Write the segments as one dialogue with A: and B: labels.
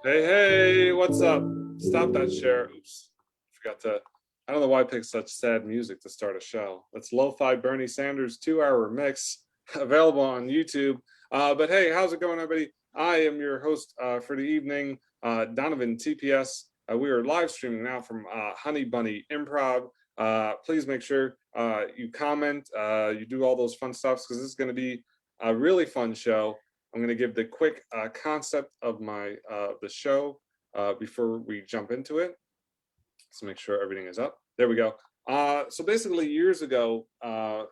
A: Hey, what's up? Stop that share. Oops. Forgot to. I don't know why I picked such sad music to start a show. That's Lo-Fi Bernie Sanders 2-hour mix available on YouTube. But hey, how's it going, everybody? I am your host for the evening, DonovanTPS. We are live streaming now from Honey Bunny Improv. Please make sure you comment, you do all those fun stuffs because this is going to be a really fun show. I'm going to give the quick concept of the show before we jump into it. Let's make sure everything is up. There we go. So basically, years ago,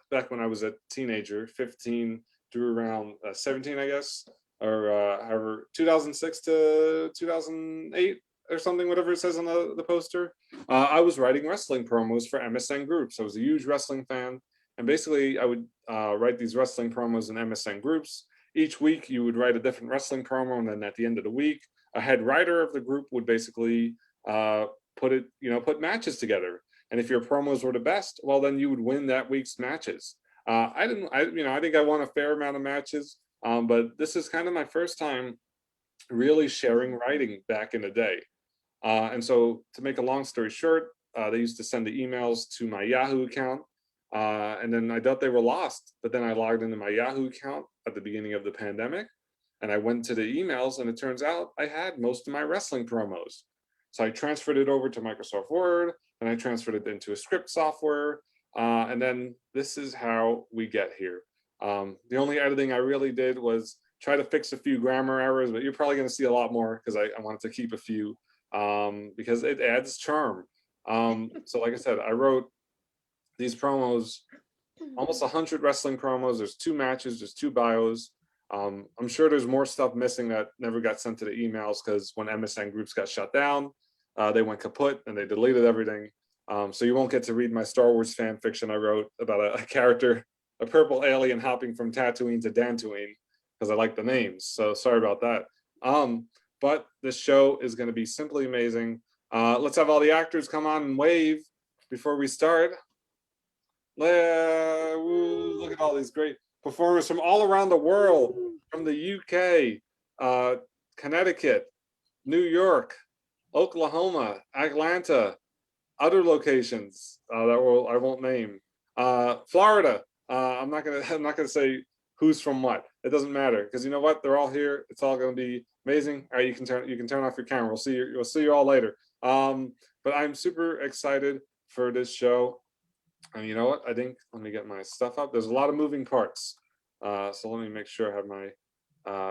A: back when I was a teenager, 15 through around 17, I guess, or however, 2006 to 2008 or something, whatever it says on the poster, I was writing wrestling promos for MSN groups. I was a huge wrestling fan. And basically, I would write these wrestling promos in MSN groups. Each week, you would write a different wrestling promo, and then at the end of the week, a head writer of the group would basically put matches together. And if your promos were the best, well, then you would win that week's matches. I think I won a fair amount of matches, but this is kind of my first time really sharing writing back in the day. And so, to make a long story short, they used to send the emails to my Yahoo account. And then I thought they were lost, but then I logged into my Yahoo account at the beginning of the pandemic, and I went to the emails, and it turns out I had most of my wrestling promos. So I transferred it over to Microsoft Word, and I transferred it into a script software, and then this is how we get here. The only editing I really did was try to fix a few grammar errors, but you're probably going to see a lot more because I wanted to keep a few because it adds charm. So like I said, I wrote these promos, almost 100 wrestling promos. There's 2 matches, there's 2 bios. I'm sure there's more stuff missing that never got sent to the emails because when MSN groups got shut down, they went kaput and they deleted everything. So you won't get to read my Star Wars fan fiction I wrote about a character, a purple alien hopping from Tatooine to Dantooine because I like the names. So sorry about that. But this show is going to be simply amazing. Let's have all the actors come on and wave before we start. Look at all these great performers from all around the world, from the UK, Connecticut, New York, Oklahoma, Atlanta, other locations that I won't name, Florida. I'm not gonna say who's from what. It doesn't matter because you know what? They're all here. It's all gonna be amazing. All right, you can turn off your camera. We'll see you all later. But I'm super excited for this show. And you know what? Let me get my stuff up. There's a lot of moving parts. So let me make sure I have my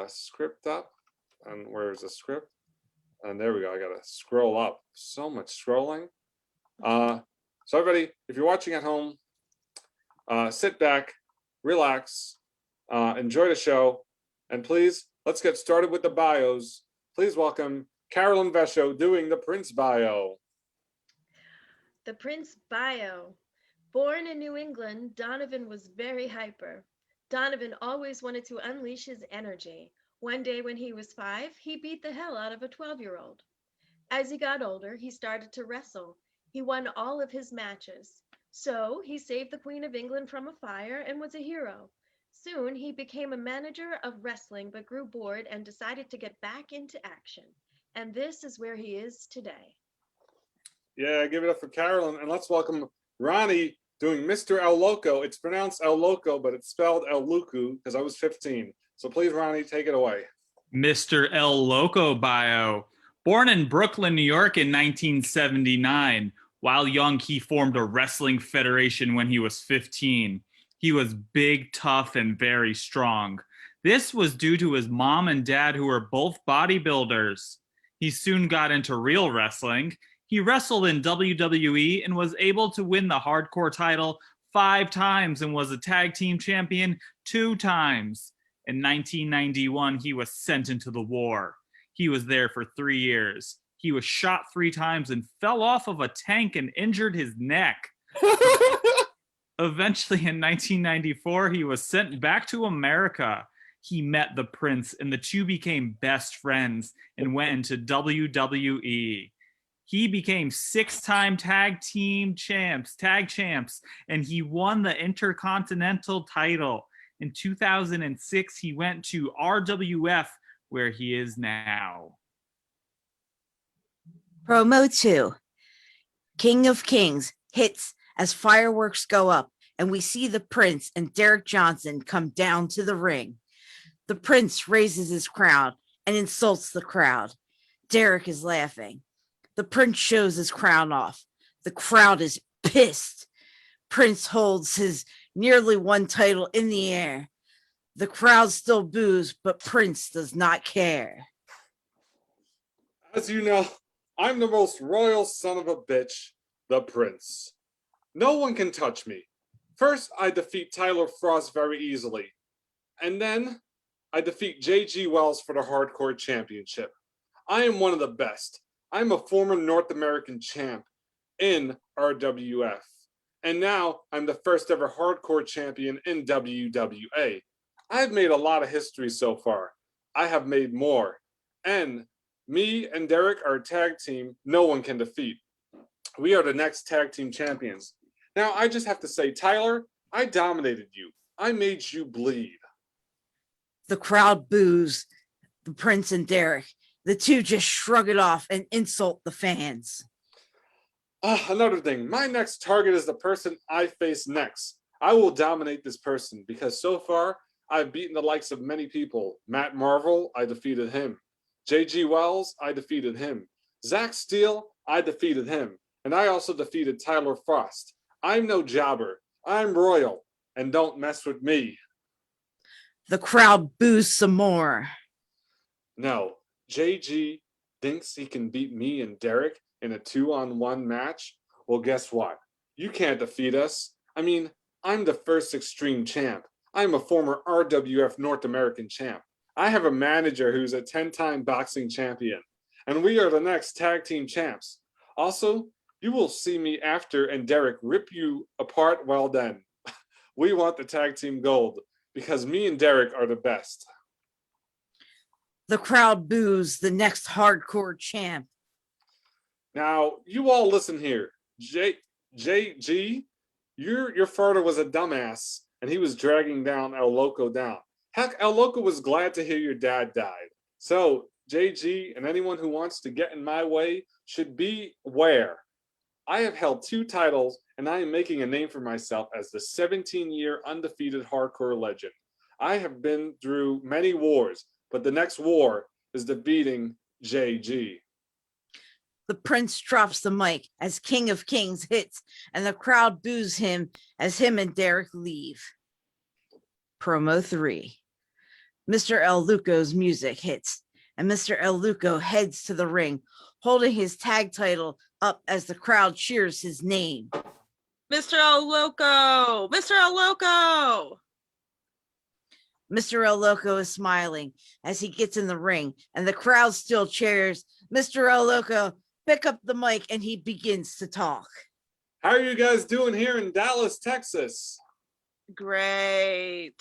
A: script up. And where's the script? And there we go. I got to scroll up. So much scrolling. So everybody, if you're watching at home, sit back, relax, enjoy the show. And please, let's get started with the bios. Please welcome Carolyn Vesho doing the Prince bio.
B: The Prince bio. Born in New England, Donovan was very hyper. Donovan always wanted to unleash his energy. One day when he was 5, he beat the hell out of a 12-year-old. As he got older, he started to wrestle. He won all of his matches. So he saved the Queen of England from a fire and was a hero. Soon he became a manager of wrestling but grew bored and decided to get back into action. And this is where he is today.
A: Yeah, give it up for Carolyn. And let's welcome Ronnie doing Mr. El Loco. It's pronounced El Loco, but it's spelled El Luku because I was 15. So please, Ronnie, take it away.
C: Mr. El Loco bio. Born in Brooklyn, New York in 1979. While young, he formed a wrestling federation when he was 15. He was big, tough, and very strong. This was due to his mom and dad, who were both bodybuilders. He soon got into real wrestling. He wrestled in WWE and was able to win the hardcore title 5 times and was a tag team champion 2 times. In 1991, he was sent into the war. He was there for 3 years. He was shot 3 times and fell off of a tank and injured his neck. Eventually, in 1994, he was sent back to America. He met the Prince, and the two became best friends and went into WWE. He became 6-time tag champs, and he won the Intercontinental title. In 2006, he went to RWF, where he is now.
D: Promo 2. King of Kings hits as fireworks go up, and we see the Prince and Derek Johnson come down to the ring. The Prince raises his crown and insults the crowd. Derek is laughing. The Prince shows his crown off. The crowd is pissed. Prince holds his nearly won title in the air. The crowd still boos, but Prince does not care.
A: As you know, I'm the most royal son of a bitch, the Prince. No one can touch me. First, I defeat Tyler Frost very easily. And then, I defeat J.G. Wells for the Hardcore Championship. I am one of the best. I'm a former North American champ in RWF. And now, I'm the first ever Hardcore champion in WWA. I've made a lot of history so far. I have made more. And me and Derek are a tag team no one can defeat. We are the next tag team champions. Now, I just have to say, Tyler, I dominated you. I made you bleed.
D: The crowd boos the Prince and Derek. The two just shrug it off and insult the fans.
A: Another thing, my next target is the person I face next. I will dominate this person because so far, I've beaten the likes of many people. Matt Marvel, I defeated him. J.G. Wells, I defeated him. Zach Steele, I defeated him. And I also defeated Tyler Frost. I'm no jobber. I'm royal. And don't mess with me.
D: The crowd boos some more.
A: No, JG thinks he can beat me and Derek in a 2-on-1 match? Well, guess what? You can't defeat us. I mean, I'm the first Extreme champ. I'm a former RWF North American champ. I have a manager who's a 10-time boxing champion. And we are the next tag team champs. Also, you will see me after and Derek rip you apart well then. We want the tag team gold because me and Derek are the best.
D: The crowd boos the next hardcore champ.
A: Now, you all listen here. JG, your father was a dumbass and he was dragging down El Loco down. Heck, El Loco was glad to hear your dad died. So, JG and anyone who wants to get in my way should be aware. I have held 2 titles and I am making a name for myself as the 17-year undefeated hardcore legend. I have been through many wars, but the next war is defeating JG.
D: The Prince drops the mic as King of Kings hits, and the crowd boos him as him and Derek leave. Promo 3. Mr. El Luco's music hits, and Mr. El Luco heads to the ring, holding his tag title up as the crowd cheers his name.
E: Mr. El Loco! Mr. El Loco!
D: Mr. El Loco is smiling as he gets in the ring, and the crowd still cheers. Mr. El Loco pick up the mic and he begins to talk.
A: How are you guys doing here in Dallas, Texas?
E: Great.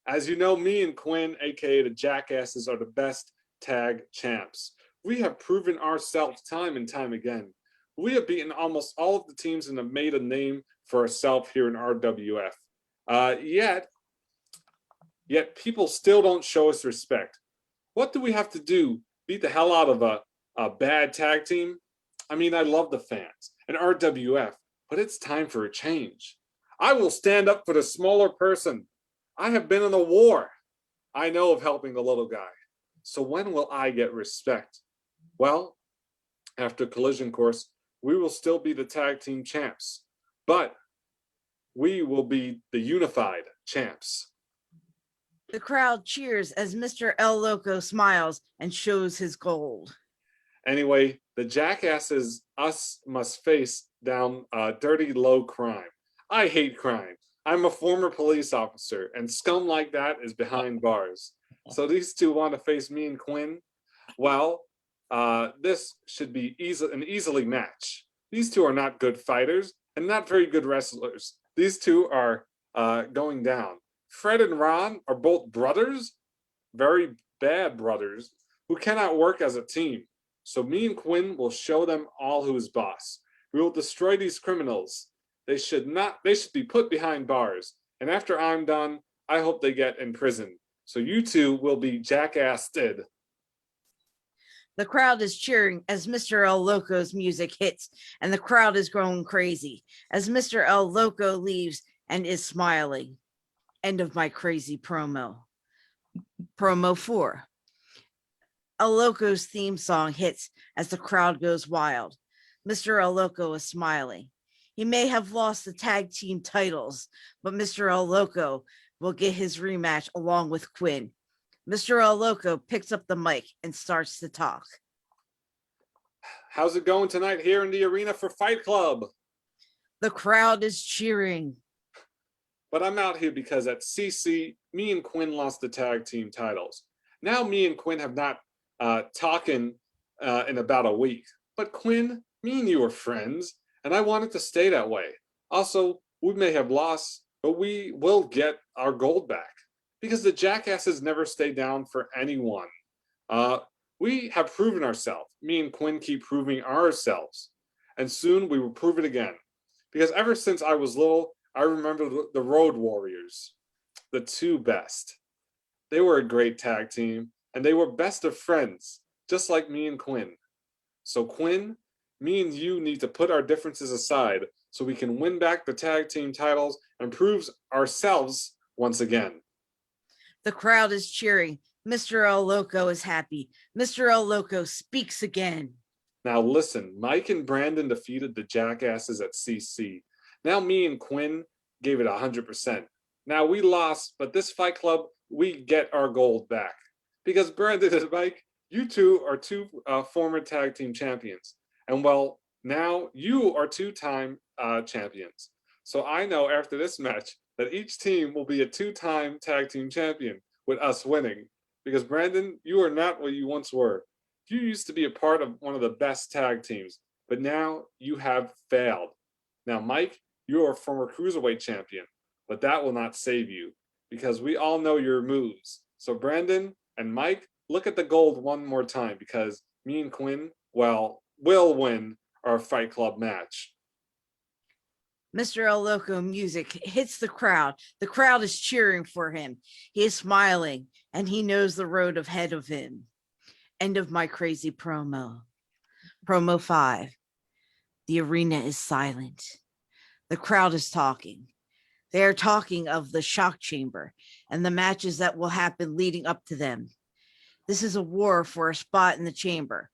A: As you know, me and Quinn, aka the Jackasses, are the best tag champs. We have proven ourselves time and time again. We have beaten almost all of the teams and have made a name for ourselves here in RWF. Yet people still don't show us respect. What do we have to do? Beat the hell out of a bad tag team? I mean, I love the fans and RWF, but it's time for a change. I will stand up for the smaller person. I have been in a war. I know of helping the little guy. So when will I get respect? Well, after Collision Course, we will still be the tag team champs, but we will be the unified champs.
D: The crowd cheers as Mr. El Loco smiles and shows his gold.
A: Anyway, the Jackasses us must face down dirty, low crime. I hate crime. I'm a former police officer, and scum like that is behind bars. So these two want to face me and Quinn. Well, this should be an easily match. These two are not good fighters and not very good wrestlers. These two are going down. Fred and Ron are both brothers, very bad brothers, who cannot work as a team. So me and Quinn will show them all who is boss. We will destroy these criminals. They should be put behind bars. And after I'm done, I hope they get in prison. So you two will be jackassed.
D: The crowd is cheering as Mr. El Loco's music hits, and the crowd is going crazy as Mr. El Loco leaves and is smiling. End of my crazy promo. Promo 4. El Loco's theme song hits as the crowd goes wild. Mr. El Loco is smiling. He may have lost the tag team titles, but Mr. El Loco will get his rematch along with Quinn. Mr. El Loco picks up the mic and starts to talk.
A: How's it going tonight here in the arena for Fight Club?
D: The crowd is cheering.
A: But I'm out here because at CC, me and Quinn lost the tag team titles. Now me and Quinn have not talking in about a week. But Quinn, me and you are friends, and I want it to stay that way. Also, we may have lost, but we will get our gold back. Because the jackasses never stay down for anyone. We have proven ourselves. Me and Quinn keep proving ourselves. And soon we will prove it again. Because ever since I was little, I remember the Road Warriors, the two best. They were a great tag team, and they were best of friends, just like me and Quinn. So Quinn, me and you need to put our differences aside so we can win back the tag team titles and prove ourselves once again.
D: The crowd is cheering. Mr. El Loco is happy. Mr. El Loco speaks again.
A: Now listen, Mike and Brandon defeated the jackasses at CC. Now me and Quinn gave it 100%. Now we lost, but this Fight Club, we get our gold back. Because Brandon and Mike, you two are two former tag team champions. And well, now you are two-time champions. So I know after this match that each team will be a two-time tag team champion with us winning. Because Brandon, you are not what you once were. You used to be a part of one of the best tag teams, but now you have failed. Now, Mike, you are a former cruiserweight champion, but that will not save you because we all know your moves. So Brandon and Mike, look at the gold one more time because me and Quinn, well, will win our Fight Club match.
D: Mr. El Loco music hits the crowd. The crowd is cheering for him. He is smiling and he knows the road ahead of him. End of my crazy promo. Promo 5. The arena is silent. The crowd is talking. They are talking of the shock chamber and the matches that will happen leading up to them. This is a war for a spot in the chamber.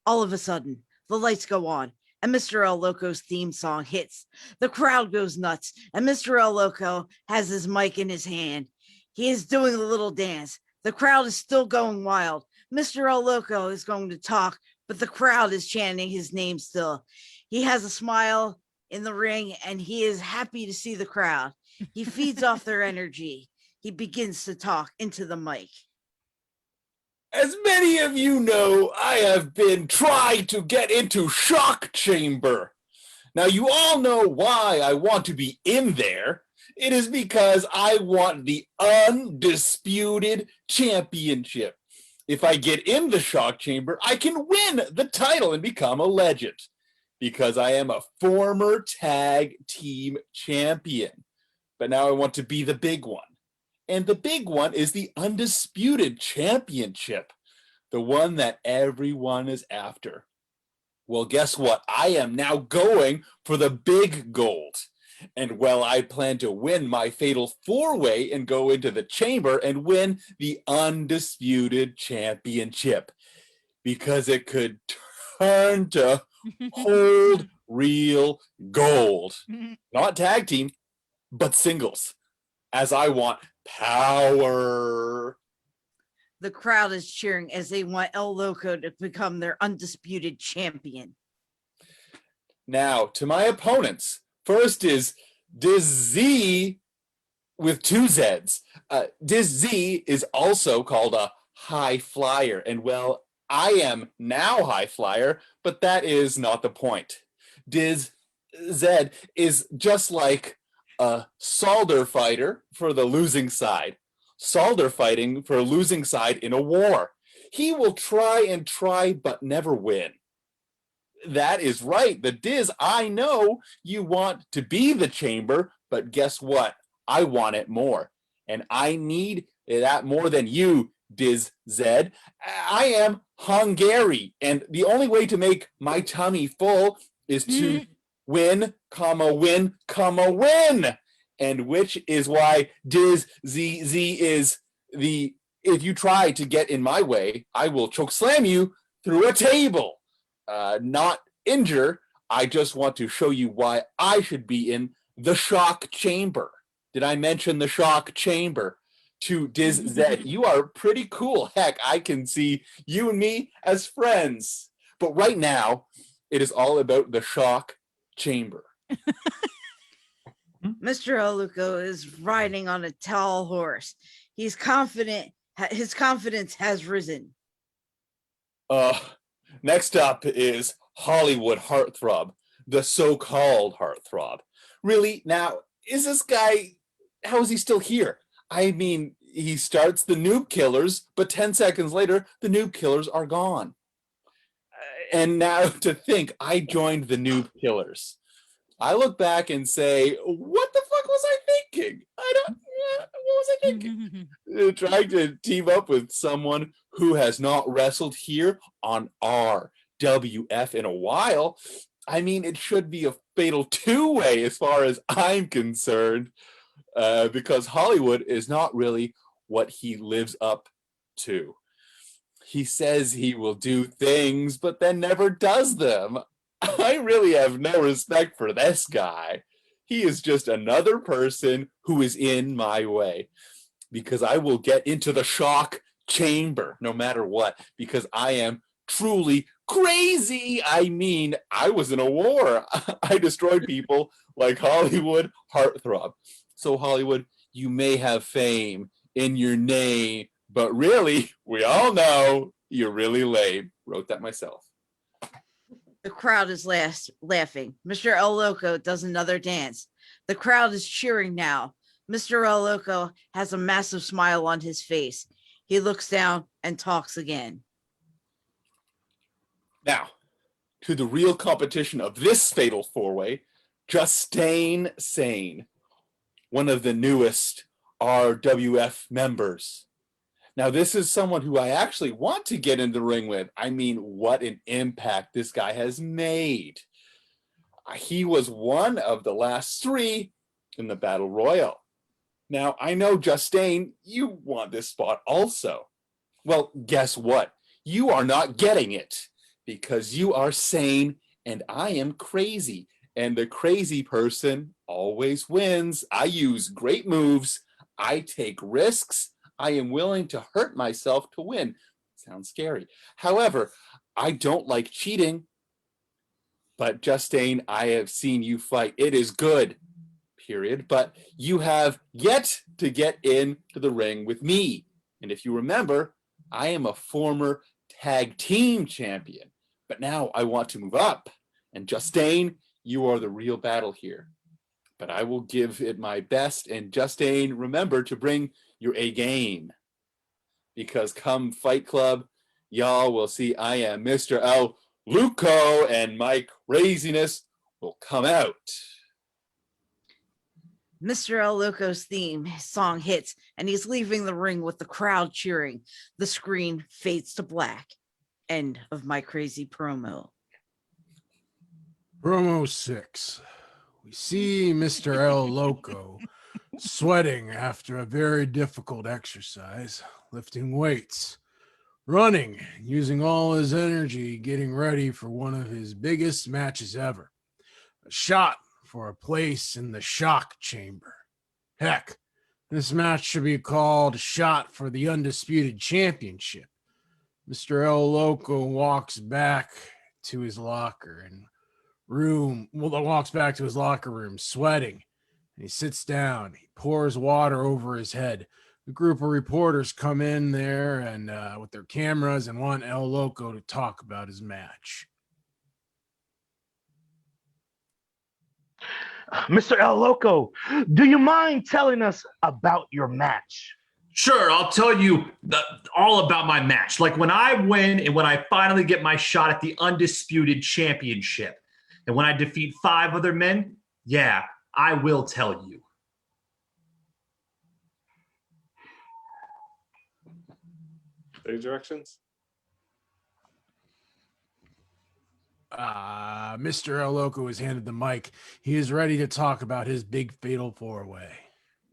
D: All of a sudden, the lights go on and Mr. El Loco's theme song hits. The crowd goes nuts and Mr. El Loco has his mic in his hand. He is doing a little dance. The crowd is still going wild. Mr. El Loco is going to talk, but the crowd is chanting his name still. He has a smile in the ring and he is happy to see the crowd. He feeds off their energy. He begins to talk into the mic.
F: As many of you know, I have been trying to get into Shock Chamber. Now, you all know why I want to be in there. It is because I want the undisputed championship. If I get in the Shock Chamber, I can win the title and become a legend because I am a former tag team champion. But now I want to be the big one. And the big one is the undisputed championship, the one that everyone is after. Well, guess what? I am now going for the big gold. And well, I plan to win my fatal four-way and go into the chamber and win the undisputed championship because it could turn to hold real gold. Not tag team, but singles, as I want power.
D: The crowd is cheering as they want El Loco to become their undisputed champion.
F: Now, to my opponents, first is Diz Z with two Zs. Diz Z is also called a high flyer, and well, I am now high flyer, but that is not the point. Diz Z is just like a soldier fighter for the losing side. Soldier fighting for a losing side in a war. He will try and try, but never win. That is right. The Diz, I know you want to be the chamber, but guess what? I want it more. And I need that more than you, Diz Z. I am Hungary, and the only way to make my tummy full is to win, win, win. And which is why Diz Z is the, if you try to get in my way, I will choke slam you through a table. Not injure. I just want to show you why I should be in the shock chamber. Did I mention the shock chamber? To Diz Z, you are pretty cool. Heck, I can see you and me as friends. But right now, it is all about the shock chamber.
D: Mr. Oluko is riding on a tall horse. He's confident. His confidence has risen.
F: Next up is Hollywood Heartthrob, the so-called Heartthrob. Really? Now, is this guy, how is he still here? I mean, he starts the Noob Killers, but 10 seconds later, the Noob Killers are gone. And now to think, I joined the Noob Killers. I look back and say, what the fuck was I thinking? What was I thinking? Trying to team up with someone who has not wrestled here on RWF in a while. I mean, it should be a fatal two-way as far as I'm concerned, because Hollywood is not really what he lives up to. He says he will do things, but then never does them. I really have no respect for this guy. He is just another person who is in my way, because I will get into the shock chamber no matter what, because I am truly crazy. I mean, I was in a war. I destroyed people like Hollywood Heartthrob. So Hollywood, you may have fame in your name, but really, we all know you're really lame. Wrote that myself.
D: The crowd is laughing. Mr. El Loco does another dance. The crowd is cheering now. Mr. El Loco has a massive smile on his face. He looks down and talks again.
F: Now, to the real competition of this fatal four-way, Justine Sane, one of the newest RWF members. Now, this is someone who I actually want to get in the ring with. I mean, what an impact this guy has made. He was one of the last three in the Battle Royal. Now, I know, Justine, you want this spot also. Well, guess what? You are not getting it, because you are sane and I am crazy. And the crazy person always wins. I use great moves. I take risks. I am willing to hurt myself to win. Sounds scary. However, I don't like cheating. But Justine, I have seen you fight. It is good, period. But you have yet to get into the ring with me. And if you remember, I am a former tag team champion. But now I want to move up. And Justine, you are the real battle here. But I will give it my best. And Justine, remember to bring your A game. Because come Fight Club, y'all will see I am Mr. El Luco, and my craziness will come out.
D: Mr. El Loco's theme song hits, and he's leaving the ring with the crowd cheering. The screen fades to black. End of my crazy promo.
G: Promo 6. We see Mr. El Loco sweating after a very difficult exercise, lifting weights, running, using all his energy, getting ready for one of his biggest matches ever. A shot for a place in the shock chamber. Heck, this match should be called Shot for the Undisputed Championship. Mr. El Loco walks back to his locker room, sweating. He sits down. He pours water over his head. The group of reporters come in there and with their cameras and want El Loco to talk about his match.
H: Mr. El Loco, do you mind telling us about your match?
I: Sure, I'll tell you all about my match. Like when I win and when I finally get my shot at the Undisputed Championship. And when I defeat 5 other men, yeah, I will tell you.
A: Stage directions.
G: Mr. El Loco is handed the mic. He is ready to talk about his big fatal four-way.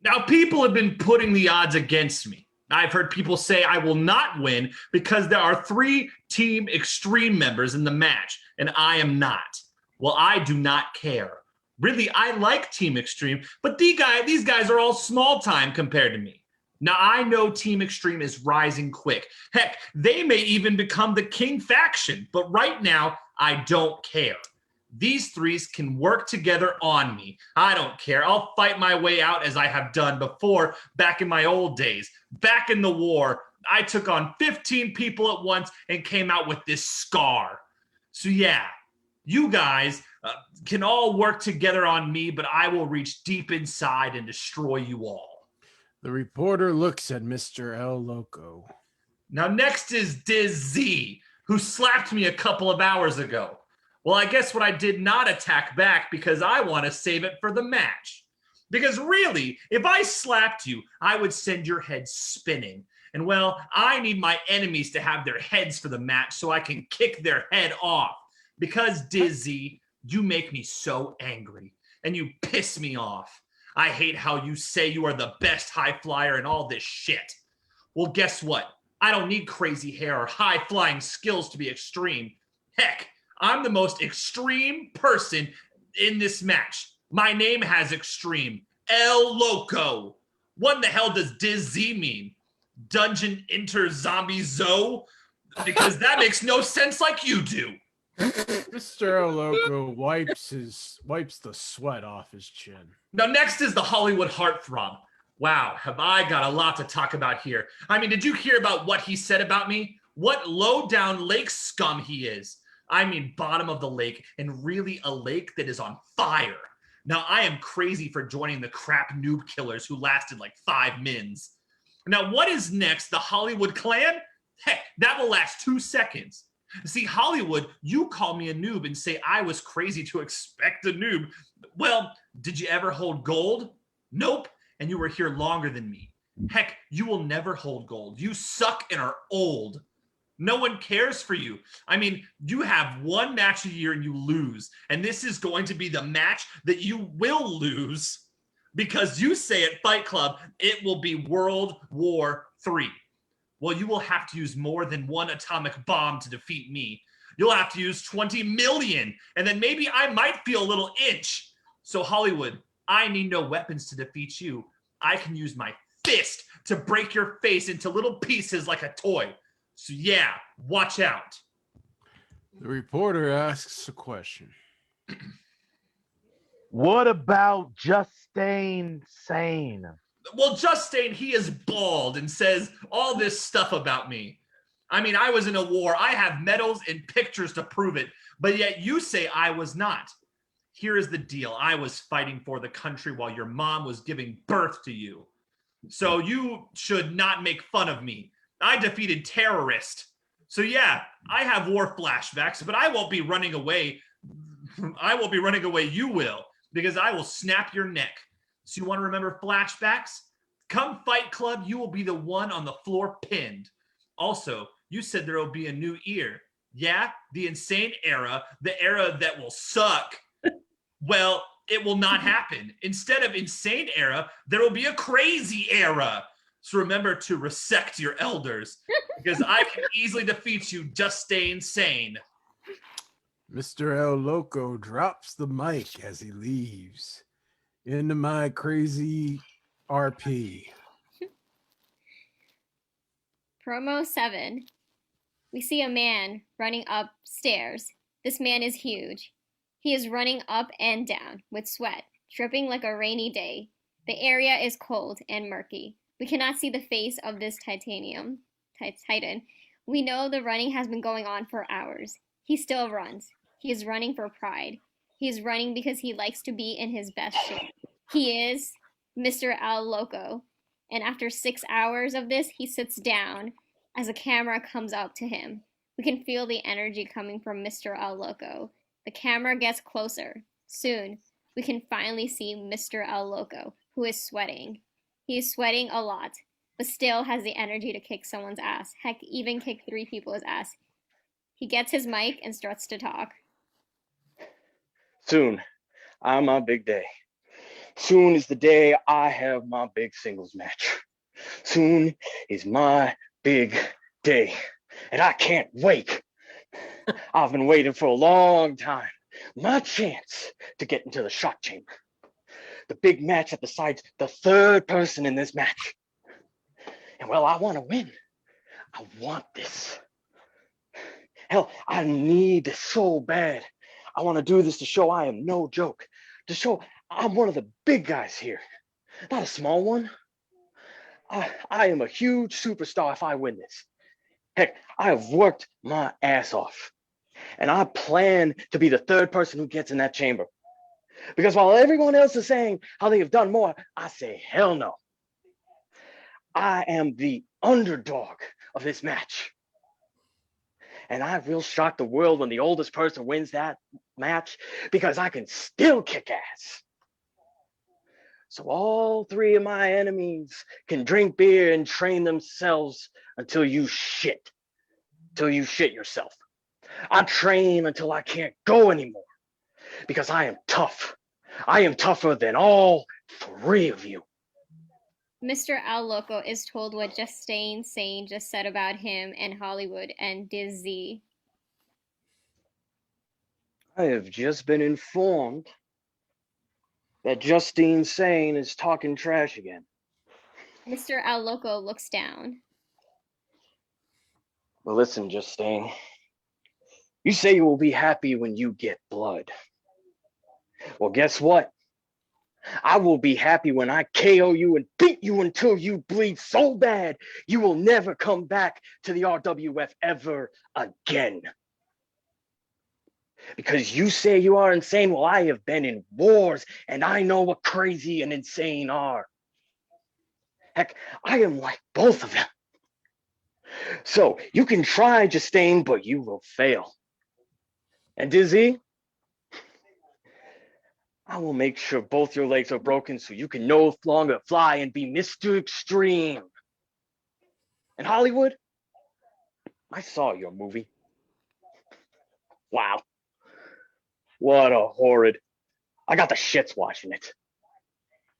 I: Now, people have been putting the odds against me. I've heard people say I will not win because there are 3 Team Extreme members in the match, and I am not. Well, I do not care. Really, I like Team Extreme, but these guys are all small time compared to me. Now, I know Team Extreme is rising quick. Heck, they may even become the King faction, but right now, I don't care. These 3s can work together on me. I don't care. I'll fight my way out as I have done before back in my old days. Back in the war, I took on 15 people at once and came out with this scar. So yeah, you guys can all work together on me, but I will reach deep inside and destroy you all.
G: The reporter looks at Mr. El Loco.
I: Now next is Diz Z, who slapped me a couple of hours ago. Well, I guess what I did not attack back because I want to save it for the match. Because really, if I slapped you, I would send your head spinning. And well, I need my enemies to have their heads for the match so I can kick their head off. Because Dizzy, you make me so angry and you piss me off. I hate how you say you are the best high flyer and all this shit. Well, guess what? I don't need crazy hair or high flying skills to be extreme. Heck, I'm the most extreme person in this match. My name has extreme. El Loco. What in the hell does Diz Z mean? Dungeon Enter Zombie Zo? Because that makes no sense like you do.
G: Mr. El Loco wipes the sweat off his chin.
I: Now next is the Hollywood Heartthrob. Wow, have I got a lot to talk about here. I mean, did you hear about what he said about me? What low-down lake scum he is. I mean, bottom of the lake, and really a lake that is on fire. Now, I am crazy for joining the crap noob killers who lasted like 5 mins. Now, what is next? The Hollywood Clan? Heck, that will last 2 seconds. See, Hollywood, you call me a noob and say I was crazy to expect a noob. Well, did you ever hold gold? Nope, and you were here longer than me. Heck, you will never hold gold. You suck and are old. No one cares for you. I mean, you have 1 match a year and you lose. And this is going to be the match that you will lose because you say at Fight Club, it will be World War III. Well, you will have to use more than 1 atomic bomb to defeat me. You'll have to use 20 million. And then maybe I might feel a little itch. So Hollywood, I need no weapons to defeat you. I can use my fist to break your face into little pieces like a toy. So yeah, watch out.
G: The reporter asks a question.
H: What about Justine Sane?
I: Well, Justine, he is bald and says all this stuff about me. I mean, I was in a war. I have medals and pictures to prove it. But yet you say I was not. Here is the deal. I was fighting for the country while your mom was giving birth to you. So you should not make fun of me. I defeated terrorists. So yeah, I have war flashbacks, but I won't be running away. I won't be running away. You will, because I will snap your neck. So you want to remember flashbacks? Come Fight Club, you will be the one on the floor pinned. Also, you said there will be a new ear. Yeah, the insane era, the era that will suck. Well, it will not happen. Instead of insane era, there will be a crazy era. So remember to resect your elders, because I can easily defeat you, just stay insane.
G: Mr. El Loco drops the mic as he leaves. Into my crazy RP.
J: Promo 7. We see a man running upstairs. This man is huge. He is running up and down with sweat, dripping like a rainy day. The area is cold and murky. We cannot see the face of this titan. We know the running has been going on for hours. He still runs. He is running for pride. He is running because he likes to be in his best shape. He is Mr. El Loco. And after 6 hours of this, he sits down as a camera comes up to him. We can feel the energy coming from Mr. El Loco. The camera gets closer. Soon, we can finally see Mr. El Loco, who is sweating. He is sweating a lot. but still has the energy to kick someone's ass. Heck, even kick 3 people's ass. He gets his mic and starts to talk.
H: Soon, I'm my big day. Soon is the day I have my big singles match. Soon is my big day, and I can't wait. I've been waiting for a long time. My chance to get into the shock chamber. The big match that decides the third person in this match. And well, I want to win. I want this. Hell, I need this so bad. I want to do this to show I am no joke. To show I'm one of the big guys here. Not a small one. I am a huge superstar if I win this. Heck, I have worked my ass off. And I plan to be the third person who gets in that chamber. Because while everyone else is saying how they have done more, I say, hell no. I am the underdog of this match. And I will shock the world when the oldest person wins that match because I can still kick ass. So all 3 of my enemies can drink beer and train themselves until you shit. Till you shit yourself. I train until I can't go anymore because I am tough. I am tougher than all 3 of you.
J: Mr. Al Loco is told what Justine Sane just said about him and Hollywood and Dizzy.
H: I have just been informed that Justine Sane is talking trash again.
J: Mr. Al Loco looks down.
H: Well, listen, Justine. You say you will be happy when you get blood. Well, guess what? I will be happy when I KO you and beat you until you bleed so bad you will never come back to the RWF ever again. Because you say you are insane. Well, I have been in wars and I know what crazy and insane are. Heck, I am like both of them. So you can try, Justine, but you will fail. And Dizzy, I will make sure both your legs are broken so you can no longer fly and be Mr. Extreme. And Hollywood, I saw your movie. Wow. What a horrid. I got the shits watching it.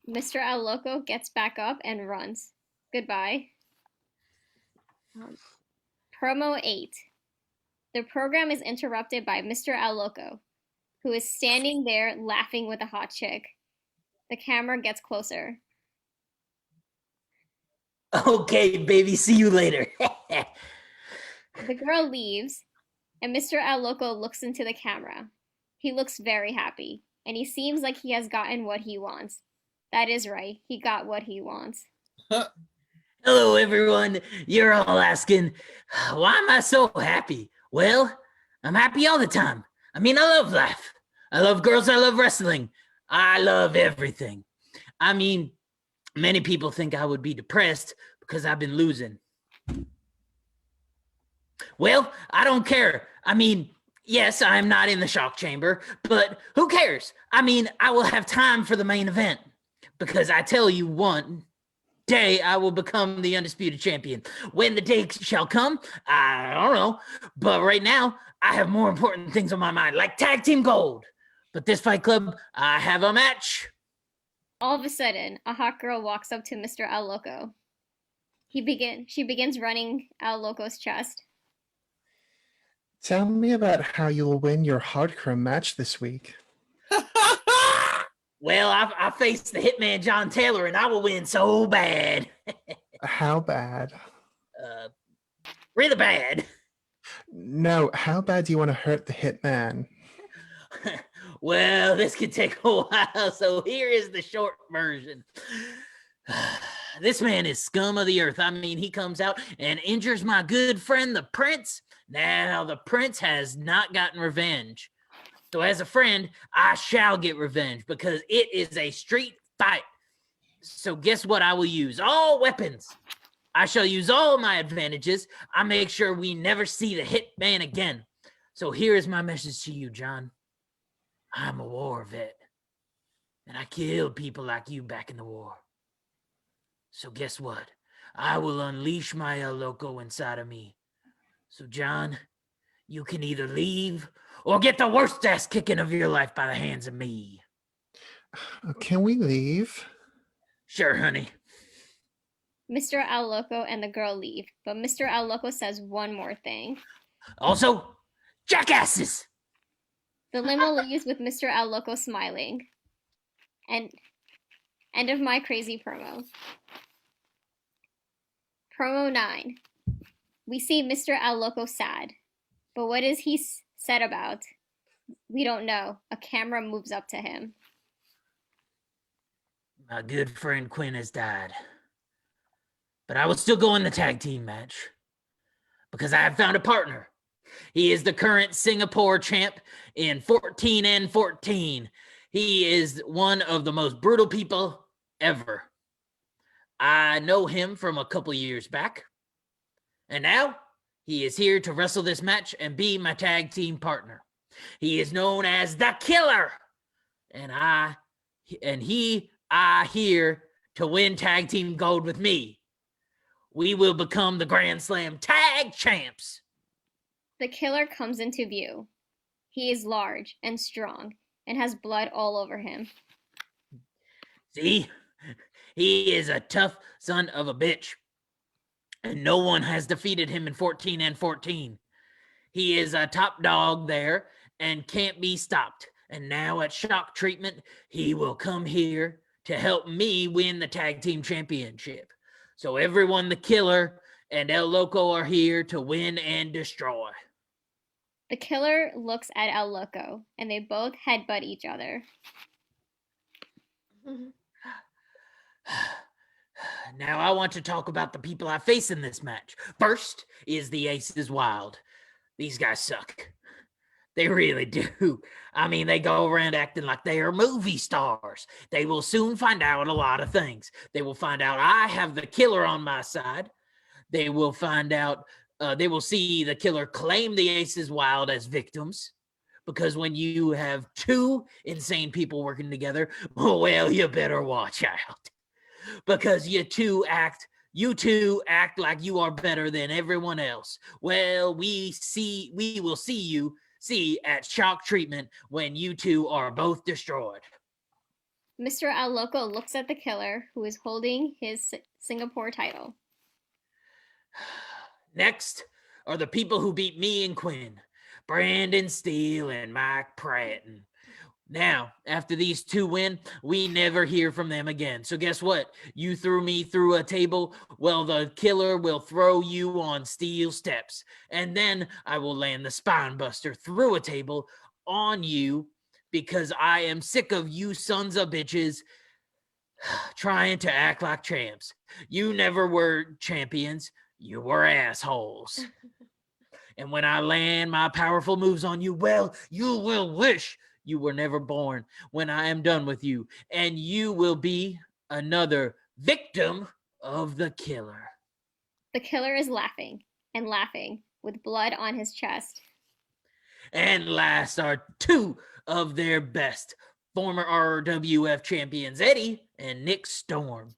J: Mr. Al Loco gets back up and runs. Goodbye. Promo 8. The program is interrupted by Mr. Al Loco, who is standing there laughing with a hot chick. The camera gets closer.
K: Okay, baby, see you later.
J: The girl leaves, and Mr. Al Loco looks into the camera. He looks very happy, and he seems like he has gotten what he wants. That is right, he got what he wants.
K: Hello, everyone. You're all asking, why am I so happy? Well, I'm happy all the time. I mean, I love life. I love girls. I love wrestling. I love everything. I mean, many people think I would be depressed because I've been losing. Well, I don't care. I mean, yes, I'm not in the shock chamber, but who cares? I mean, I will have time for the main event because I tell you one day I will become the undisputed champion. When the day shall come, I don't know. But right now, I have more important things on my mind, like tag team gold. But this Fight Club, I have a match.
J: All of a sudden, a hot girl walks up to Mr. Al Loco. She begins running Al Loco's chest.
L: Tell me about how you'll win your hardcore match this week.
K: Well, I faced the Hitman John Taylor, and I will win so bad.
L: How bad?
K: Really bad.
L: No, how bad do you want to hurt the Hitman?
K: Well, this could take a while, so here is the short version. This man is scum of the earth. I mean, he comes out and injures my good friend, the Prince. Now, the Prince has not gotten revenge. So as a friend, I shall get revenge because it is a street fight. So guess what I will use? All weapons. I shall use all my advantages. I make sure we never see the Hitman again. So here is my message to you, John. I'm a war vet. And I killed people like you back in the war. So guess what? I will unleash my El Loco inside of me. So, John, you can either leave or get the worst ass kicking of your life by the hands of me.
L: Can we leave?
K: Sure, honey.
J: Mr. El Loco and the girl leave, but Mr. El Loco says one more thing.
K: Also, jackasses!
J: The limo leaves with Mr. El Loco smiling. And end of my crazy promo. Promo 9. We see Mr. El Loco sad. But what is he sad about? We don't know. A camera moves up to him.
K: My good friend Quinn has died. But I will still go in the tag team match. Because I have found a partner. He is the current Singapore champ in 14 and 14. He is one of the most brutal people ever. I know him from a couple years back. And now he is here to wrestle this match and be my tag team partner. He is known as the Killer. And he here to win tag team gold with me. We will become the Grand Slam tag champs.
J: The Killer comes into view. He is large and strong and has blood all over him.
K: See? He is a tough son of a bitch. And no one has defeated him in 14 and 14. He is a top dog there and can't be stopped. And now at Shock Treatment, he will come here to help me win the tag team championship. So everyone, the Killer and El Loco are here to win and destroy.
J: The Killer looks at El Loco, and they both headbutt each other.
K: Now I want to talk about the people I face in this match. First is the Aces Wild. These guys suck. They really do. I mean, they go around acting like they are movie stars. They will soon find out a lot of things. They will find out I have the Killer on my side. They will find out, they will see the Killer claim the Aces Wild as victims. Because when you have two insane people working together, well, you better watch out. Because you two act like you are better than everyone else. Well, we will see at Shock Treatment when you two are both destroyed.
J: Mr. El Loco looks at the Killer, who is holding his Singapore title.
K: Next are the people who beat me and Quinn. Brandon Steele and Mike Pratton. Now, after these two win, we never hear from them again. So guess what? You threw me through a table. Well, the Killer will throw you on steel steps. And then I will land the spine buster through a table on you because I am sick of you sons of bitches trying to act like champs. You never were champions. You were assholes. And when I land my powerful moves on you, well, you will wish you were never born when I am done with you, and you will be another victim of the Killer.
J: The Killer is laughing and laughing with blood on his chest.
K: And last are two of their best, former RWF champions Eddie and Nick Storm.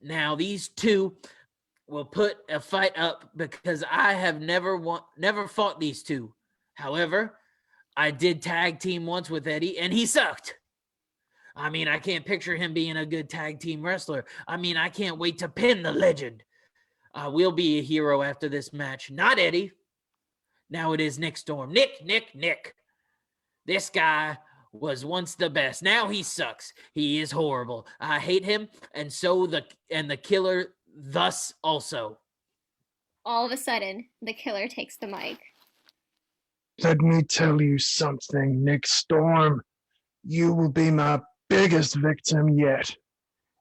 K: Now these two will put a fight up because I have never fought these two. However, I did tag team once with Eddie, and he sucked. I mean, I can't picture him being a good tag team wrestler. I mean, I can't wait to pin the legend. I will be a hero after this match. Not Eddie. Now it is Nick Storm. Nick. This guy was once the best. Now he sucks. He is horrible. I hate him, and the Killer thus also.
J: All of a sudden, the Killer takes the mic.
G: Let me tell you something, Nick Storm. You will be my biggest victim yet.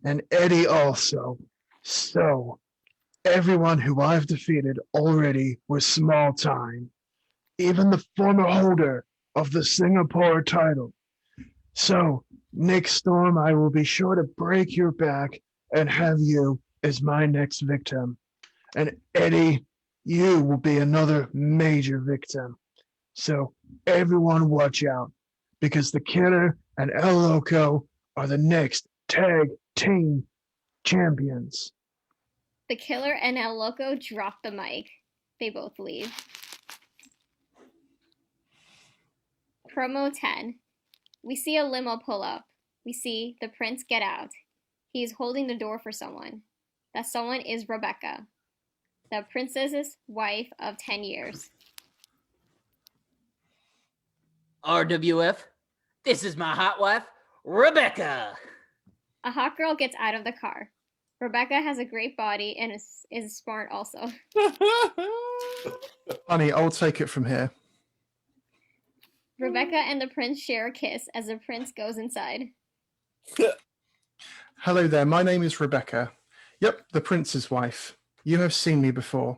G: And Eddie also. So, everyone who I've defeated already was small time. Even the former holder of the Singapore title. So, Nick Storm, I will be sure to break your back and have you as my next victim. And Eddie, you will be another major victim. So everyone watch out, because the Killer and El Loco are the next tag team champions.
J: The Killer and El Loco drop the mic. They both leave. Promo 10. We see a limo pull up. We see the prince get out. He is holding the door for someone. That someone is Rebecca, the princess's wife of 10 years.
K: RWF, this is my hot wife, Rebecca.
J: A hot girl gets out of the car. Rebecca has a great body and is smart also.
L: Honey, I'll take it from here.
J: Rebecca and the prince share a kiss as the prince goes inside.
L: Hello there, my name is Rebecca. Yep, the prince's wife. You have seen me before.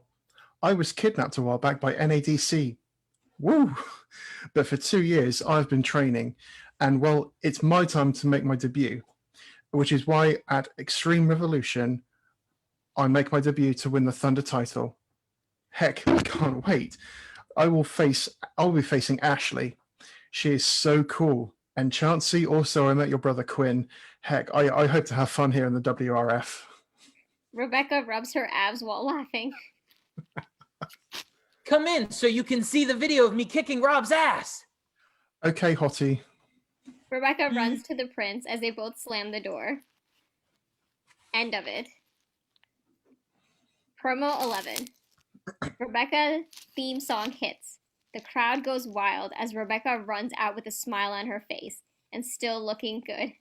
L: I was kidnapped a while back by NADC. Woo! But for 2 years, I've been training. And well, it's my time to make my debut, which is why at Extreme Revolution, I make my debut to win the Thunder title. Heck, I can't wait. I'll be facing Ashley. She is so cool. And Chansey, also I met your brother Quinn. Heck, I hope to have fun here in the WRF.
J: Rebecca rubs her abs while laughing.
K: Come in so you can see the video of me kicking Rob's ass.
L: Okay, hottie.
J: Rebecca runs to the prince as they both slam the door. End of it. Promo 11. Rebecca's theme song hits. The crowd goes wild as Rebecca runs out with a smile on her face and still looking good.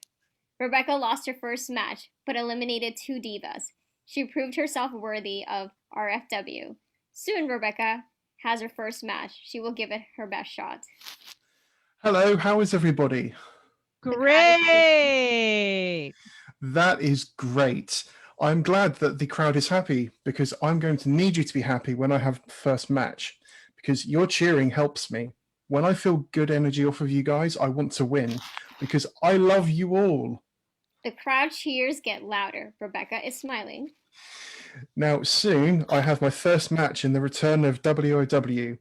J: Rebecca lost her first match, but eliminated 2 divas. She proved herself worthy of RFW. Soon, Rebecca has her first match. She will give it her best shot.
L: Hello, how is everybody?
E: Great.
L: That is great. I'm glad that the crowd is happy because I'm going to need you to be happy when I have the first match because your cheering helps me. When I feel good energy off of you guys, I want to win because I love you all.
J: The crowd cheers get louder. Rebecca is smiling.
L: Now, soon I have my first match in the return of WOW.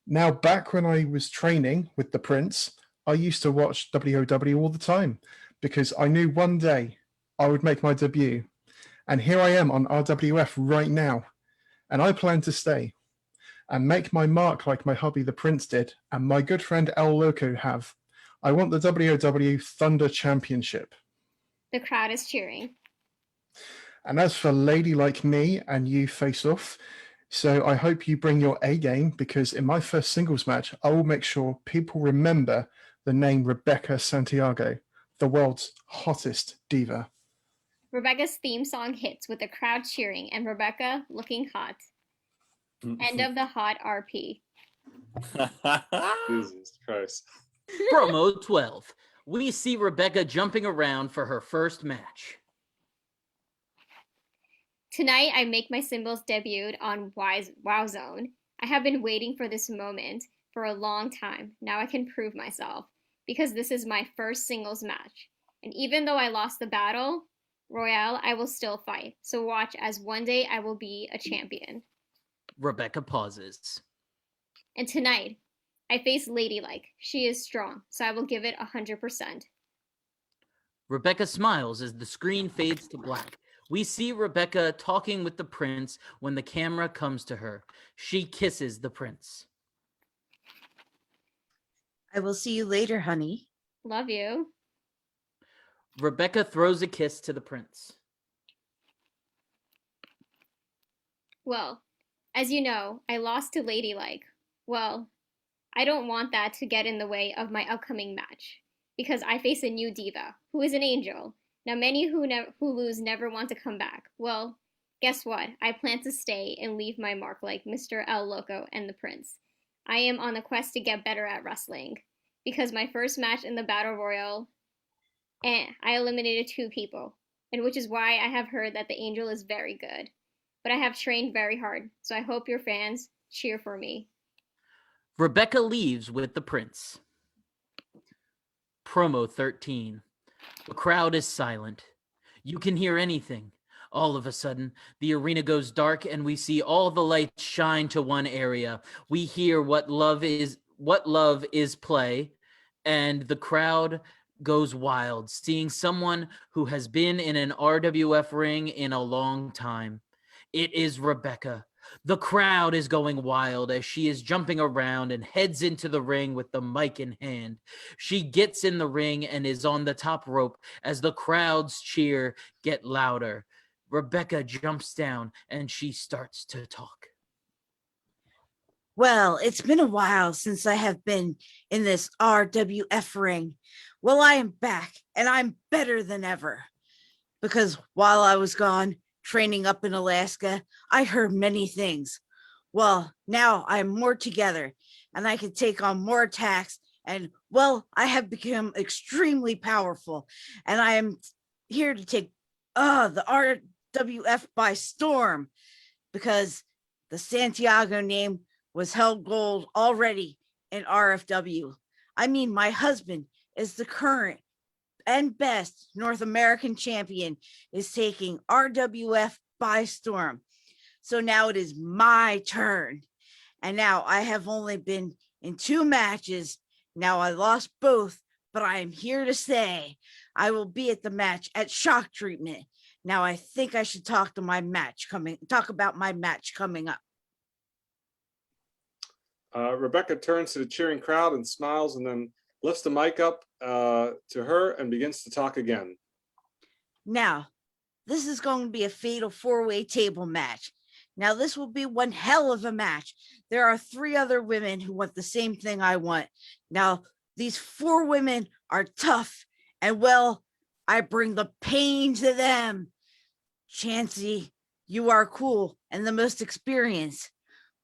L: Now, back when I was training with the Prince, I used to watch WOW all the time because I knew one day I would make my debut. And here I am on RWF right now. And I plan to stay and make my mark like my hubby, the Prince, did, and my good friend El Loco have. I want the WOW Thunder Championship.
J: The crowd is cheering.
L: And as for Lady Like Me and you face off, so I hope you bring your A game because in my first singles match, I will make sure people remember the name Rebecca Santiago, the world's hottest diva.
J: Rebecca's theme song hits with the crowd cheering and Rebecca looking hot. End of the hot RP.
A: Jesus Christ.
K: Promo 12. We see Rebecca jumping around for her first match.
J: Tonight, I make my singles debut on WoW Zone. I have been waiting for this moment for a long time. Now I can prove myself because this is my first singles match. And even though I lost the battle royale, I will still fight. So watch as one day I will be a champion.
K: Rebecca pauses.
J: And tonight, I face Ladylike. She is strong, so I will give it 100%.
K: Rebecca smiles as the screen fades to black. We see Rebecca talking with the prince when the camera comes to her. She kisses the prince.
D: I will see you later, honey.
J: Love you.
K: Rebecca throws a kiss to the prince.
J: Well, as you know, I lost to Ladylike. Well, I don't want that to get in the way of my upcoming match because I face a new diva who is an angel. Now, many who lose never want to come back. Well, guess what? I plan to stay and leave my mark like Mr. El Loco and the Prince. I am on a quest to get better at wrestling because my first match in the Battle Royal, I eliminated 2 people, and which is why I have heard that the Angel is very good. But I have trained very hard, so I hope your fans cheer for me.
K: Rebecca leaves with the prince. Promo 13. The crowd is silent. You can hear anything. All of a sudden, the arena goes dark and we see all the lights shine to one area. We hear what love is play, and the crowd goes wild, seeing someone who has been in an RWF ring in a long time. It is Rebecca. The crowd is going wild as she is jumping around and heads into the ring with the mic in hand. She gets in the ring and is on the top rope as the crowd's cheer get louder. Rebecca jumps down and she starts to talk.
D: Well, it's been a while since I have been in this RWF ring. Well, I am back and I'm better than ever. Because while I was gone training up in Alaska, I heard many things. Well, now I'm more together and I can take on more attacks. And well, I have become extremely powerful and I am here to take the RWF by storm because the Santiago name was held gold already in RFW. I mean, my husband is the current and best North American champion, is taking RWF by storm. So now it is my turn. And now I have only been in 2 matches. Now I lost both, but I am here to say I will be at the match at Shock Treatment. Now I think I should talk about my match coming up.
A: Rebecca turns to the cheering crowd and smiles and then lifts the mic up to her and begins to talk again.
D: Now, this is going to be a fatal 4-way table match. Now, this will be one hell of a match. There are 3 other women who want the same thing I want. Now, these 4 women are tough, and well, I bring the pain to them. Chansey, you are cool and the most experienced,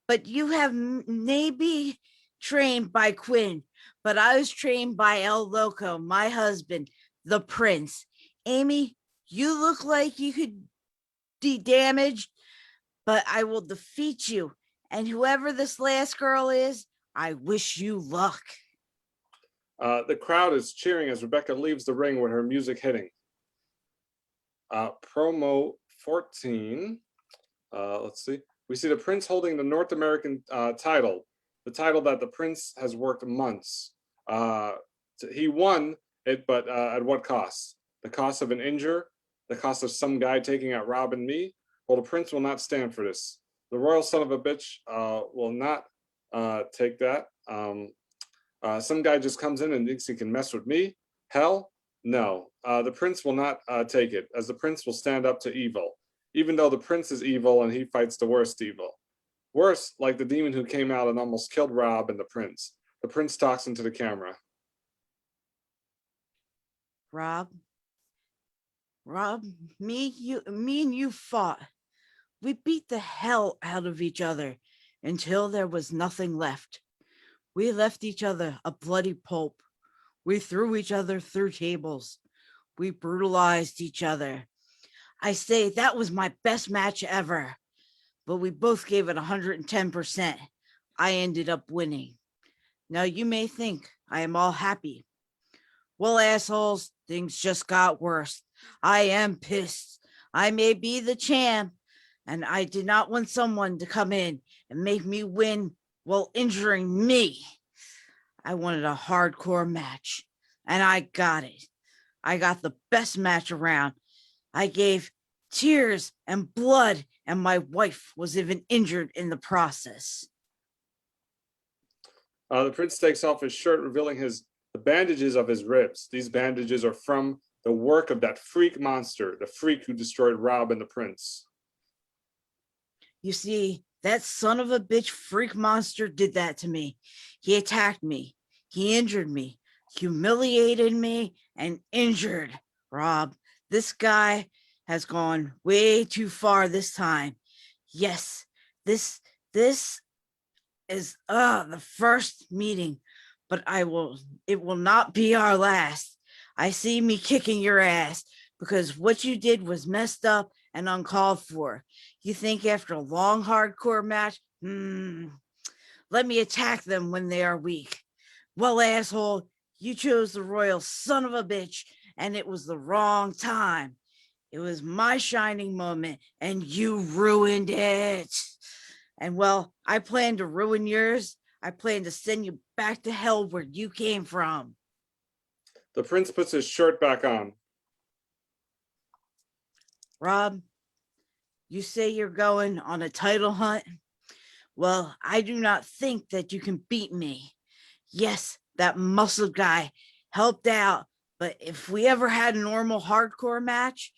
D: but you have maybe trained by Quinn, but I was trained by El Loco, my husband, the Prince. Amy, you look like you could be damaged, but I will defeat you. And whoever this last girl is, I wish you luck.
A: The crowd is cheering as Rebecca leaves the ring with her music hitting. Promo 14. Let's see. We see the Prince holding the North American title, the title that the Prince has worked months. He won it, but at what cost? The cost of an injury? The cost of some guy taking out Rob and me? Well, the Prince will not stand for this. The royal son of a bitch will not take that. Some guy just comes in and thinks he can mess with me? Hell, no. The Prince will not take it, as the Prince will stand up to evil, even though the Prince is evil and he fights the worst evil. Worse, like the demon who came out and almost killed Rob and the Prince. The Prince talks into the camera.
D: Rob, me and you fought. We beat the hell out of each other until there was nothing left. We left each other a bloody pulp. We threw each other through tables. We brutalized each other. I say that was my best match ever, but we both gave it 110%. I ended up winning. Now you may think I am all happy. Well, assholes, things just got worse. I am pissed. I may be the champ, and I did not want someone to come in and make me win while injuring me. I wanted a hardcore match, and I got it. I got the best match around. I gave tears and blood, and my wife was even injured in the process.
A: The Prince takes off his shirt, revealing the bandages of his ribs. These bandages are from the work of that freak monster, the freak who destroyed Rob and the Prince.
D: You see, that son of a bitch freak monster did that to me. He attacked me. He injured me, humiliated me, and injured Rob. This guy has gone way too far this time. Yes, this is the first meeting, but it will not be our last. I see me kicking your ass because what you did was messed up and uncalled for. You think after a long hardcore match, let me attack them when they are weak. Well, asshole, you chose the royal son of a bitch, and it was the wrong time. It was my shining moment, and you ruined it. And well, I plan to ruin yours. I plan to send you back to hell where you came from.
A: The Prince puts his shirt back on.
D: Rob, You say you're going on a title hunt? Well, I do not think that you can beat me. Yes, that muscle guy helped out, but if we ever had a normal hardcore match,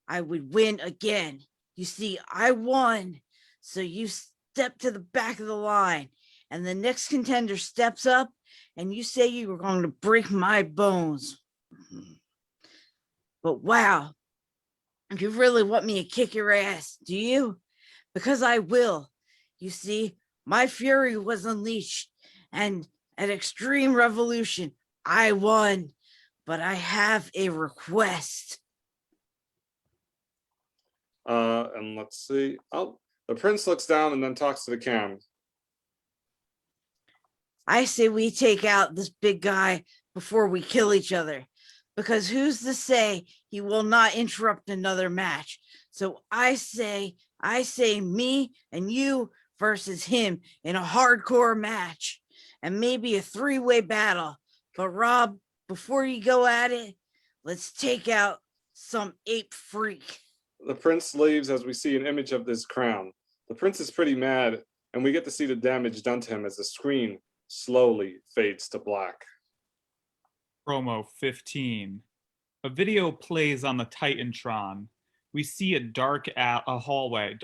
D: I would win again. You see, I won, so you step to the back of the line, and the next contender steps up, and you say you were going to break my bones. But wow, you really want me to kick your ass, do you? Because I will. You see, my fury was unleashed, and at Extreme Revolution, I won. But I have a request.
A: And let's see. Oh, the prince looks down and then talks to the cam.
D: I say we take out this big guy before we kill each other, because who's to say he will not interrupt another match? So I say me and you versus him in a hardcore match, and maybe a three-way battle. But Rob, before you go at it, let's take out some ape freak.
A: The prince leaves as we see an image of this crown. The prince is pretty mad, and we get to see the damage done to him as the screen slowly fades to black.
C: Promo 15. A video plays on the Titantron. We see a dark hallway.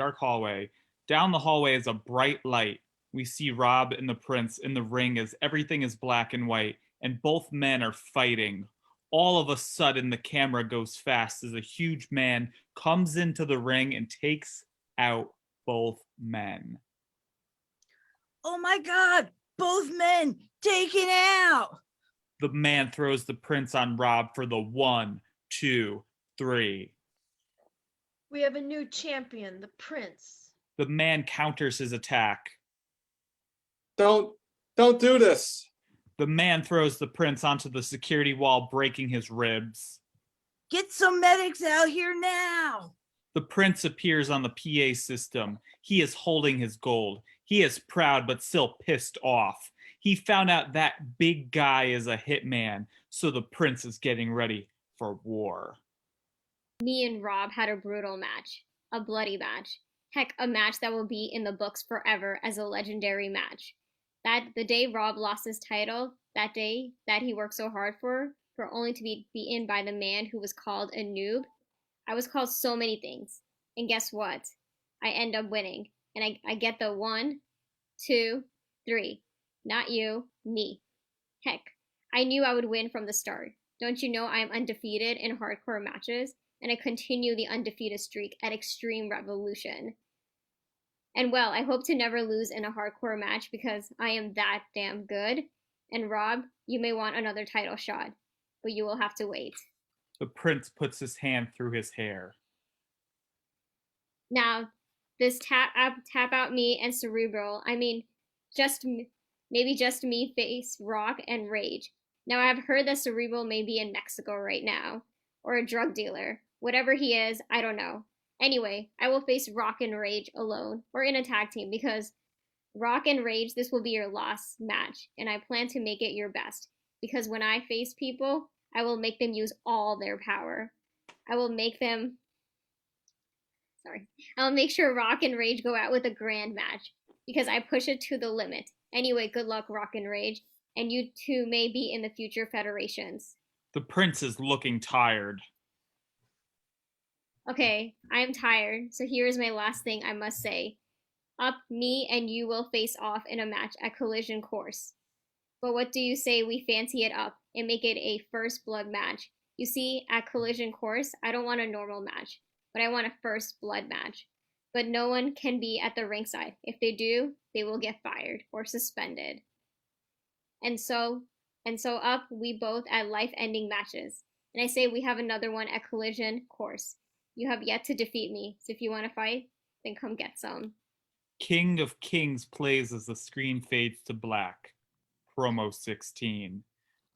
C: Down the hallway is a bright light. We see Rob and the prince in the ring as everything is black and white, and both men are fighting. All of a sudden, the camera goes fast as a huge man comes into the ring and takes out both men.
D: Oh my God, both men taken out.
C: The man throws the prince on Rob for the 1, 2, 3.
B: We have a new champion, the prince.
C: The man counters his attack.
A: Don't do this.
C: The man throws the prince onto the security wall, breaking his ribs.
D: Get some medics out here now.
C: The prince appears on the PA system. He is holding his gold. He is proud but still pissed off. He found out that big guy is a hitman, so the prince is getting ready for war.
J: Me and Rob had a brutal match, a bloody match. Heck, a match that will be in the books forever as a legendary match. The day Rob lost his title, that day that he worked so hard for only to be beaten by the man who was called a noob. I was called so many things, and guess what? I end up winning, and I get the 1, 2, 3. Not you, me. Heck, I knew I would win from the start. Don't you know I am undefeated in hardcore matches, and I continue the undefeated streak at Extreme Revolution. And well, I hope to never lose in a hardcore match because I am that damn good. And Rob, you may want another title shot, but you will have to wait.
C: The prince puts his hand through his hair.
J: Now, this tap out me and Cerebral, maybe just me face Rock and Rage. Now, I have heard that Cerebral may be in Mexico right now, or a drug dealer. Whatever he is, I don't know. Anyway, I will face Rock and Rage alone, or in a tag team, because Rock and Rage, this will be your last match, and I plan to make it your best. Because when I face people, I will make them use all their power. I'll make sure Rock and Rage go out with a grand match, because I push it to the limit. Anyway, good luck, Rock and Rage, and you two may be in the future federations.
C: The prince is looking tired.
J: Okay, I am tired, so here is my last thing I must say. Up, me and you will face off in a match at Collision Course. But what do you say we fancy it up and make it a first blood match? You see, at Collision Course, I don't want a normal match, but I want a first blood match. But no one can be at the ringside. If they do, they will get fired or suspended. And so up we both at life-ending matches. And I say we have another one at Collision Course. You have yet to defeat me, so if you want to fight, then come get some.
C: King of Kings plays as the screen fades to black. Promo 16.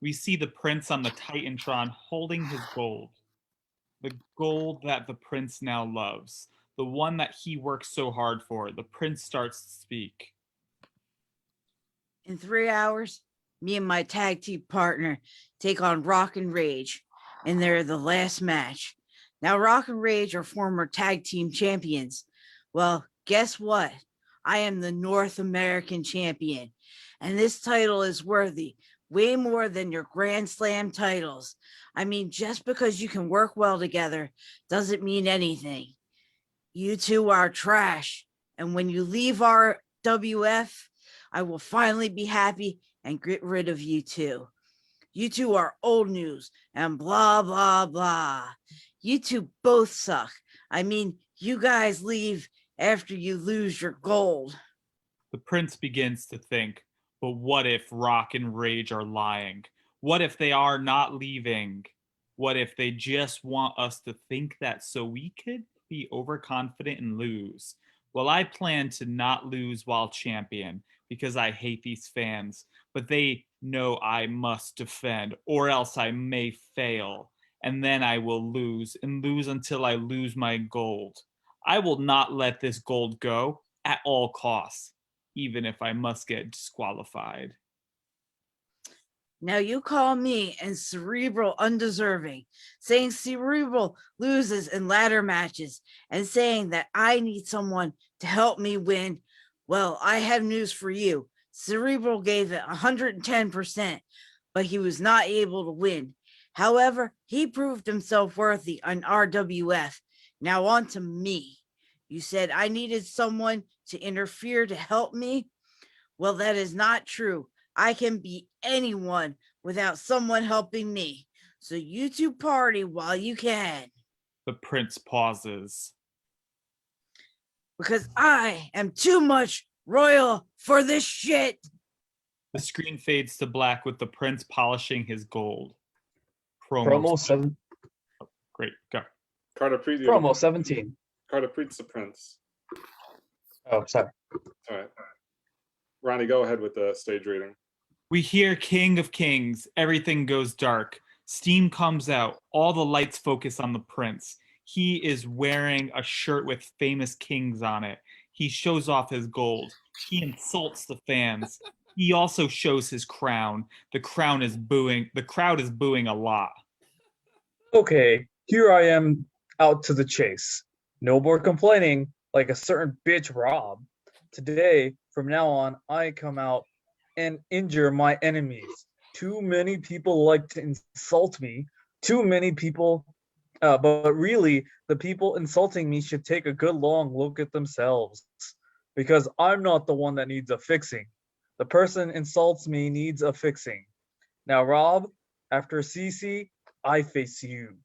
C: We see the prince on the Titantron holding his gold. The gold that the prince now loves. The one that he works so hard for. The prince starts to speak.
D: In 3 hours, me and my tag team partner take on Rock and Rage, and they're the last match. Now, Rock and Rage are former tag team champions, Well, guess what? I am the North American champion, and this title is worthy way more than your Grand Slam titles. I mean, just because you can work well together doesn't mean anything. You two are trash, and when you leave our WF, I will finally be happy and get rid of you two. You two are old news and blah, blah, blah. You two both suck. I mean, you guys leave after you lose your gold.
C: The prince begins to think, but what if Rock and Rage are lying? What if they are not leaving? What if they just want us to think that so we could be overconfident and lose? Well, I plan to not lose while champion because I hate these fans, but they know I must defend or else I may fail. And then I will lose and lose until I lose my gold. I will not let this gold go at all costs, even if I must get disqualified.
D: Now you call me and Cerebral undeserving, saying Cerebral loses in ladder matches, and saying that I need someone to help me win. Well, I have news for you. Cerebral gave it 110%, but he was not able to win. However, he proved himself worthy on RWF. Now on to me. You said I needed someone to interfere to help me. Well, that is not true. I can beat anyone without someone helping me. So you two party while you can.
C: The prince pauses.
D: Because I am too much royal for this shit.
C: The screen fades to black with the prince polishing his gold.
M: Promo 7.
C: Great, go.
A: Carter Preet.
M: Promo 17.
A: Carter Preet's the prince.
M: Oh, sorry.
A: All right. Ronnie, go ahead with the stage reading.
C: We hear King of Kings. Everything goes dark. Steam comes out. All the lights focus on the prince. He is wearing a shirt with famous kings on it. He shows off his gold. He insults the fans. He also shows his crown. The crowd is booing a lot.
M: Okay, here I am out to the chase. No more complaining like a certain bitch Rob. Today, from now on, I come out and injure my enemies. Too many people like to insult me. Too many people, but really, the people insulting me should take a good long look at themselves. Because I'm not the one that needs a fixing. The person insults me needs a fixing. Now, Rob, after CC, I face you.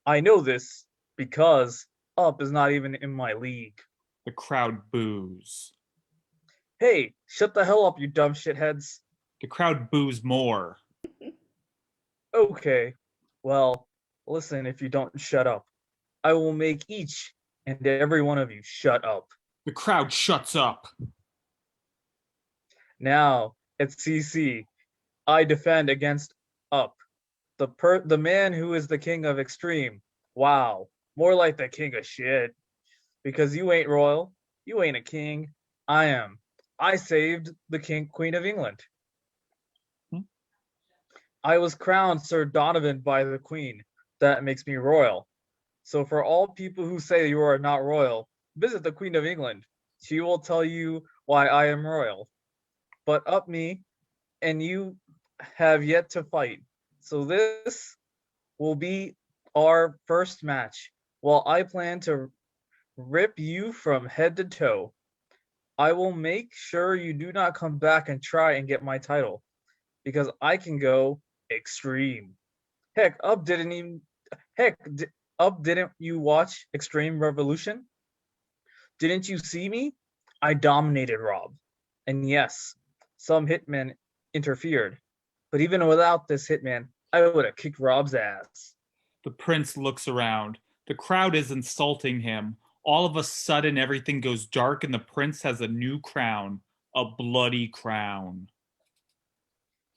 M: I know this because Up is not even in my league.
C: The crowd boos.
M: Hey, shut the hell up, you dumb shitheads.
C: The crowd boos more.
M: Okay, well, listen, if you don't shut up, I will make each and every one of you shut up.
C: The crowd shuts up.
M: Now, at CC, I defend against Up, the man who is the king of extreme. Wow, more like the king of shit. Because you ain't royal, you ain't a king. I am. I saved the Queen of England. I was crowned Sir Donovan by the Queen. That makes me royal. So for all people who say you are not royal, visit the Queen of England. She will tell you why I am royal. But Up me, and you have yet to fight. So this will be our first match. While I plan to rip you from head to toe. I will make sure you do not come back and try and get my title. Because I can go extreme. Heck, Up didn't you watch Extreme Revolution? Didn't you see me? I dominated Rob. And yes, some hitmen interfered. But even without this hitman, I would have kicked Rob's ass.
C: The prince looks around. The crowd is insulting him. All of a sudden, everything goes dark and the prince has a new crown. A bloody crown.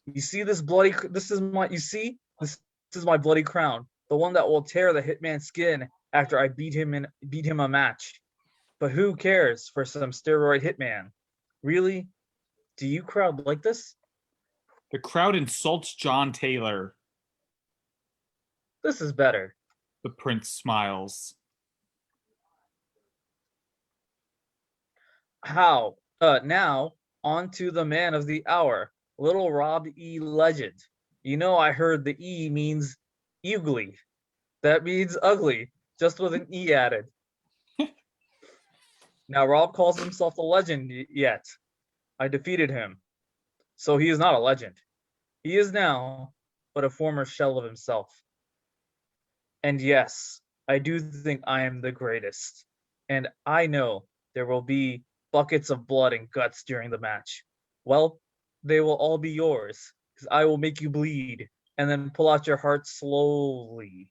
M: You see this bloody, this is my bloody crown. The one that will tear the hitman's skin after I beat him a match. But who cares for some steroid hitman? Really? Do you crowd like this?
C: The crowd insults John Taylor.
M: This is better.
C: The prince smiles.
M: Now on to the man of the hour, Little Rob E. Legend. You know, I heard the E means ugly. That means ugly, just with an E added. Now Rob calls himself the legend yet. I defeated him. So he is not a legend. He is now but a former shell of himself. And yes, I do think I am the greatest. And I know there will be buckets of blood and guts during the match. Well, they will all be yours, because I will make you bleed and then pull out your heart slowly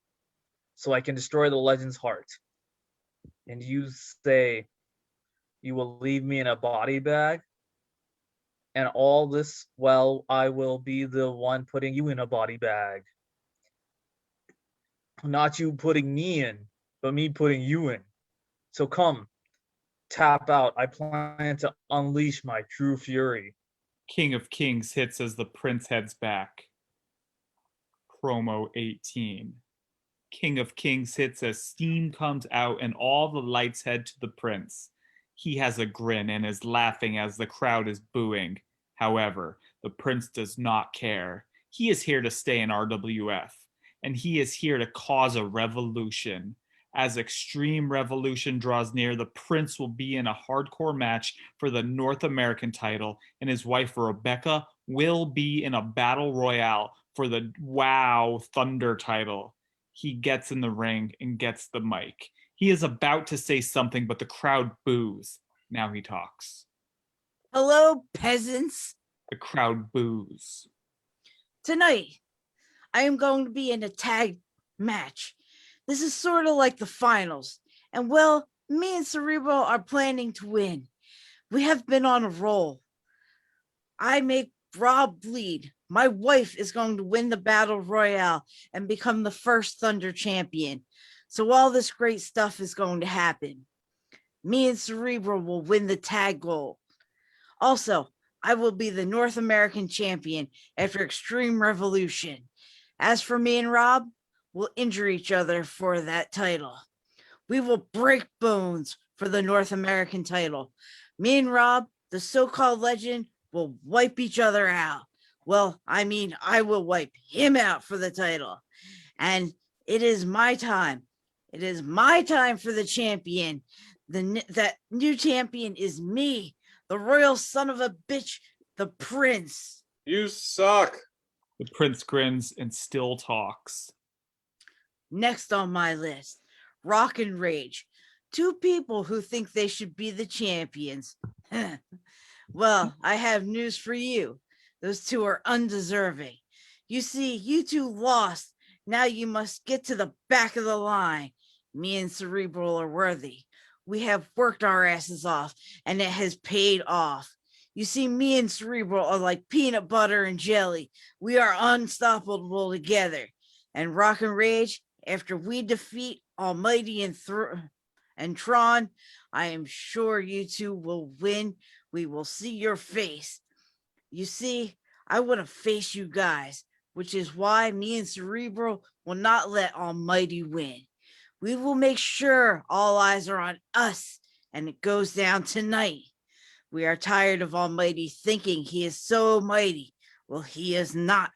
M: so I can destroy the legend's heart. And you say you will leave me in a body bag? And all this, well, I will be the one putting you in a body bag. Not you putting me in, but me putting you in. So come, tap out. I plan to unleash my true fury.
C: King of Kings hits as the prince heads back. Promo 18. King of Kings hits as steam comes out and all the lights head to the prince. He has a grin and is laughing as the crowd is booing. However, the prince does not care. He is here to stay in RWF, and he is here to cause a revolution. As Extreme Revolution draws near, the prince will be in a hardcore match for the North American title, and his wife Rebecca will be in a battle royale for the WOW Thunder title. He gets in the ring and gets the mic. He is about to say something, but the crowd boos. Now he talks.
D: Hello, peasants.
C: The crowd boos.
D: Tonight, I am going to be in a tag match. This is sort of like the finals. And well, me and Cerebro are planning to win. We have been on a roll. I make Rob bleed. My wife is going to win the battle royale and become the first Thunder champion. So all this great stuff is going to happen. Me and Cerebro will win the tag gold. Also, I will be the North American champion after Extreme Revolution. As for me and Rob, we'll injure each other for that title. We will break bones for the North American title. Me and Rob, the so-called legend, will wipe each other out. Well, I mean, I will wipe him out for the title. And it is my time. It is my time for the champion. That new champion is me, the royal son of a bitch, the prince.
A: You suck.
C: The prince grins and still talks.
D: Next on my list, Rock and Rage. Two people who think they should be the champions. Well, I have news for you. Those two are undeserving. You see, you two lost. Now you must get to the back of the line. Me and Cerebral are worthy. We have worked our asses off, and it has paid off. You see, me and Cerebral are like peanut butter and jelly. We are unstoppable together. And Rock and Rage, after we defeat Almighty and Tron, I am sure you two will win. We will see your face. You see, I want to face you guys, which is why me and Cerebral will not let Almighty win. We will make sure all eyes are on us, and it goes down tonight. We are tired of Almighty thinking he is so mighty. Well, he is not.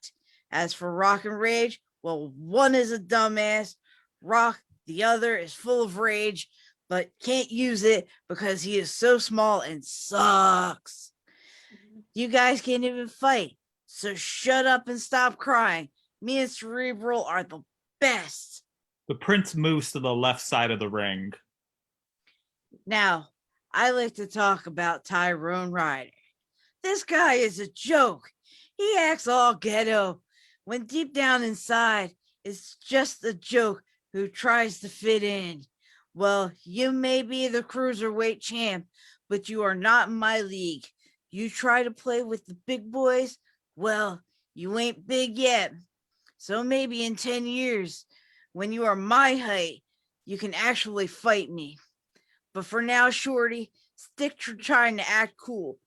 D: As for Rock and Rage, well, one is a dumbass. Rock, the other, is full of rage, but can't use it because he is so small and sucks. You guys can't even fight, so shut up and stop crying. Me and Cerebral are the best.
C: The prince moves to the left side of the ring.
D: Now, I like to talk about Tyrone Ryder. This guy is a joke. He acts all ghetto, when deep down inside, it's just a joke who tries to fit in. Well, you may be the cruiserweight champ, but you are not in my league. You try to play with the big boys? Well, you ain't big yet. So maybe in 10 years, when you are my height, you can actually fight me. But for now, Shorty, stick to trying to act cool.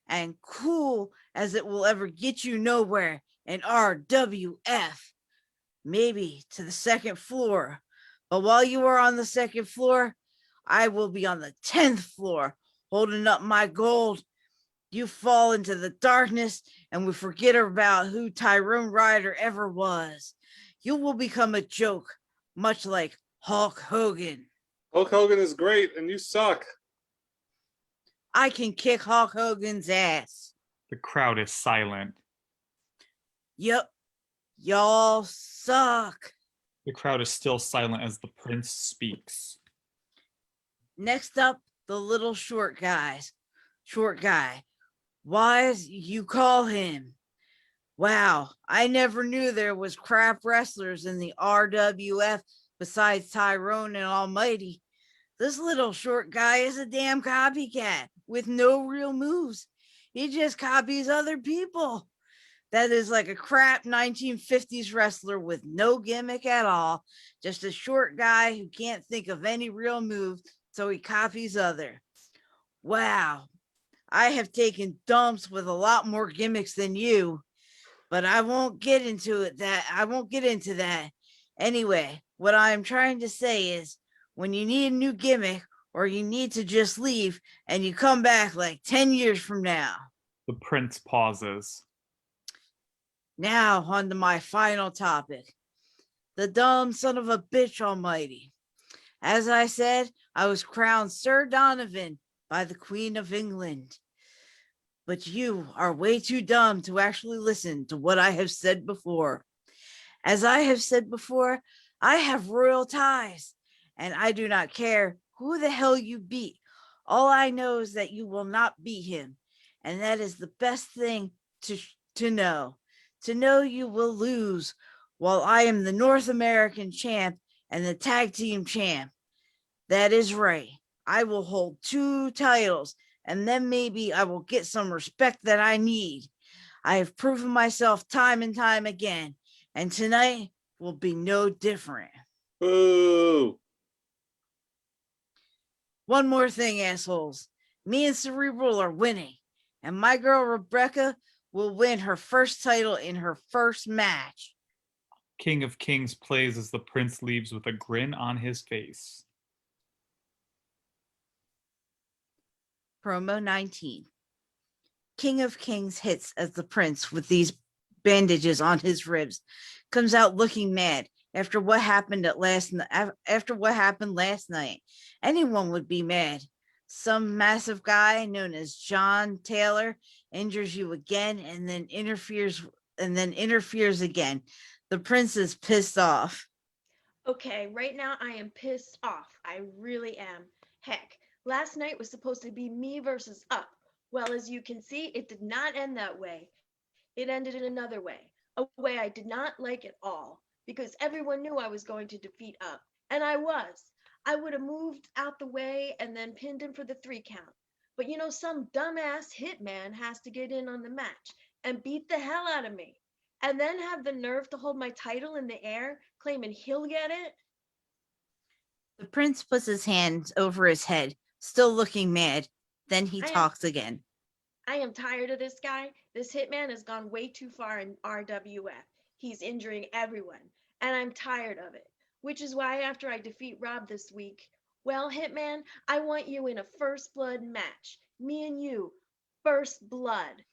D: And cool as it will ever get you nowhere in RWF. Maybe to the second floor. But while you are on the second floor, I will be on the 10th floor, holding up my gold. You fall into the darkness and we forget about who Tyrone Ryder ever was. You will become a joke, much like Hulk Hogan.
A: Hulk Hogan is great and you suck.
D: I can kick Hulk Hogan's ass.
C: The crowd is silent.
D: Yep, y'all suck.
C: The crowd is still silent as the prince speaks.
D: Next up, the little short guy. Wise, you call him. Wow, I never knew there was crap wrestlers in the RWF besides Tyrone and Almighty. This little short guy is a damn copycat with no real moves. He just copies other people. That is like a crap 1950s wrestler with no gimmick at all. Just a short guy who can't think of any real move, so he copies other. Wow, I have taken dumps with a lot more gimmicks than you, but I won't get into that. Anyway, what I'm trying to say is when you need a new gimmick or you need to just leave and you come back like 10 years from now.
C: The prince pauses.
D: Now on to my final topic. The dumb son of a bitch almighty. As I said, I was crowned Sir Donovan by the Queen of England. But you are way too dumb to actually listen to what I have said before. As I have said before, I have royal ties, and I do not care who the hell you beat. All I know is that you will not beat him, and that is the best thing to know. To know you will lose while I am the North American champ and the tag team champ. That is right. I will hold 2 titles, and then maybe I will get some respect that I need. I have proven myself time and time again, and tonight will be no different.
A: Boo!
D: One more thing, assholes. Me and Cerebral are winning, and my girl Rebecca will win her first title in her first match.
C: King of Kings plays as the prince leaves with a grin on his face.
D: Promo 19. King of Kings hits as the prince with these bandages on his ribs comes out looking mad after what happened last night. Anyone would be mad. Some massive guy known as John Taylor injures you again and then interferes again. The prince is pissed off.
B: Okay, right now I am pissed off. I really am. Heck, last night was supposed to be me versus Up. Well, as you can see, it did not end that way. It ended in another way, a way I did not like at all, because everyone knew I was going to defeat Up, and I was. I would have moved out the way and then pinned him for the 3 count. But some dumbass hitman has to get in on the match and beat the hell out of me, and then have the nerve to hold my title in the air, claiming he'll get it.
D: The prince puts his hands over his head, still looking mad. Then he talks again.
B: I am tired of this guy. This hitman has gone way too far in RWF. He's injuring everyone, and I'm tired of it. Which is why after I defeat Rob this week, well, Hitman, I want you in a first blood match. Me and you, first blood.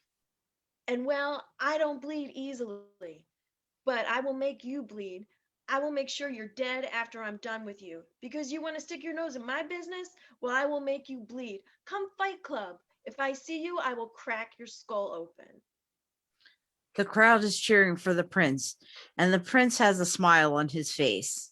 B: And well, I don't bleed easily, but I will make you bleed. I will make sure you're dead after I'm done with you. Because you want to stick your nose in my business? Well, I will make you bleed. Come Fight Club. If I see you, I will crack your skull open.
D: The crowd is cheering for the prince, and the prince has a smile on his face.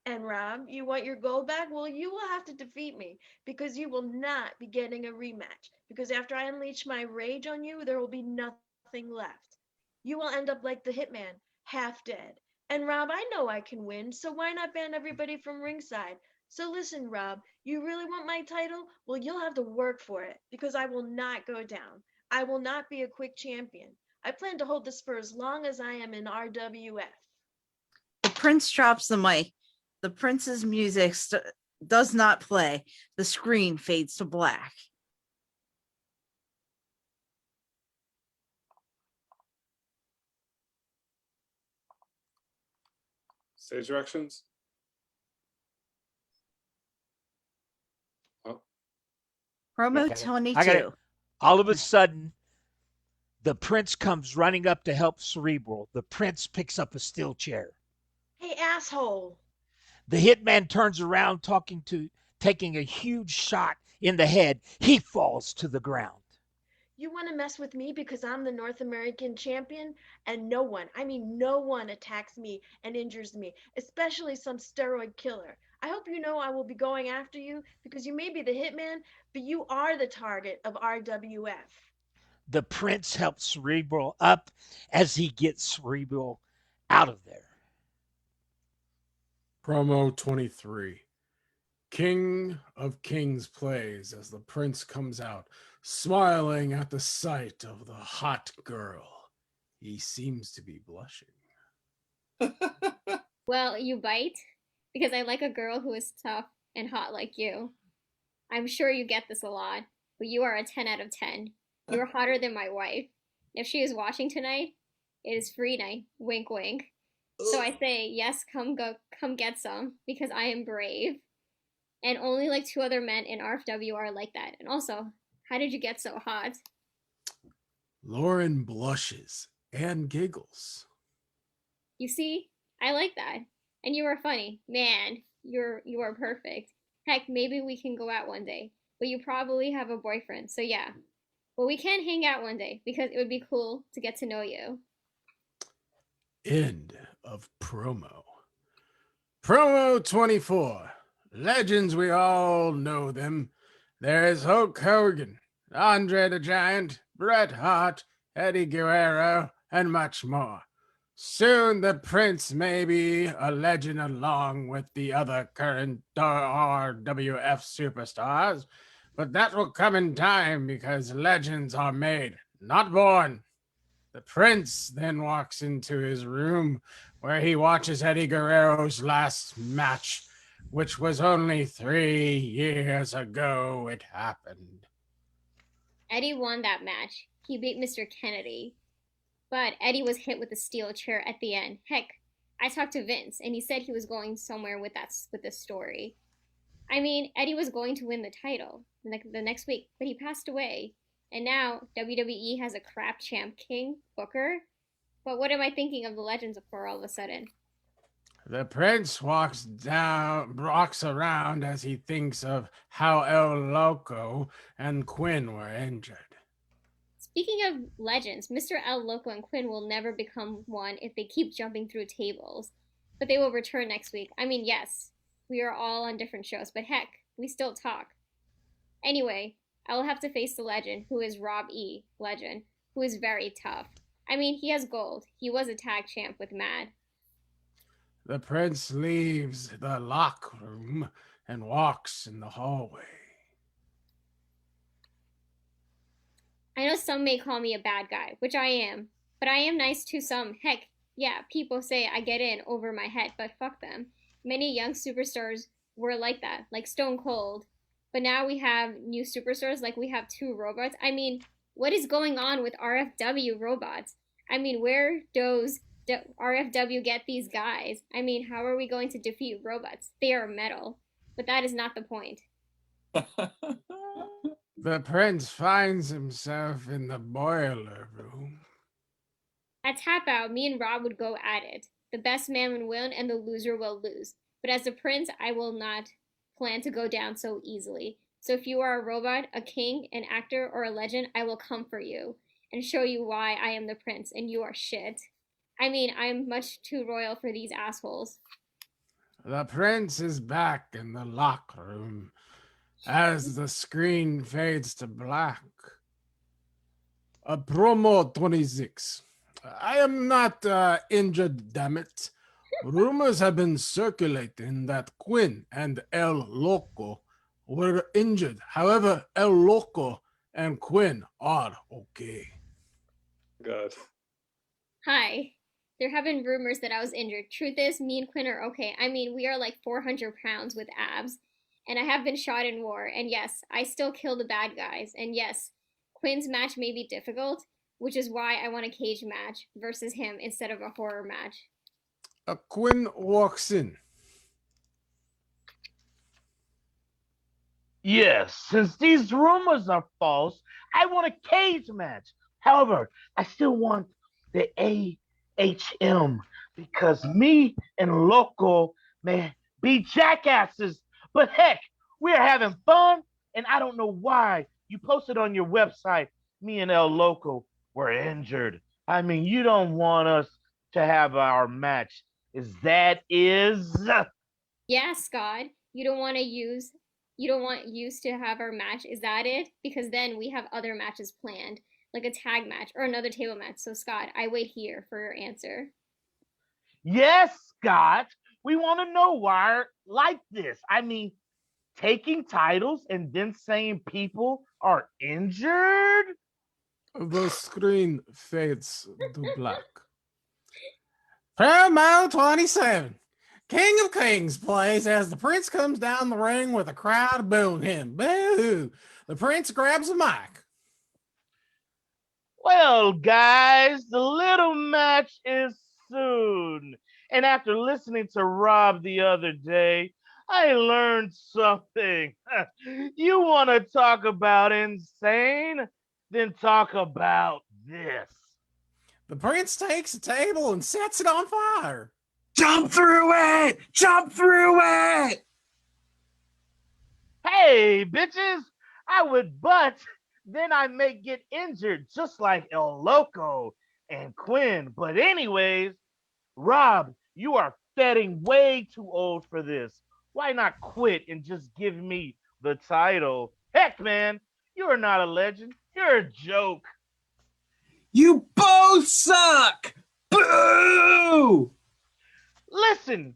B: And Rob, you want your gold back? Well, you will have to defeat me, because you will not be getting a rematch. Because after I unleash my rage on you, there will be nothing left. You will end up like the hitman, half dead. And Rob, I know I can win, so why not ban everybody from ringside? So listen, Rob, you really want my title? Well, you'll have to work for it, because I will not go down. I will not be a quick champion. I plan to hold this for as long as I am in RWF.
D: The prince drops the mic. The prince's music does not play. The screen fades to black.
A: Stage directions. Oh.
D: Promo
N: Okay, I
D: 22.
N: all of a sudden, the prince comes running up to help Cerebral. The prince picks up a steel chair.
B: Hey, asshole.
N: The hitman turns around, taking a huge shot in the head. He falls to the ground.
B: You want to mess with me because I'm the North American champion and no one, I mean no one attacks me and injures me, especially some steroid killer. I hope you know I will be going after you because you may be the hitman, but you are the target of RWF.
N: The prince helps Cerebral up as he gets Cerebral out of there.
G: Promo 23. King of Kings plays as the prince comes out, smiling at the sight of the hot girl. He seems to be blushing.
J: Well, you bite? Because I like a girl who is tough and hot like you. I'm sure you get this a lot, but you are a 10 out of 10. You're hotter than my wife. If she is watching tonight, it is free night. Wink, wink. So I say, yes, come get some, because I am brave. And only like 2 other men in RFW are like that. And also, how did you get so hot?
G: Lauren blushes and giggles.
J: You see, I like that. And you are funny. Man, you are perfect. Heck, maybe we can go out one day. But you probably have a boyfriend, so yeah. But we can hang out one day because it would be cool to get to know you.
G: End of promo. Promo 24. Legends, we all know them. There's Hulk Hogan, Andre the Giant, Bret Hart, Eddie Guerrero, and much more. Soon the Prince may be a legend along with the other current RWF superstars, but that will come in time because legends are made, not born. The Prince then walks into his room where he watches Eddie Guerrero's last match, which was only 3 years ago it happened.
J: Eddie won that match. He beat Mr. Kennedy. But Eddie was hit with a steel chair at the end. Heck, I talked to Vince, and he said he was going somewhere with this story. I mean, Eddie was going to win the title the next week, but he passed away. And now WWE has a crap champ, King Booker. But what am I thinking of the Legends for all of a sudden?
G: The Prince walks around as he thinks of how El Loco and Quinn were injured.
J: Speaking of legends, Mr. El Loco and Quinn will never become one if they keep jumping through tables. But they will return next week. I mean, yes, we are all on different shows, but heck, we still talk. Anyway, I will have to face the legend, who is Rob E. Legend, who is very tough. I mean, he has gold. He was a tag champ with Mad.
G: The Prince leaves the locker room and walks in the hallway.
J: I know some may call me a bad guy, which I am, but I am nice to some. Heck, yeah, people say I get in over my head, but fuck them. Many young superstars were like that, like Stone Cold. But now we have new superstars, like we have 2 robots. I mean, what is going on with RFW robots? I mean, where does RFW get these guys? I mean, how are we going to defeat robots? They are metal. But that is not the point.
G: The Prince finds himself in the boiler room.
J: At Tap Out, me and Rob would go at it. The best man will win and the loser will lose. But as a prince, I will not plan to go down so easily. So if you are a robot, a king, an actor, or a legend, I will come for you and show you why I am the prince and you are shit. I mean, I am much too royal for these assholes.
G: The Prince is back in the locker room as the screen fades to black. Promo 26. I am not injured, damn it. Rumors have been circulating that Quinn and El Loco were injured. However, El Loco and Quinn are okay.
A: Good.
J: Hi. There have been rumors that I was injured. Truth is, me and Quinn are okay. I mean, we are like 400 pounds with abs. And I have been shot in war. And yes, I still kill the bad guys. And yes, Quinn's match may be difficult, which is why I want a cage match versus him instead of a horror match.
G: Quinn walks in.
O: Yes, since these rumors are false, I want a cage match. However, I still want the AHM because me and Loco may be jackasses. But heck, we're having fun, and I don't know why you posted on your website me and El Loco were injured. I mean, you don't want us to have our match. Is
J: Yeah, Scott. You don't want use to have our match. Is that it? Because then we have other matches planned, like a tag match or another table match. So Scott, I wait here for your answer.
O: Yes, Scott. We want to know why like this. I mean, taking titles and then saying people are injured?
G: The screen fades to black. Promo 27. King of Kings plays as the Prince comes down the ring with a crowd booing him. Boo! The Prince grabs a mic.
O: Well, guys, the little match is soon. And after listening to Rob the other day, I learned something. You want to talk about insane? Then talk about this.
G: The Prince takes a table and sets it on fire.
C: Jump through it! Jump through it!
O: Hey, bitches, I would, but then I may get injured just like El Loco and Quinn. But anyways, Rob, you are getting way too old for this. Why not quit and just give me the title? Heck, man, you're not a legend. You're a joke.
C: You both suck! Boo!
O: Listen,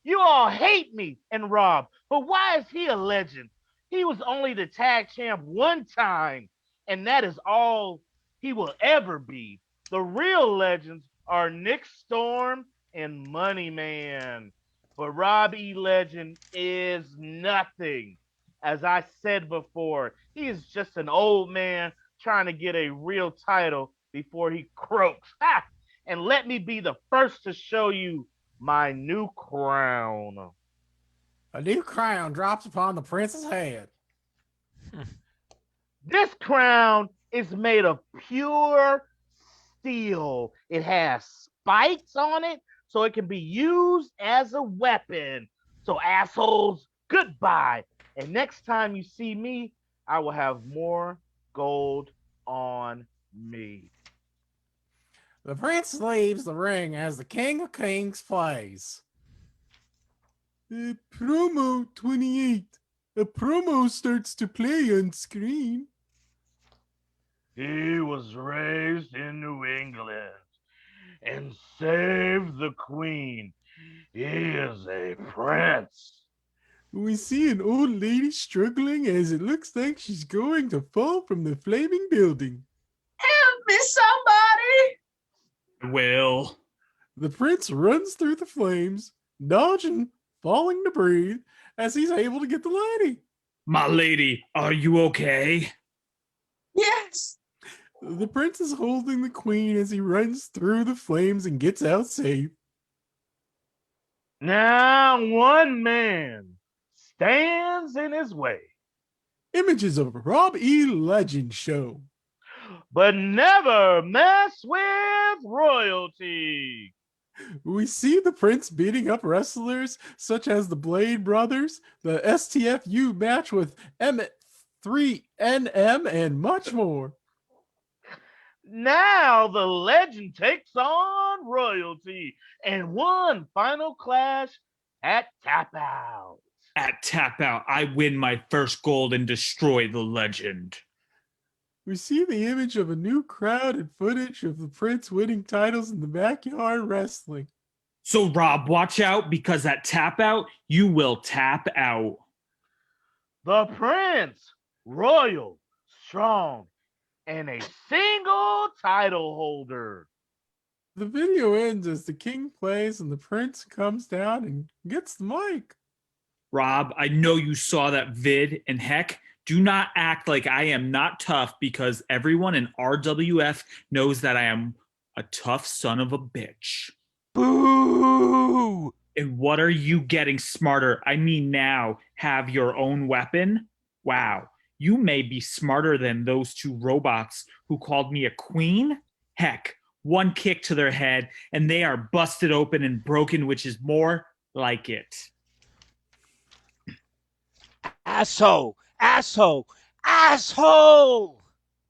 O: you all hate me and Rob, but why is he a legend? He was only the tag champ one time, and that is all he will ever be. The real legends are Nick Storm and Money Man. But Rob E. Legend is nothing. As I said before, he is just an old man trying to get a real title before he croaks. Ha! And let me be the first to show you my new crown.
G: A new crown drops upon the Prince's head.
O: This crown is made of pure steel. It has spikes on it so it can be used as a weapon. So, assholes, goodbye. And next time you see me, I will have more gold on me.
G: The Prince leaves the ring as the King of Kings plays. Promo 28. A promo starts to play on screen.
O: He was raised in New England and saved the Queen. He is a prince.
G: We see an old lady struggling as it looks like she's going to fall from the flaming building.
E: Help me, somebody!
C: Will.
G: The Prince runs through the flames, dodging falling debris as he's able to get the lady.
C: My lady, are you okay?
E: Yes.
G: The Prince is holding the Queen as he runs through the flames and gets out safe.
O: Now one man stands in his way.
G: Images of Rob E. Legend show.
O: But never mess with royalty.
G: We see the Prince beating up wrestlers such as the Blade Brothers, the STFU match with Emmett3NM, and much more.
O: Now the legend takes on royalty and one final clash at Tap Out.
C: At Tap Out, I win my first gold and destroy the legend.
G: We see the image of a new crowd and footage of the Prince winning titles in the backyard wrestling.
C: So, Rob, watch out because at Tap Out, you will tap out.
O: The Prince, royal, strong, and a single title holder.
G: The video ends as the king plays and the Prince comes down and gets the mic.
C: Rob, I know you saw that vid, and heck, do not act like I am not tough because everyone in RWF knows that I am a tough son of a bitch.
N: Boo!
C: And what are you getting smarter? I mean now, have your own weapon? Wow, you may be smarter than those two robots who called me a queen. Heck, one kick to their head and they are busted open and broken, which is more like it.
N: Asshole, asshole, asshole.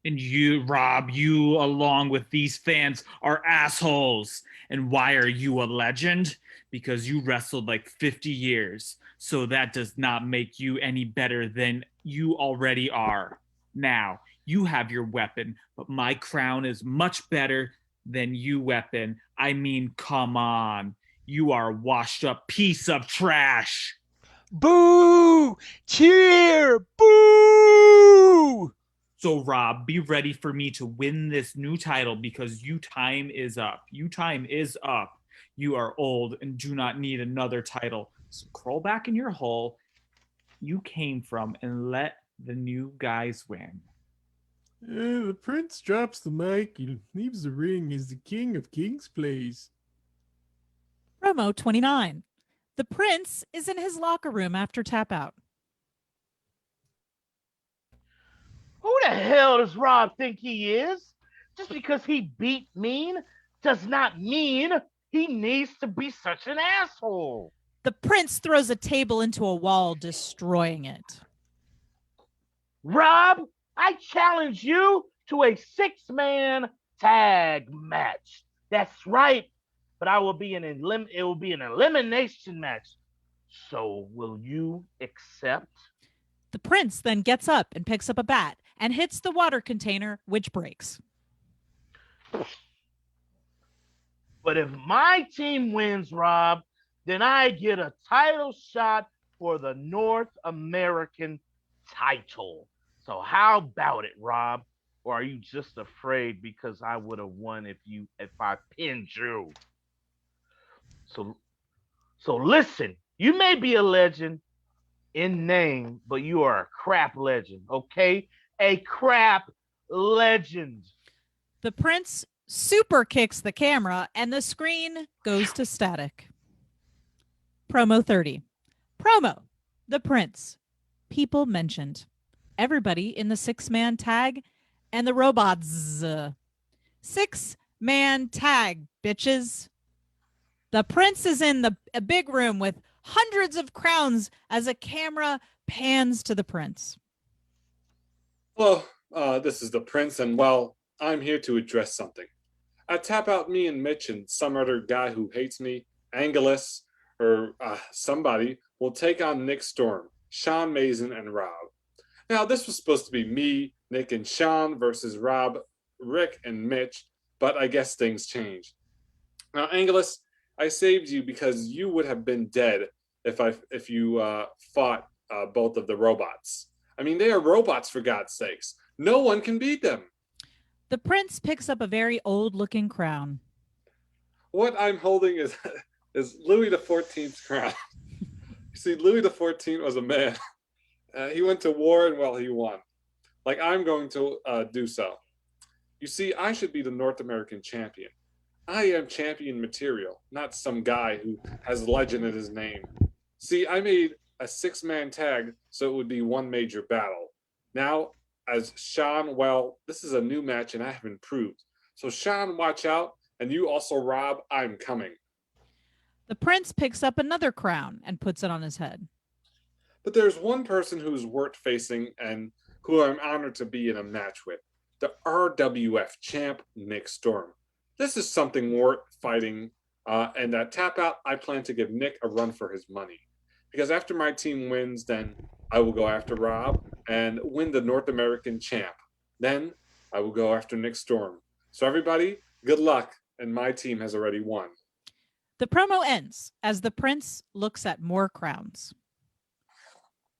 C: And you, Rob, you along with these fans are assholes. And why are you a legend? Because you wrestled like 50 years. So that does not make you any better than you already are. Now, you have your weapon, but my crown is much better than you weapon. I mean, come on. You are a washed up piece of trash.
N: Boo! Cheer! Boo!
C: So, Rob, be ready for me to win this new title because you time is up. You time is up. You are old and do not need another title. So crawl back in your hole you came from and let the new guys win.
G: The prince drops the mic and leaves the ring as the king of kings plays.
P: Promo 29. The prince is in his locker room after tap out.
O: Who the hell does Rob think he is? Just because he beat Mean does not mean he needs to be such an asshole.
P: The prince throws a table into a wall, destroying it.
O: Rob, I challenge you to a 6-man tag match. That's right, but it will be an elimination match. So will you accept?
P: The prince then gets up and picks up a bat and hits the water container, which breaks.
O: But if my team wins, Rob, then I get a title shot for the North American title. So how about it, Rob? Or are you just afraid because I would have won if I pinned you? So listen, you may be a legend in name, but you are a crap legend, okay? A crap legend.
P: The prince super kicks the camera and the screen goes to static. Promo 30. Promo. The prince. People mentioned. Everybody in the 6-man tag and the robots. 6-man tag, bitches. The prince is in a big room with hundreds of crowns as a camera pans to the prince.
A: Hello, this is the prince, and well, I'm here to address something. I tap out me and Mitch and some other guy who hates me, Angelus, or somebody, will take on Nick Storm, Sean Mason, and Rob. Now, this was supposed to be me, Nick, and Sean versus Rob, Rick, and Mitch, but I guess things changed. Now, Angelus, I saved you because you would have been dead if you fought both of the robots. I mean, they are robots, for God's sakes. No one can beat them.
P: The prince picks up a very old-looking crown.
A: What I'm holding is Louis XIV's crown. You see, Louis XIV was a man. He went to war and, well, he won. Like, I'm going to do so. You see, I should be the North American champion. I am champion material, not some guy who has legend in his name. See, I made a 6-man tag so it would be one major battle. Now, as Sean, well, this is a new match and I have improved. So Sean, watch out, and you also, Rob, I'm coming.
P: The prince picks up another crown and puts it on his head.
A: But there's one person who's worth facing and who I'm honored to be in a match with. The RWF champ, Nick Storm. This is something worth fighting, and at Tap Out, I plan to give Nick a run for his money. Because after my team wins, then I will go after Rob and win the North American champ. Then I will go after Nick Storm. So everybody, good luck, and my team has already won.
P: The promo ends as the prince looks at more crowns.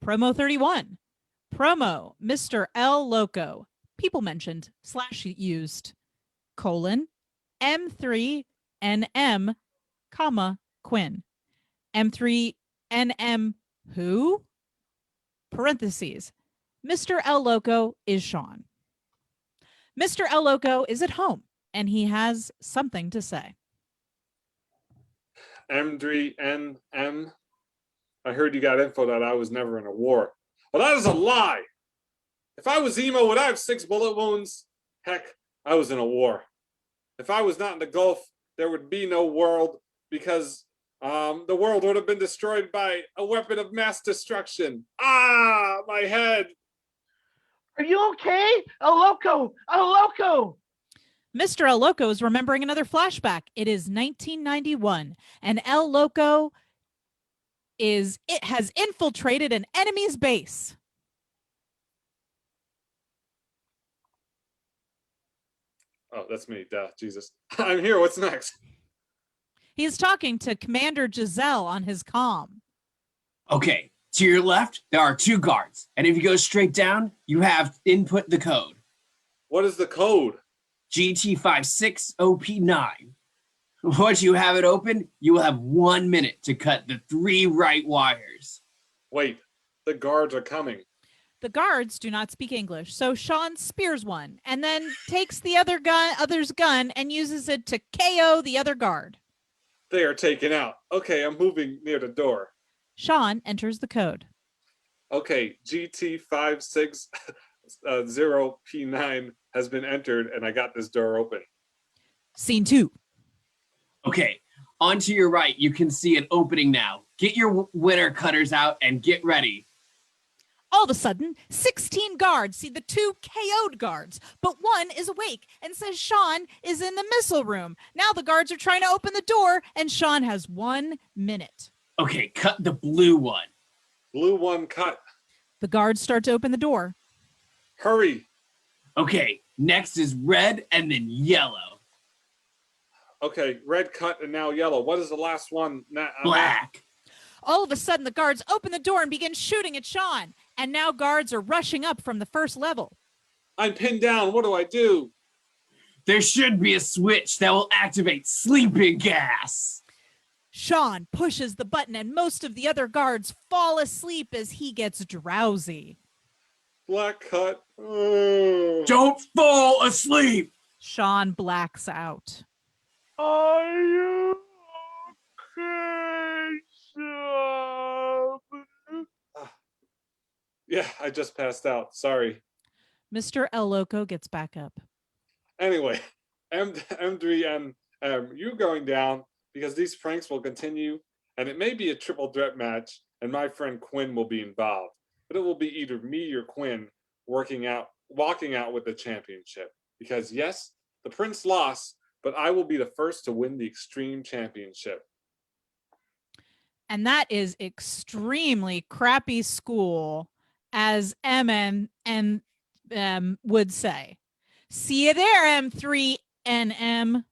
P: Promo 31. Promo, Mr. L Loco. People mentioned / used. Colon. M3NM, comma, Quinn. M3NM who? Parentheses. Mr. El Loco is Sean. Mr. El Loco is at home, and he has something to say.
A: M3NM, I heard you got info that I was never in a war. But that is a lie. If I was emo, would I have 6 bullet wounds? Heck, I was in a war. If I was not in the Gulf, there would be no world because the world would have been destroyed by a weapon of mass destruction. Ah, my head.
O: Are you okay? El Loco! El Loco!
P: Mr. El Loco is remembering another flashback. It is 1991, and El Loco has infiltrated an enemy's base.
A: Oh, that's me. Duh, Jesus. I'm here. What's next?
P: He's talking to Commander Giselle on his comm.
Q: Okay, to your left, there are 2 guards. And if you go straight down, you have input the code.
A: What is the code?
Q: GT56OP9. Once you have it open, you will have 1 minute to cut the 3 right wires.
A: Wait, the guards are coming.
P: The guards do not speak English, so Sean spears one and then takes the other's gun and uses it to KO the other guard.
A: They are taken out. Okay, I'm moving near the door.
P: Sean enters the code.
A: Okay, GT560P9 has been entered, and I got this door open.
P: Scene 2.
Q: Okay, on to your right, you can see an opening now. Get your winter cutters out and get ready.
P: All of a sudden, 16 guards see the 2 KO'd guards, but one is awake and says Sean is in the missile room. Now the guards are trying to open the door, and Sean has 1 minute.
Q: Okay, cut the blue one.
A: Blue one cut.
P: The guards start to open the door.
A: Hurry.
Q: Okay, next is red and then yellow.
A: Okay, red cut and now yellow. What is the last one?
Q: Black.
P: All of a sudden, the guards open the door and begin shooting at Sean. And now guards are rushing up from the first level.
A: I'm pinned down. What do I do?
Q: There should be a switch that will activate sleeping gas.
P: Sean pushes the button and most of the other guards fall asleep as he gets drowsy.
A: Black cut. Oh.
Q: Don't fall asleep.
P: Sean blacks out.
O: Are you okay, Sean?
A: Yeah, I just passed out. Sorry.
P: Mr. El Loco gets back up.
A: Anyway, M3 and you going down because these pranks will continue, and it may be a triple threat match, and my friend Quinn will be involved. But it will be either me or Quinn walking out with the championship. Because yes, the Prince lost, but I will be the first to win the Extreme Championship.
P: And that is extremely crappy school, as MM would say. See you there, M3NM.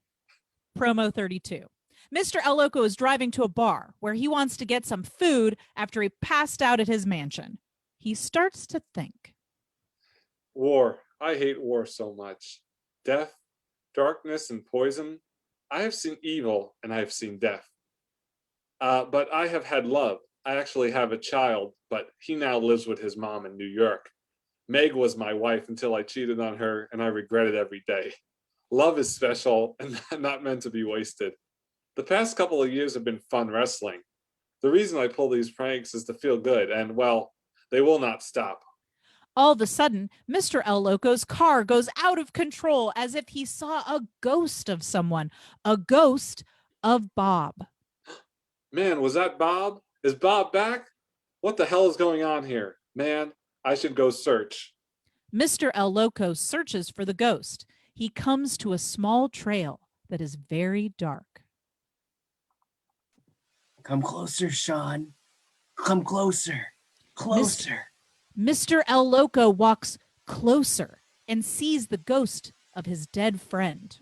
P: Promo 32. Mr. El Loco is driving to a bar where he wants to get some food after he passed out at his mansion. He starts to think.
A: War. I hate war so much. Death, darkness, and poison. I have seen evil and I have seen death. But I have had love. I actually have a child, but he now lives with his mom in New York. Meg was my wife until I cheated on her, and I regret it every day. Love is special and not meant to be wasted. The past couple of years have been fun wrestling. The reason I pull these pranks is to feel good, and well, they will not stop.
P: All of a sudden, Mr. El Loco's car goes out of control as if he saw a ghost of someone, a ghost of Bob.
A: Man, was that Bob? Is Bob back? What the hell is going on here? Man, I should go search.
P: Mr. El Loco searches for the ghost. He comes to a small trail that is very dark.
Q: Come closer, Sean. Come closer. Closer.
P: Mr. El Loco walks closer and sees the ghost of his dead friend.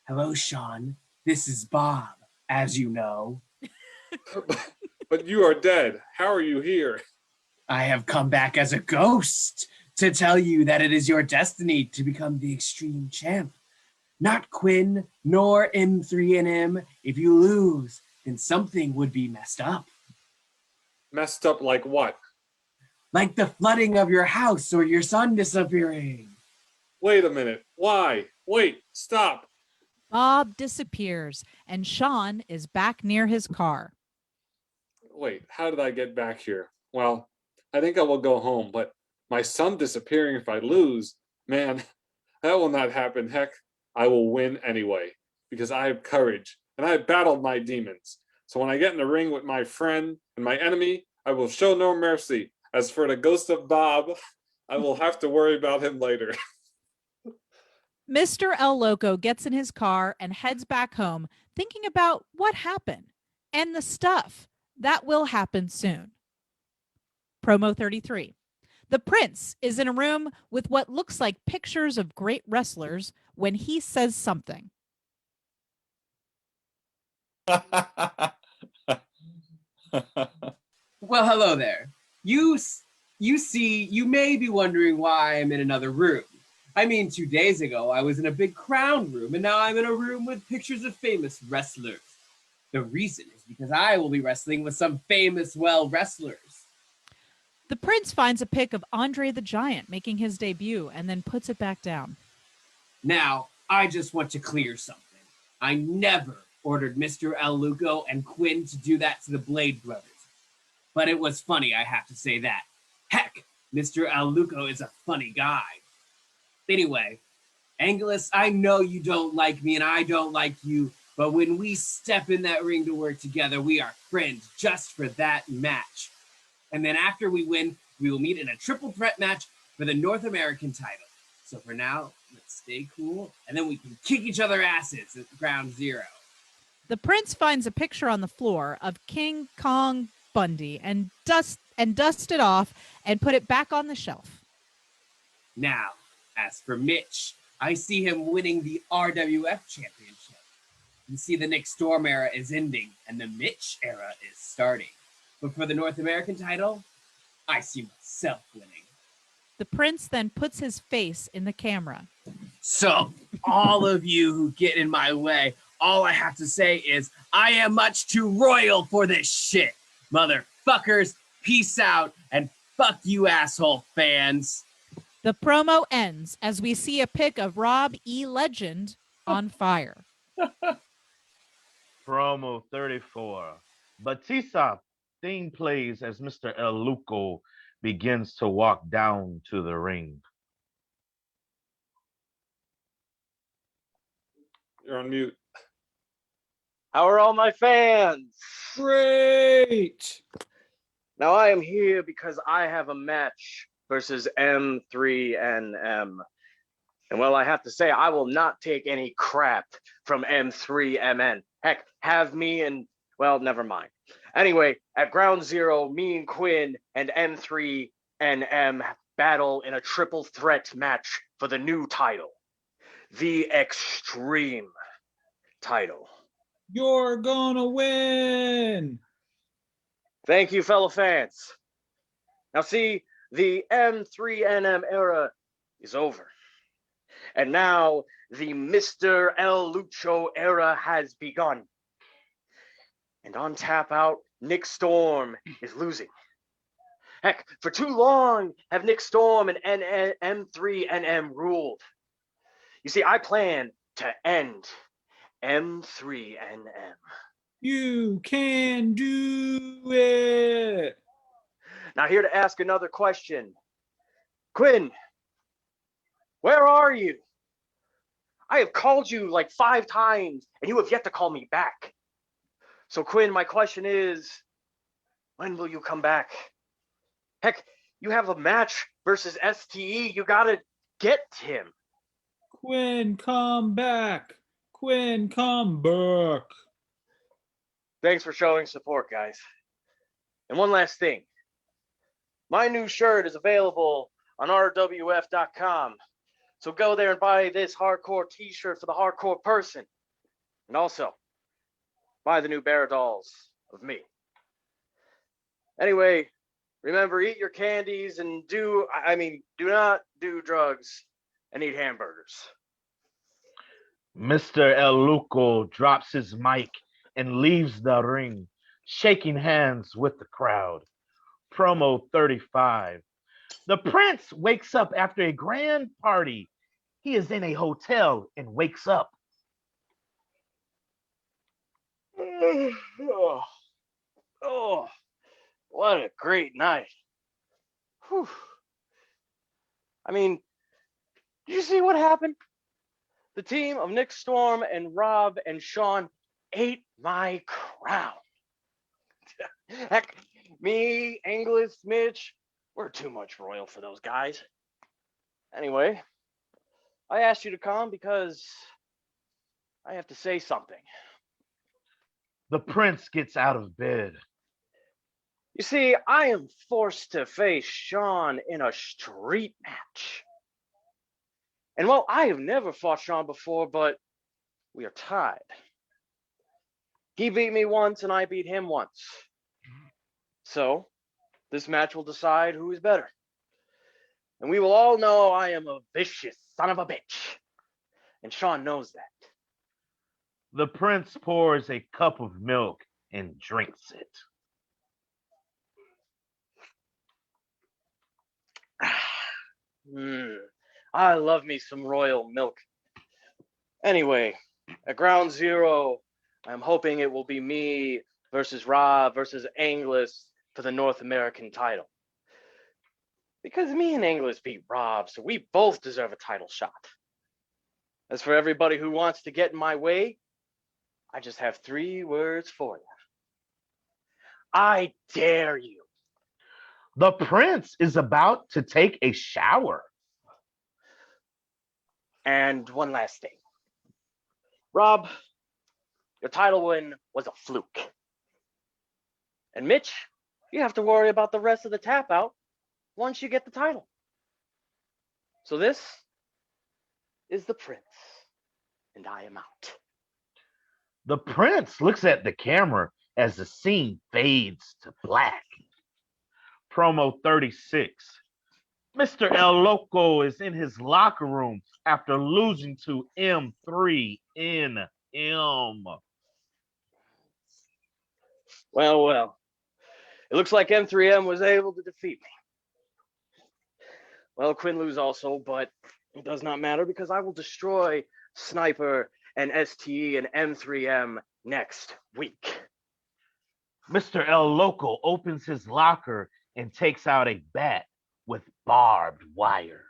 Q: Hello, Sean. This is Bob, as you know.
A: But you are dead. How are you here?
Q: I have come back as a ghost to tell you that it is your destiny to become the Extreme Champ. Not Quinn, nor M3NM. If you lose, then something would be messed up.
A: Messed up like what?
Q: Like the flooding of your house or your son disappearing.
A: Wait a minute. Why? Wait, stop.
P: Bob disappears, and Sean is back near his car.
A: Wait, how did I get back here? Well, I think I will go home, but my son disappearing if I lose, man, that will not happen. Heck, I will win anyway, because I have courage and I have battled my demons. So when I get in the ring with my friend and my enemy, I will show no mercy. As for the ghost of Bob, I will have to worry about him later.
P: Mr. El Loco gets in his car and heads back home, thinking about what happened and the stuff that will happen soon. Promo 33. The prince is in a room with what looks like pictures of great wrestlers when he says something.
Q: Well, hello there. You see, you may be wondering why I'm in another room. I mean, 2 days ago, I was in a big crown room, and now I'm in a room with pictures of famous wrestlers. The reason is because I will be wrestling with some famous, wrestlers.
P: The prince finds a pic of Andre the Giant making his debut and then puts it back down.
Q: Now, I just want to clear something. I never ordered Mr. El Luco and Quinn to do that to the Blade Brothers. But it was funny, I have to say that. Heck, Mr. El Luco is a funny guy. Anyway, Angelus, I know you don't like me and I don't like you, but when we step in that ring to work together, we are friends just for that match. And then after we win, we will meet in a triple threat match for the North American title. So for now, let's stay cool, and then we can kick each other asses at Ground Zero.
P: The prince finds a picture on the floor of King Kong Bundy and dust it off and put it back on the shelf.
Q: Now, as for Mitch, I see him winning the RWF championship. You see, the Nick Storm era is ending and the Mitch era is starting. But for the North American title, I see myself winning.
P: The prince then puts his face in the camera.
Q: So, all of you who get in my way, all I have to say is, I am much too royal for this shit. Motherfuckers, peace out, and fuck you asshole fans.
P: The promo ends as we see a pic of Rob E. Legend on fire.
O: Promo 34. Batista theme plays as Mr. El Luco begins to walk down to the ring.
A: You're on mute.
H: How are all my fans?
C: Great.
H: Now I am here because I have a match versus M3NM. And well, I have to say, I will not take any crap from M3MN. Heck, have me and, well, never mind. Anyway, at Ground Zero, me and Quinn and M3NM battle in a triple threat match for the new title, the Extreme title.
C: You're gonna win.
H: Thank you, fellow fans. Now see, the M3NM era is over. And now the Mr. El Lucho era has begun. And on tap out, Nick Storm is losing. Heck, for too long have Nick Storm and M3NM ruled. You see, I plan to end M3NM.
C: You can do it.
H: Now here to ask another question. Quinn, where are you? I have called you like 5 times and you have yet to call me back. So Quinn, my question is, when will you come back? Heck, you have a match versus STE. You gotta get him.
C: Quinn, come back. Quinn, come back.
H: Thanks for showing support, guys. And one last thing. My new shirt is available on rwf.com. So go there and buy this hardcore t-shirt for the hardcore person. And also, buy the new bear dolls of me. Anyway, remember, eat your candies and do not do drugs and eat hamburgers.
O: Mr. El Luco drops his mic and leaves the ring, shaking hands with the crowd. Promo 35. The prince wakes up after a grand party. He is in a hotel and wakes up.
H: Oh, what a great night. Whew. I mean, did you see what happened? The team of Nick Storm and Rob and Sean ate my crown. Heck, me, Inglis, Mitch, we're too much royal for those guys. Anyway, I asked you to come because I have to say something.
O: The prince gets out of bed.
H: You see, I am forced to face Sean in a street match. And well, I have never fought Sean before, but we are tied. He beat me once and I beat him once. So, this match will decide who is better. And we will all know I am a vicious son of a bitch. And Sean knows that.
O: The prince pours a cup of milk and drinks it.
H: I love me some royal milk. Anyway, at ground zero, I'm hoping it will be me versus Rob versus Anglis for the North American title. Because me and Anglis beat Rob, so we both deserve a title shot. As for everybody who wants to get in my way, I just have 3 words for you. I dare you.
O: The prince is about to take a shower.
H: And one last thing. Rob, your title win was a fluke. And Mitch, you have to worry about the rest of the tap out once you get the title. So this is the prince, and I am out.
O: The prince looks at the camera as the scene fades to black. Promo 36. Mr. El Loco is in his locker room after losing to M3NM.
H: Well. It looks like M3M was able to defeat me. Well, Quinn lose also, but it does not matter because I will destroy Sniper and STE and M3M next week.
O: Mr. El Loco opens his locker and takes out a bat with barbed wire.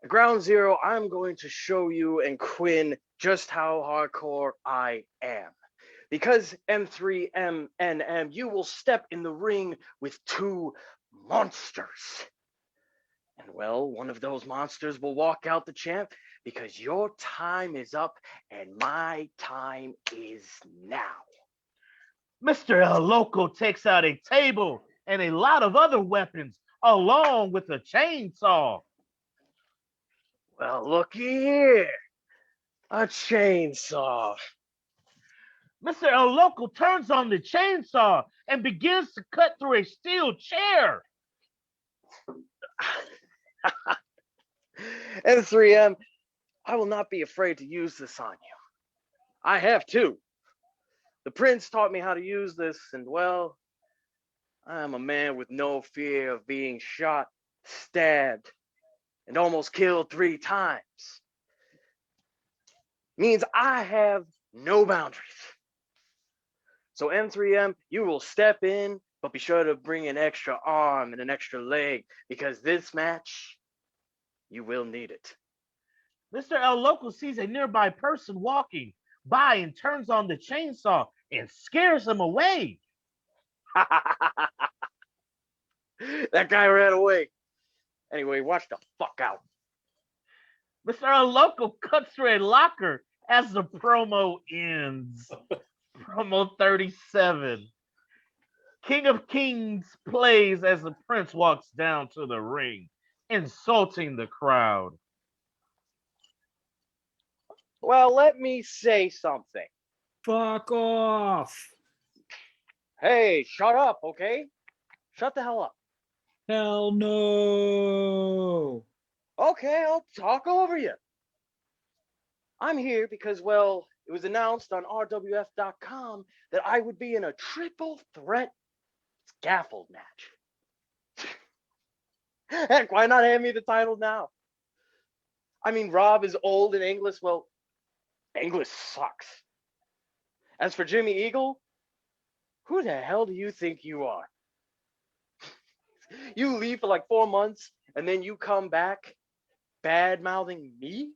H: At ground zero, I'm going to show you and Quinn just how hardcore I am. Because M3MNM, you will step in the ring with 2 monsters. And well, one of those monsters will walk out the champ because your time is up and my time is now.
O: Mr. El Loco takes out a table and a lot of other weapons along with a chainsaw.
H: Well, looky here. A chainsaw.
O: Mr. El Loco turns on the chainsaw and begins to cut through a steel chair.
H: M3M, I will not be afraid to use this on you. I have too. The prince taught me how to use this, and well, I am a man with no fear of being shot, stabbed, and almost killed 3 times. Means I have no boundaries. So M3M, you will step in, but be sure to bring an extra arm and an extra leg because this match, you will need it.
O: Mr. El Loco sees a nearby person walking by and turns on the chainsaw and scares him away.
H: That guy ran away. Anyway, watch the fuck out.
O: Mr. El Loco cuts through a locker as the promo ends. Promo 37. King of Kings plays as the prince walks down to the ring, insulting the crowd.
H: Well, let me say something.
C: Fuck off.
H: Hey, shut up, okay? Shut the hell up.
C: Hell no.
H: Okay, I'll talk over you. I'm here because, well, it was announced on RWF.com that I would be in a triple threat scaffold match. Heck, why not hand me the title now? I mean, Rob is old and Inglis. Well, Inglis sucks. As for Jimmy Eagle, who the hell do you think you are? You leave for like 4 months and then you come back bad mouthing me?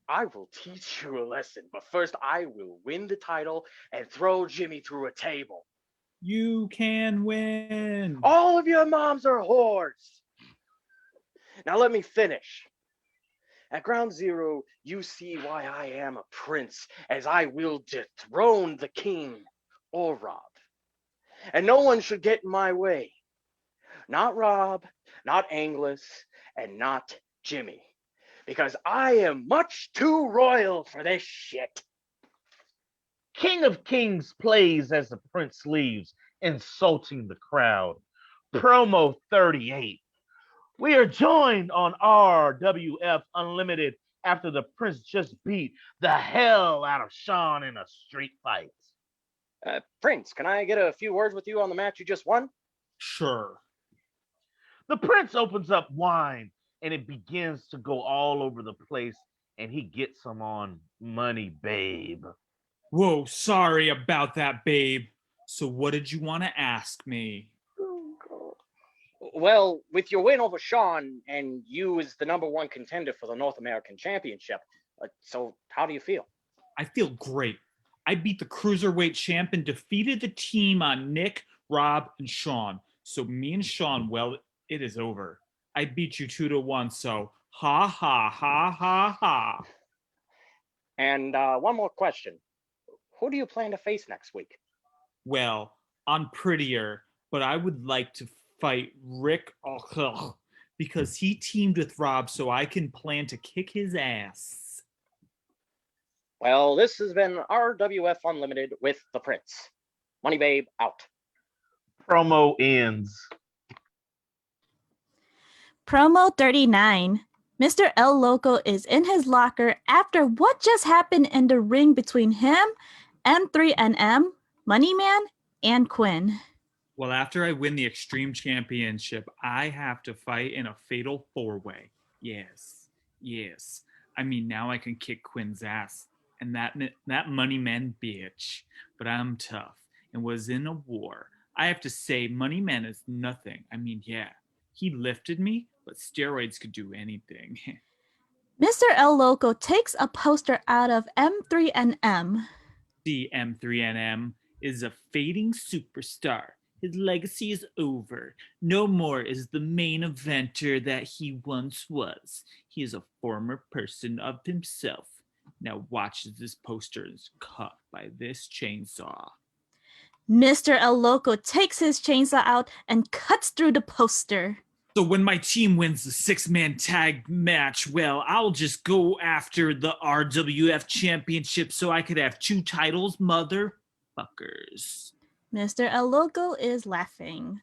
H: I will teach you a lesson, but first I will win the title and throw Jimmy through a table.
C: You can win.
H: All of your moms are whores. Now let me finish. At ground zero, you see why I am a prince, as I will dethrone the king or Rob. And no one should get in my way. Not Rob, not Anglus, and not Jimmy. Because I am much too royal for this shit.
O: King of Kings plays as the prince leaves, insulting the crowd. Promo 38. We are joined on RWF Unlimited after the prince just beat the hell out of Sean in a street fight.
H: Prince, can I get a few words with you on the match you just won?
C: Sure.
O: The prince opens up wine and it begins to go all over the place, and he gets some on Money Babe.
C: Whoa, sorry about that, babe. So what did you want to ask me?
H: Well, with your win over Sean and you as the #1 contender for the North American Championship, so how do you feel?
C: I feel great. I beat the Cruiserweight champ and defeated the team on Nick, Rob, and Sean. So me and Sean, well, it is over. I beat you 2-1, so ha ha ha ha ha.
H: And one more question. Who do you plan to face next week?
C: Well, I'm prettier, but I would like to fight Rick because he teamed with Rob, so I can plan to kick his ass.
H: Well, this has been RWF Unlimited with the Prince. Money Babe out.
O: Promo ends.
R: Promo 39. Mr. El Loco is in his locker after what just happened in the ring between him, M3NM, Moneyman, and Quinn.
C: Well, after I win the Extreme Championship, I have to fight in a fatal 4-way. Yes. I mean, now I can kick Quinn's ass and that Moneyman bitch. But I'm tough and was in a war. I have to say, Moneyman is nothing. I mean, yeah, he lifted me, but steroids could do anything.
R: Mr. El Loco takes a poster out of M3NM.
C: The M3NM is a fading superstar. His legacy is over. No more is the main eventer that he once was. He is a former person of himself. Now watch as this poster is cut by this chainsaw.
R: Mr. El Loco takes his chainsaw out and cuts through the poster.
C: So when my team wins the 6-man tag match, well, I'll just go after the RWF championship so I could have 2 titles, motherfuckers.
R: Mr. El Loco is laughing.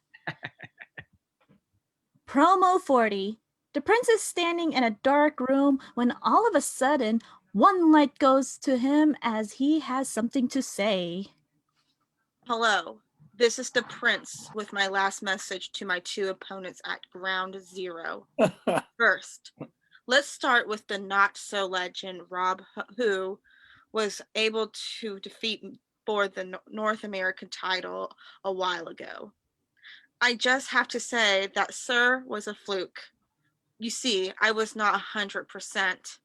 R: Promo 40. The prince is standing in a dark room when all of a sudden, one light goes to him as he has something to say.
E: Hello, this is the prince with my last message to my 2 opponents at ground zero. First, let's start with the not-so-legend Rob, who was able to defeat for the North American title a while ago. I just have to say that Sir was a fluke. You see, I was not 100%.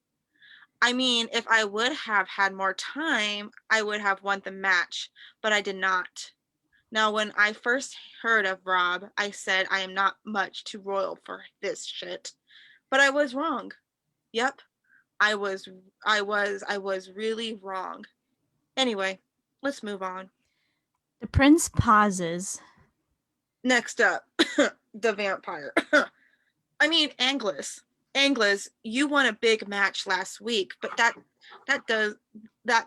E: I mean, if I would have had more time, I would have won the match, but I did not. Now, when I first heard of Rob, I said I am not much too royal for this shit. But I was wrong. Yep, I was really wrong. Anyway, let's move on.
R: The prince pauses.
E: Next up, the vampire. I mean, Anglus. Anglus, you won a big match last week, but that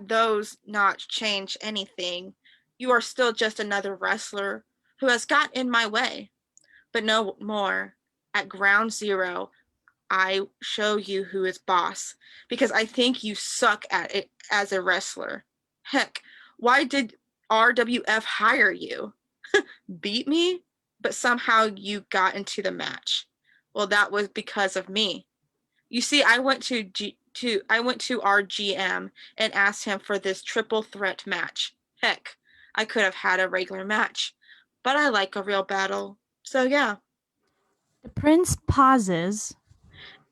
E: does not change anything. You are still just another wrestler who has got in my way. But no more. At ground zero, I show you who is boss, because I think you suck at it as a wrestler. Heck, why did RWF hire you? Beat me? But somehow you got into the match. Well, that was because of me. You see, I went to our GM and asked him for this triple threat match. Heck, I could have had a regular match, but I like a real battle. So yeah.
R: The prince pauses.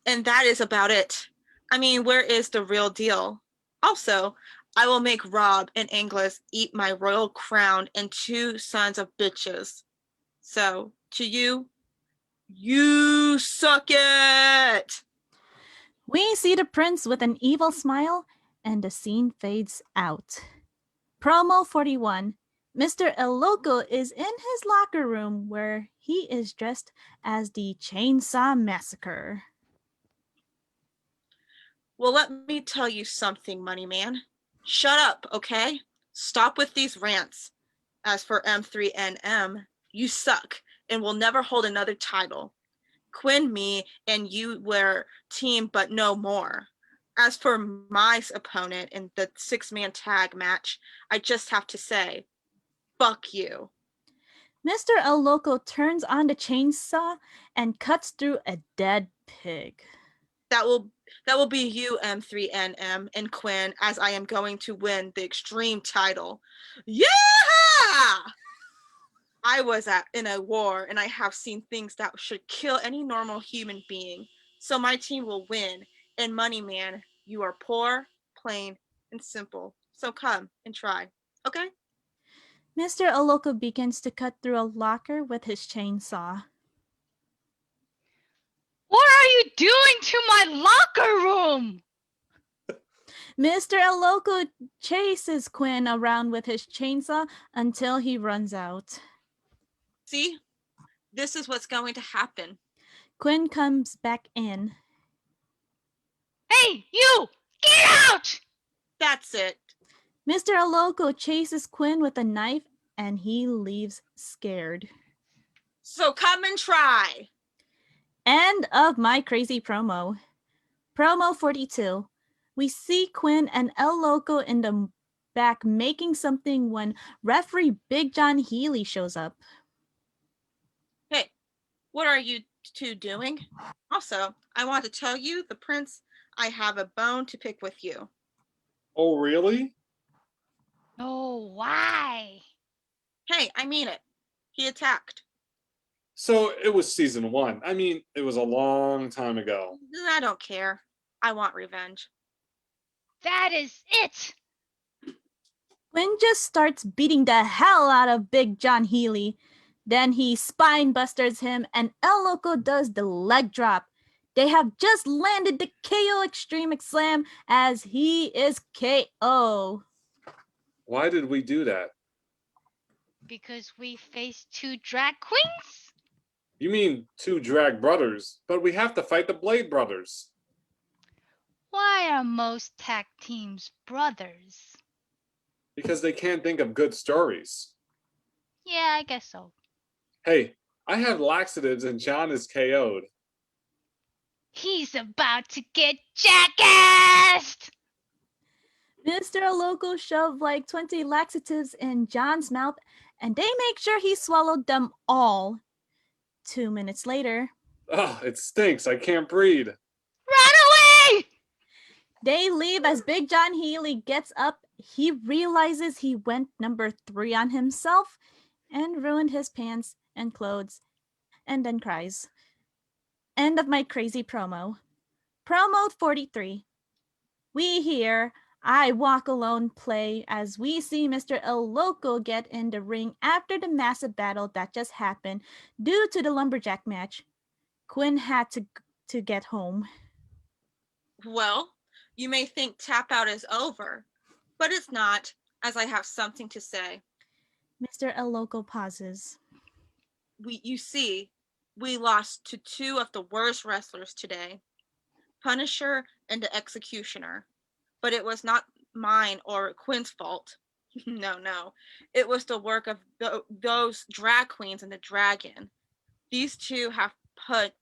E: And that is about it. I mean, where is the real deal? Also, I will make Rob and Inglis eat my royal crown and 2 sons of bitches. So, to you, you suck it!
R: We see the prince with an evil smile, and the scene fades out. Promo 41. Mr. El Loco is in his locker room where he is dressed as the Chainsaw Massacre.
E: Well, let me tell you something, Money Man. Shut up, okay? Stop with these rants. As for M3NM, you suck and will never hold another title. Quinn, me, and you were team, but no more. As for my opponent in the 6-man tag match, I just have to say, fuck you.
R: Mr. El Loco turns on the chainsaw and cuts through a dead pig.
E: That will be you, M3NM and Quinn, as I am going to win the Extreme title. Yeah! I was in a war and I have seen things that should kill any normal human being. So my team will win. And Money Man, you are poor, plain, and simple. So come and try. Okay?
R: Mr. El Loco begins to cut through a locker with his chainsaw.
S: What are you doing to my locker room?
R: Mr. El Loco chases Quinn around with his chainsaw until he runs out.
E: See? This is what's going to happen.
R: Quinn comes back in.
S: Hey, you! Get out!
E: That's it.
R: Mr. El Loco chases Quinn with a knife and he leaves scared.
E: So come and try.
R: End of my crazy promo. Promo 42. We see Quinn and El Loco in the back making something when referee Big John Healy shows up.
E: Hey, what are you two doing? Also, I want to tell you, the prince, I have a bone to pick with you.
A: Oh, really?
S: Oh, why?
E: Hey, I mean it. He attacked.
A: So it was season 1. I mean, it was a long time ago.
E: I don't care. I want revenge.
S: That is it!
R: Quinn just starts beating the hell out of Big John Healy. Then he spine busters him and El Loco does the leg drop. They have just landed the KO Extreme Slam as he is KO.
A: Why did we do that?
S: Because we face 2 drag queens?
A: You mean 2 drag brothers, but we have to fight the Blade Brothers.
S: Why are most tag teams brothers?
A: Because they can't think of good stories.
S: Yeah, I guess so.
A: Hey, I have laxatives and John is KO'd.
S: He's about to get jackassed!
R: Mr. Loco shoved like 20 laxatives in John's mouth and they make sure he swallowed them all. 2 minutes later,
A: Oh, it stinks. I can't breathe.
S: Run away!
R: they leave as Big John Healy gets up. He realizes he went number 3 on himself and ruined his pants and clothes and then cries. End of my crazy promo. Promo 43. We hear I Walk Alone play as we see Mr. El Loco get in the ring after the massive battle that just happened due to the lumberjack match. Quinn had to get home.
E: Well, you may think tap out is over, but it's not, as I have something to say.
R: Mr. El Loco pauses.
E: You see, we lost to 2 of the worst wrestlers today, Punisher and the Executioner. But it was not mine or Quinn's fault. No. It was the work of those drag queens and the dragon. These 2 have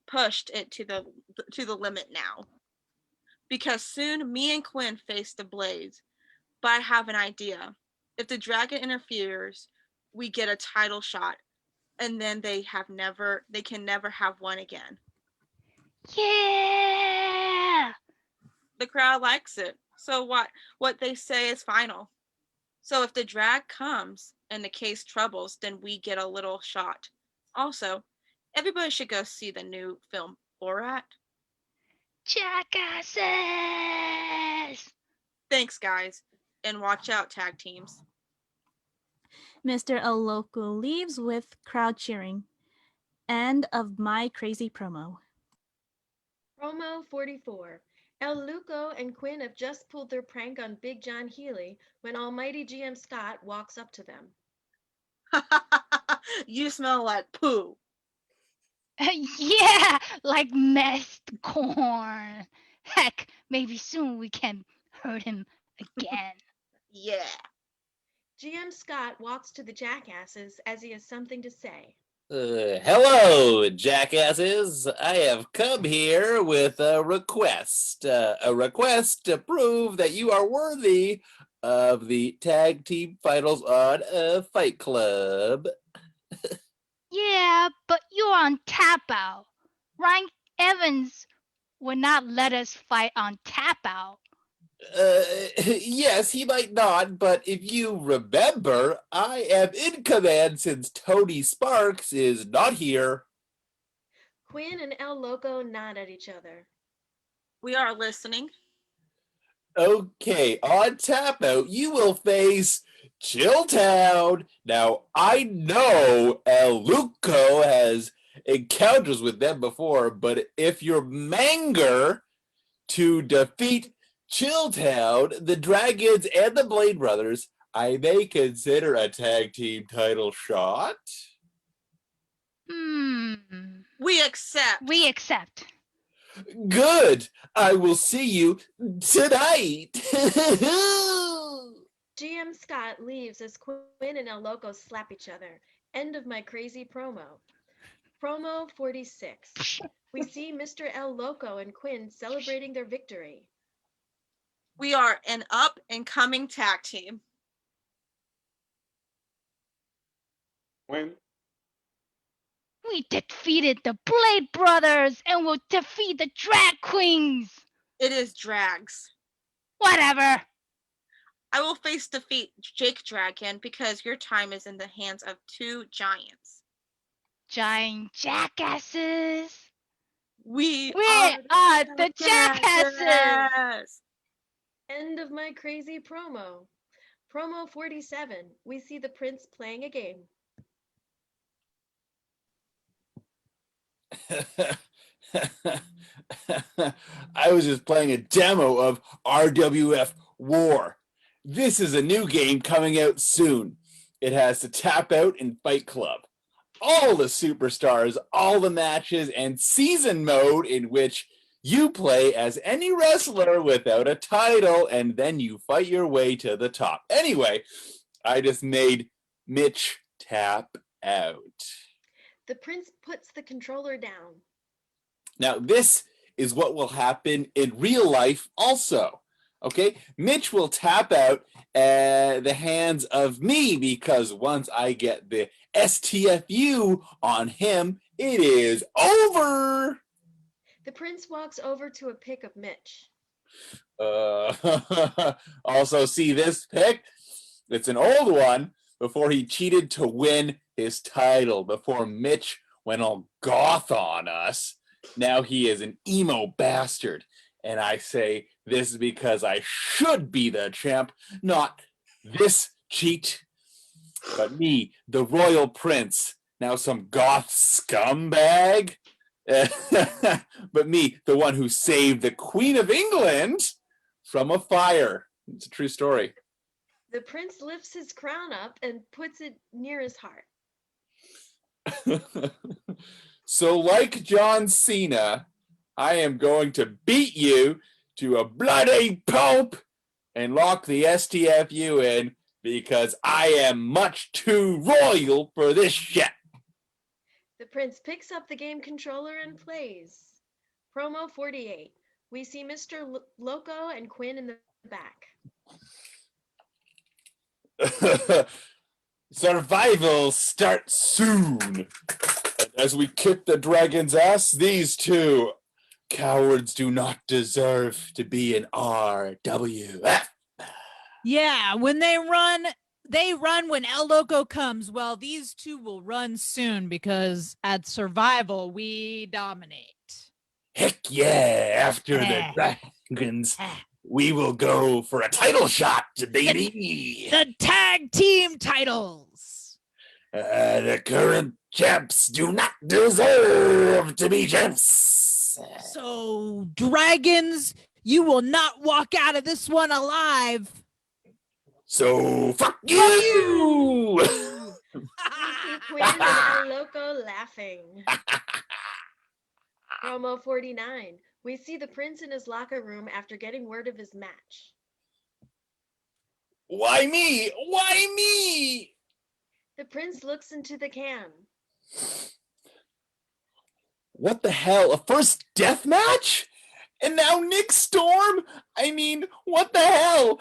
E: pushed it to the limit now. Because soon me and Quinn face the Blades. But I have an idea. If the dragon interferes, we get a title shot, and then they can never have one again.
S: Yeah!
E: The crowd likes it. So what they say is final. So if the drag comes and the case troubles, then we get a little shot. Also, everybody should go see the new film Borat.
S: Jackasses!
E: Thanks, guys. And watch out, tag teams.
R: Mr. El Loco leaves with crowd cheering. End of my crazy promo.
B: Promo 44. El Luco and Quinn have just pulled their prank on Big John Healy when almighty GM Scott walks up to them.
E: You smell like poo.
S: Yeah, like messed corn. Heck, maybe soon we can hurt him again.
E: Yeah.
B: GM Scott walks to the jackasses as he has something to say.
F: Hello, jackasses. I have come here with a request to prove that you are worthy of the tag team finals on Fight Club.
S: Yeah, but you're on tap out. Ryan Evans would not let us fight on tap out.
F: Yes, he might not, but if you remember, I am in command since Tony Sparks is not here.
B: Quinn and El Loco nod at each other.
E: We are listening.
F: Okay, on tap out, you will face Chilltown. Now, I know El Luco has encounters with them before, but if you're Manger to defeat Chilltown, the Dragons, and the Blade Brothers, I may consider a tag team title shot.
E: We accept.
S: We accept.
F: Good. I will see you tonight.
B: GM Scott leaves as Quinn and El Loco slap each other. End of my crazy promo. Promo 46. We see Mr. El Loco and Quinn celebrating their victory.
E: We are an up-and-coming tag team.
A: When?
S: We defeated the Blade Brothers and will defeat the Drag Queens.
E: It is drags.
S: Whatever.
E: I will face defeat Jake Dragon because your time is in the hands of two giants.
S: Giant jackasses.
E: We
S: are the jackasses.
B: End of my crazy promo. Promo 47. We see the Prince playing a game.
F: I was just playing a demo of RWF War. This is a new game coming out soon. It has to tap out in Fight Club. All the superstars, all the matches, and season mode in which you play as any wrestler without a title, and then you fight your way to the top. Anyway, I just made Mitch tap out.
B: The Prince puts the controller down.
F: Now, this is what will happen in real life also. Okay, Mitch will tap out the hands of me because once I get the STFU on him, it is over.
B: The Prince walks over to a pic of Mitch.
F: Also, see this pic? It's an old one before he cheated to win his title, before Mitch went all goth on us. Now he is an emo bastard. And I say this is because I should be the champ, not this cheat, but me, the royal prince, now some goth scumbag. But me, the one who saved the Queen of England from a fire. It's a true story.
B: The Prince lifts his crown up and puts it near his heart.
F: So like John Cena, I am going to beat you to a bloody pulp and lock the STFU in because I am much too royal for this shit.
B: The Prince picks up the game controller and plays. Promo 48. We see Mr. Loco and Quinn in the back.
F: Survival starts soon. As we kick the dragon's ass, these two cowards do not deserve to be in RWF.
P: Yeah, when they run when El Loco comes. Well, these two will run soon because at Survival, we dominate.
F: Heck yeah. After the Dragons, we will go for a title shot, baby.
P: The tag team titles.
F: The current champs do not deserve to be champs.
P: So, Dragons, you will not walk out of this one alive.
F: So, fuck you!
B: We see Quinn and El Loco laughing. Promo 49. We see the prince in his locker room after getting word of his match.
F: Why me? Why me?
B: The prince looks into the can.
F: What the hell? A first death match? And now Nick Storm? I mean, what the hell?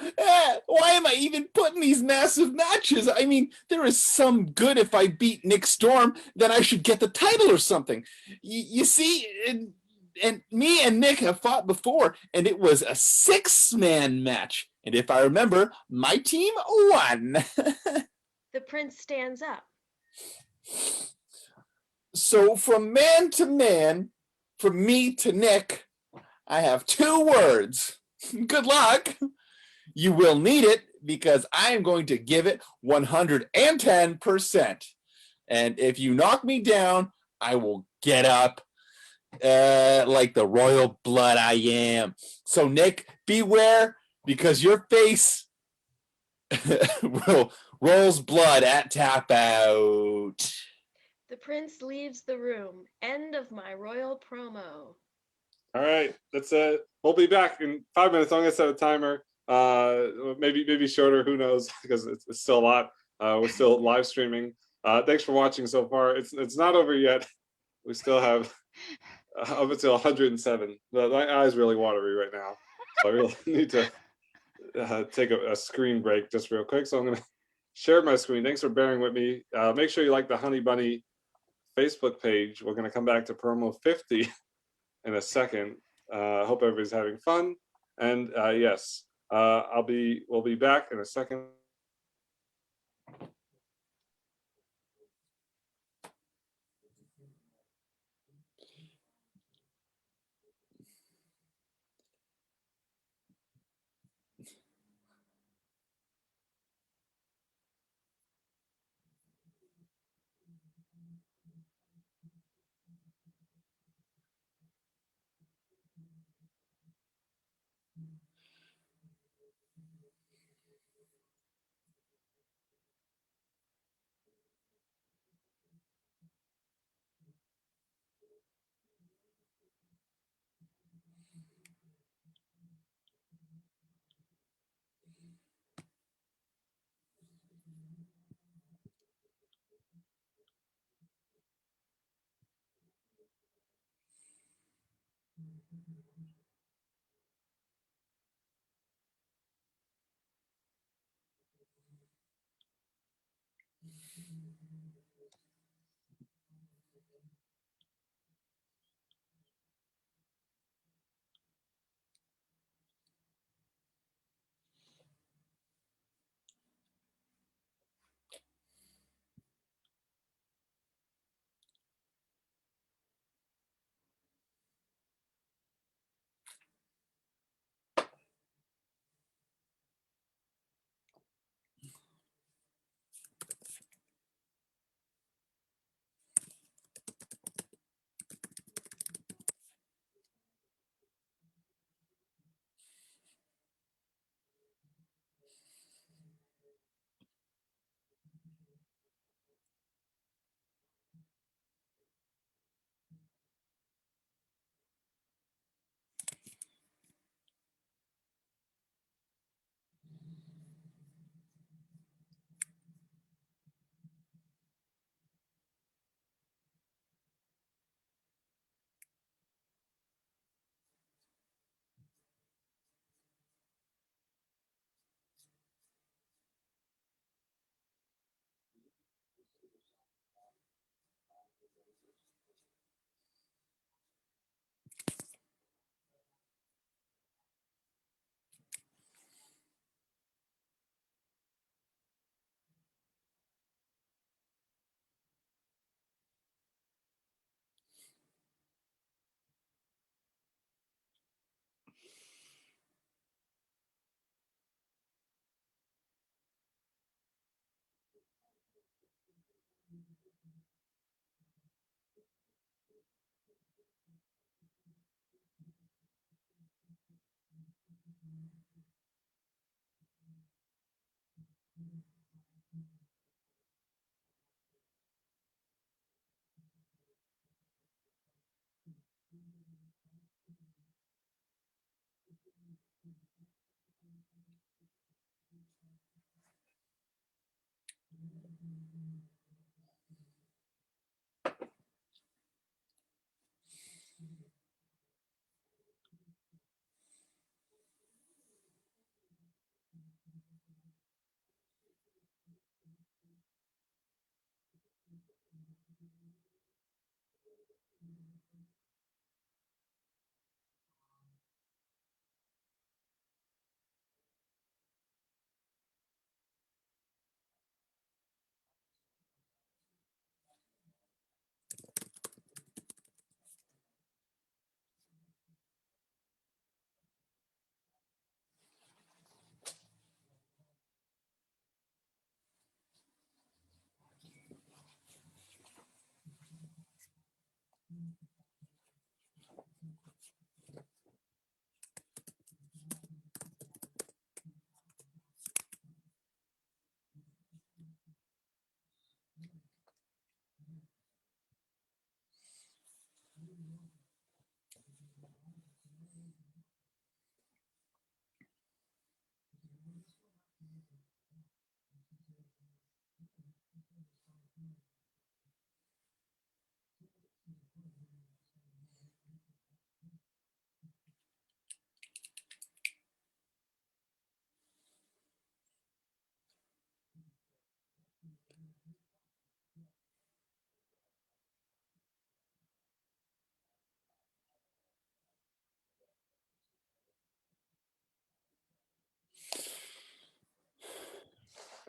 F: Why am I even putting these massive matches? I mean, there is some good if I beat Nick Storm, then I should get the title or something. You see, and me and Nick have fought before, and it was a 6-man match. And if I remember, my team won.
B: The prince stands up.
F: So from man to man, from me to Nick, I have 2 words. Good luck. You will need it because I am going to give it 110%. And if you knock me down, I will get up like the royal blood I am. So Nick, beware because your face rolls blood at tap out.
B: The prince leaves the room. End of my royal promo.
A: All right, that's it. We'll be back in 5 minutes. I'm gonna set a timer. Maybe shorter. Who knows? Because it's still a lot. We're still live streaming. Thanks for watching so far. It's not over yet. We still have up until 107. My eyes really watery right now, so I really need to take a screen break just real quick. So I'm gonna share my screen. Thanks for bearing with me. Make sure you like the Honey Bunny Facebook page. We're gonna come back to promo 50 in a second. Hope everybody's having fun. And yes, we'll be back in a second.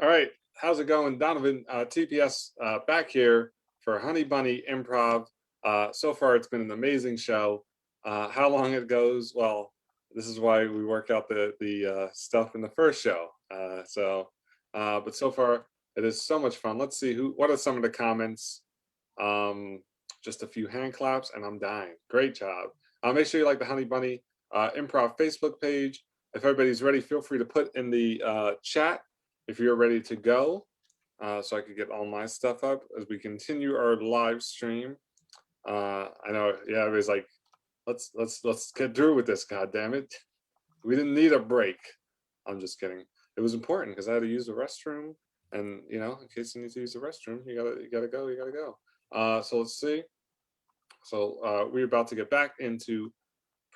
A: All right, how's it going, Donovan? TPS back here for Honey Bunny Improv. So far, it's been an amazing show. How long it goes? Well, this is why we work out the stuff in the first show. But so far, it is so much fun. Let's see what are some of the comments. Just a few hand claps, and I'm dying. Great job. Make sure you like the Honey Bunny Improv Facebook page. If everybody's ready, feel free to put in the chat if you're ready to go, so I could get all my stuff up as we continue our live stream. I know, yeah, everybody's like, let's get through with this. God damn it, we didn't need a break. I'm just kidding. It was important because I had to use the restroom, and you know, in case you need to use the restroom, you gotta go. So let's see. So we're about to get back into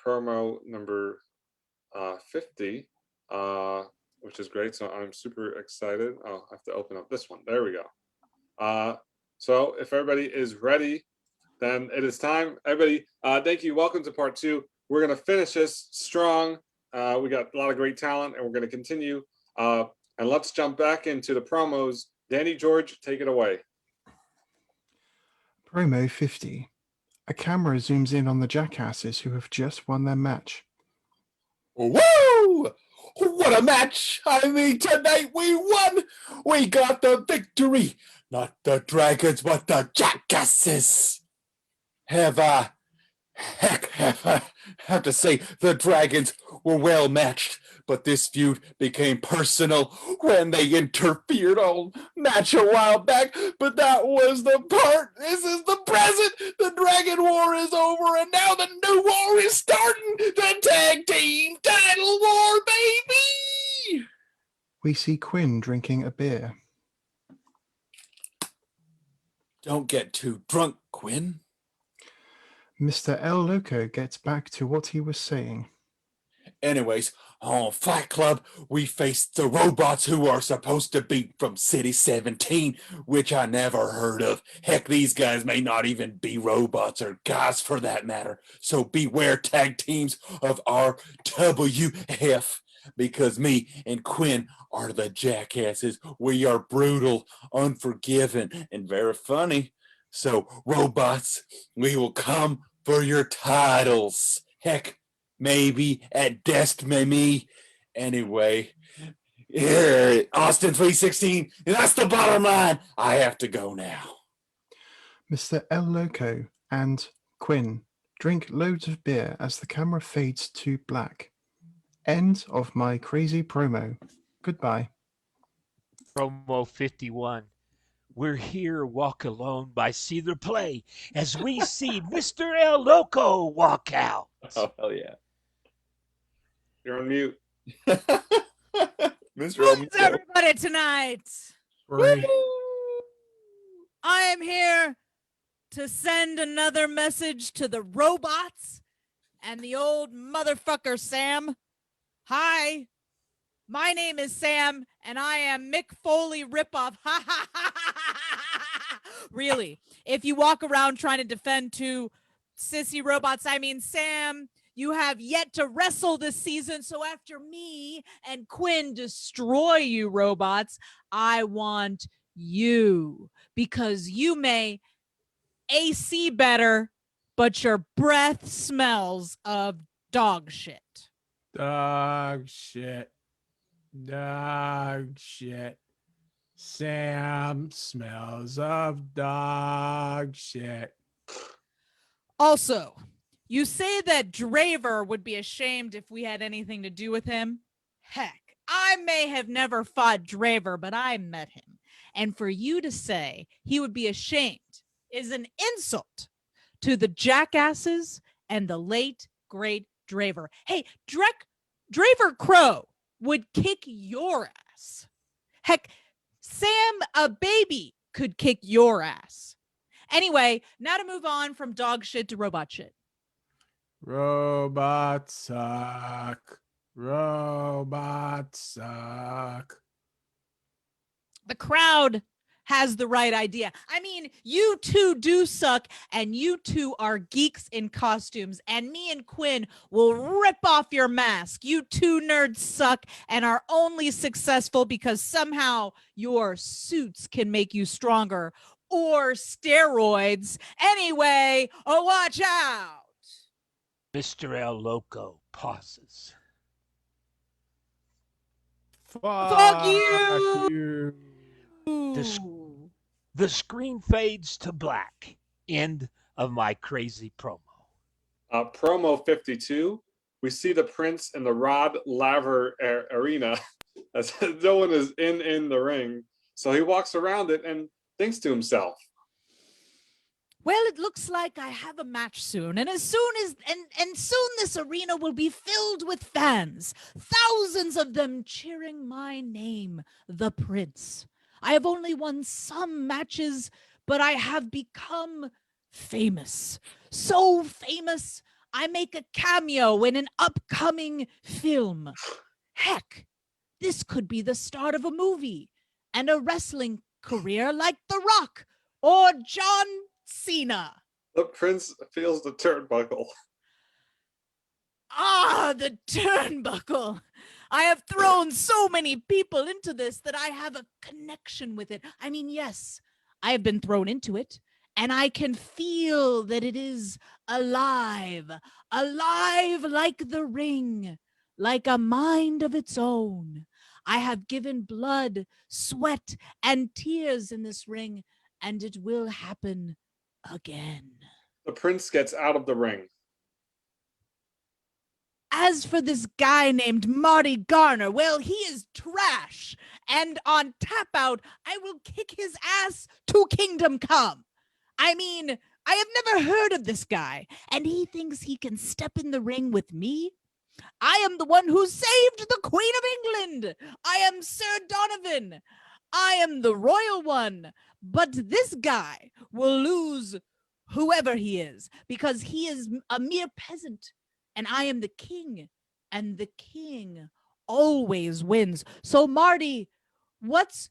A: promo number 50. Which is great. So I'm super excited. Oh, I have to open up this one. There we go. So if everybody is ready, then it is time. Everybody, thank you. Welcome to part 2. We're going to finish this strong. We got a lot of great talent, and we're going to continue. And let's jump back into the promos. Danny George, take it away.
L: Promo 50. A camera zooms in on the jackasses who have just won their match.
F: Woo! What a match! I mean, tonight we won! We got the victory! Not the dragons, but the jackasses! Have I to say the dragons were well matched, but this feud became personal when they interfered on match a while back, but that was the part. This is the present. The Dragon War is over, and now the new war is starting. The tag team title war, baby!
L: We see Quinn drinking a beer.
F: Don't get too drunk, Quinn.
L: Mr. El Loco gets back to what he was saying.
F: Anyways, on Fight Club, we faced the robots who are supposed to be from City 17, which I never heard of. Heck, these guys may not even be robots or guys for that matter. So beware, tag teams of RWF, because me and Quinn are the jackasses. We are brutal, unforgiving, and very funny. So, robots, we will come for your titles. Heck, maybe at Destiny. Anyway, here, Austin 316, and that's the bottom line. I have to go now.
L: Mr. El Loco and Quinn drink loads of beer as the camera fades to black. End of my crazy promo. Goodbye.
N: Promo 51. We're here, Walk Alone by See the Play, as we see Mr. El Loco walk out.
F: Oh, hell yeah.
A: You're on mute.
F: Mr.
P: What's everybody tonight?
G: Right.
P: I am here to send another message to the robots and the old motherfucker Sam. Hi, my name is Sam, and I am Mick Foley ripoff. Ha ha ha ha! Really, if you walk around trying to defend two sissy robots, I mean Sam, you have yet to wrestle this season. So after me and Quinn destroy you robots, I want you, because you may AC better, but your breath smells of dog shit.
G: Dog shit. Dog shit. Sam smells of dog shit.
P: Also, you say that Draver would be ashamed if we had anything to do with him. Heck, I may have never fought Draver, but I met him. And for you to say he would be ashamed is an insult to the jackasses and the late, great Draver. Hey, Draver Crow would kick your ass. Heck, Sam, a baby, could kick your ass. Anyway, now to move on from dog shit to robot shit.
G: Robots suck. Robots suck.
P: The crowd has the right idea. I mean, you two do suck, and you two are geeks in costumes, and me and Quinn will rip off your mask. You two nerds suck and are only successful because somehow your suits can make you stronger, or steroids. Anyway, watch out.
N: Mr. El Loco pauses.
P: Fuck you.
N: The screen fades to black. End of my crazy promo.
A: Promo 52. We see the Prince in the Rod Laver arena as no one is in the ring. So he walks around it and thinks to himself,
P: Well, it looks like I have a match soon, and soon this arena will be filled with fans, thousands of them cheering my name, the Prince. I have only won some matches, but I have become famous. So famous, I make a cameo in an upcoming film. Heck, this could be the start of a movie and a wrestling career like The Rock or John Cena.
A: the Prince feels the turnbuckle.
P: Ah, the turnbuckle. I have thrown so many people into this that I have a connection with it. I mean, yes, I have been thrown into it, and I can feel that it is alive like the ring, like a mind of its own. I have given blood, sweat, and tears in this ring, and it will happen again.
A: The Prince gets out of the ring.
P: As for this guy named Marty Garner, well, he is trash. And on tap out, I will kick his ass to kingdom come. I mean, I have never heard of this guy, and he thinks he can step in the ring with me? I am the one who saved the Queen of England. I am Sir Donovan. I am the royal one. But this guy will lose whoever he is, because he is a mere peasant. And I am the king, and the king always wins. So Marty, what's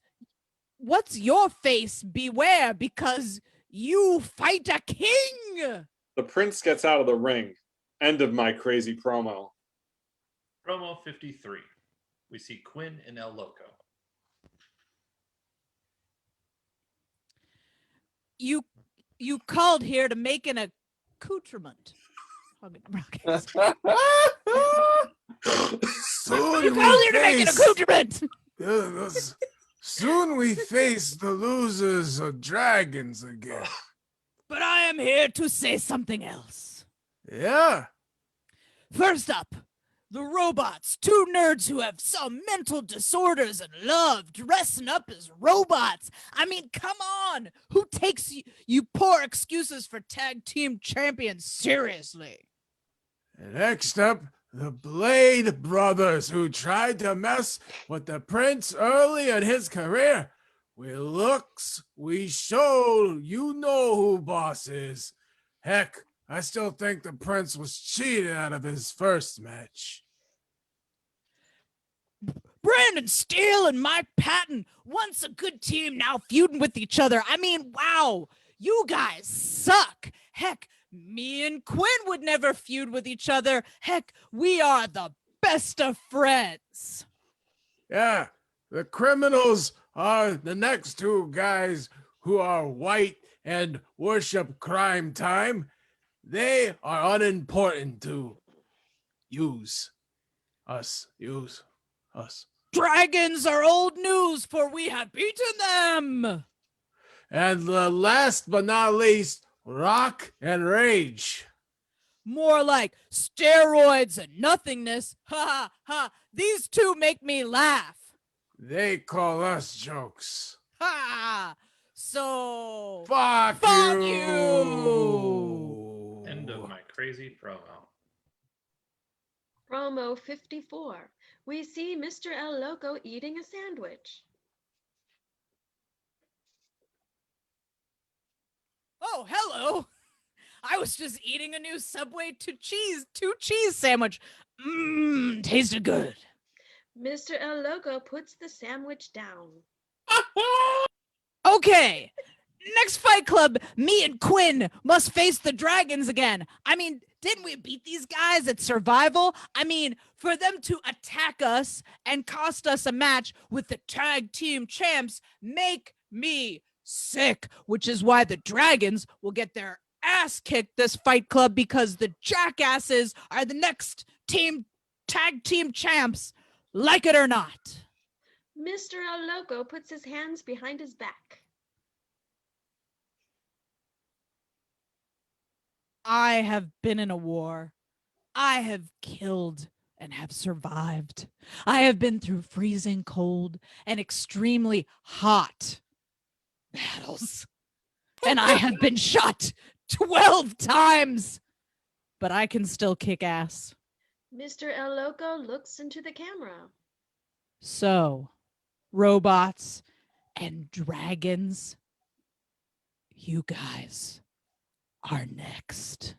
P: your face? Beware, because you fight a king.
A: The Prince gets out of the ring. End of my crazy promo.
I: Promo 53. We see Quinn and El Loco.
P: You called here to make an accoutrement.
G: Soon
P: You called here to make an accoutrement.
G: Soon we face the losers of dragons again.
P: But I am here to say something else.
G: Yeah.
P: First up, The robots, two nerds who have some mental disorders and love dressing up as robots. I mean, come on. Who takes you poor excuses for tag team champions seriously?
G: Next up, the Blade brothers who tried to mess with the Prince early in his career. With looks, we show you know who boss is. Heck, I still think the Prince was cheated out of his first match.
P: Brandon Steele and Mike Patton, once a good team, now feuding with each other. I mean, wow, you guys suck. Heck, me and Quinn would never feud with each other. Heck, we are the best of friends.
G: Yeah, the criminals are the next two guys who are white and worship crime time. They are unimportant to use us.
P: Dragons are old news, for we have beaten them.
G: And the last but not least, Rock and Rage.
P: More like steroids and nothingness. Ha ha ha. These two make me laugh.
G: They call us jokes.
P: Ha! So
G: Fuck
P: you!
I: End of my crazy promo.
B: Promo 54. We see Mr. El Loco eating a sandwich.
P: Oh, hello. I was just eating a new Subway two cheese sandwich. Tasted good.
B: Mr. El Loco puts the sandwich down.
P: Okay. Next Fight Club, me and Quinn must face the dragons again. I mean, didn't we beat these guys at Survival? I mean, for them to attack us and cost us a match with the tag team champs make me sick, which is why the dragons will get their ass kicked this Fight Club, because the jackasses are the next tag team champs, like it or not.
B: Mr. El Loco puts his hands behind his back.
P: I have been in a war. I have killed and have survived. I have been through freezing cold and extremely hot battles. And I have been shot 12 times. But I can still kick ass.
B: Mr. El Loco looks into the camera.
P: So, robots and dragons, you guys are next.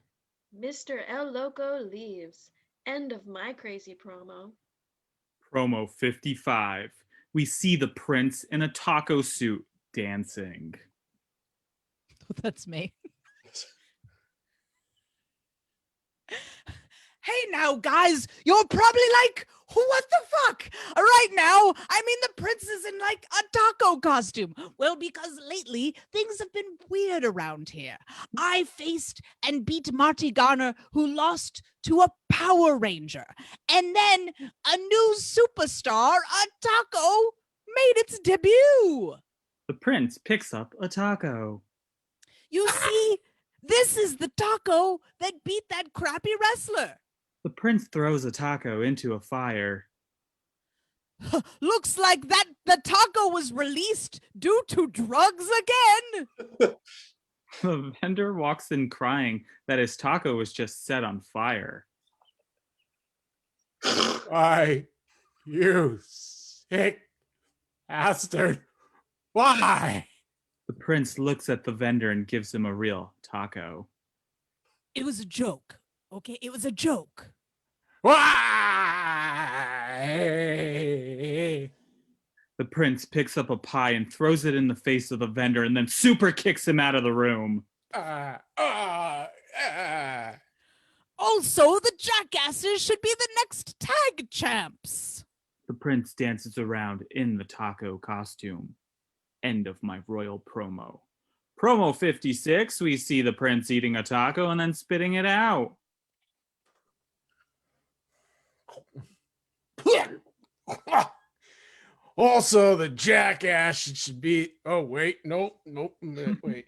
B: Mr. El Loco leaves. End of my crazy promo.
C: Promo 55. We see the prince in a taco suit dancing.
P: That's me. Hey now, guys, you're probably like, what the fuck? Right now, I mean, the prince is in like a taco costume. Well, because lately things have been weird around here. I faced and beat Marty Garner, who lost to a Power Ranger. And then a new superstar, a taco, made its debut.
C: The prince picks up a taco.
P: You see, this is the taco that beat that crappy wrestler.
C: The prince throws a taco into a fire.
P: Looks like the taco was released due to drugs again.
C: The vendor walks in crying that his taco was just set on fire.
G: Why, you sick bastard. Why?
C: The prince looks at the vendor and gives him a real taco.
P: It was a joke, okay? It was a joke.
G: Why?
C: The prince picks up a pie and throws it in the face of the vendor and then super kicks him out of the room.
P: Also, the jackasses should be the next tag champs.
C: The prince dances around in the taco costume. End of my royal promo. Promo 56, we see the prince eating a taco and then spitting it out.
G: Also, the jackass should be. Oh, wait. Nope. Wait.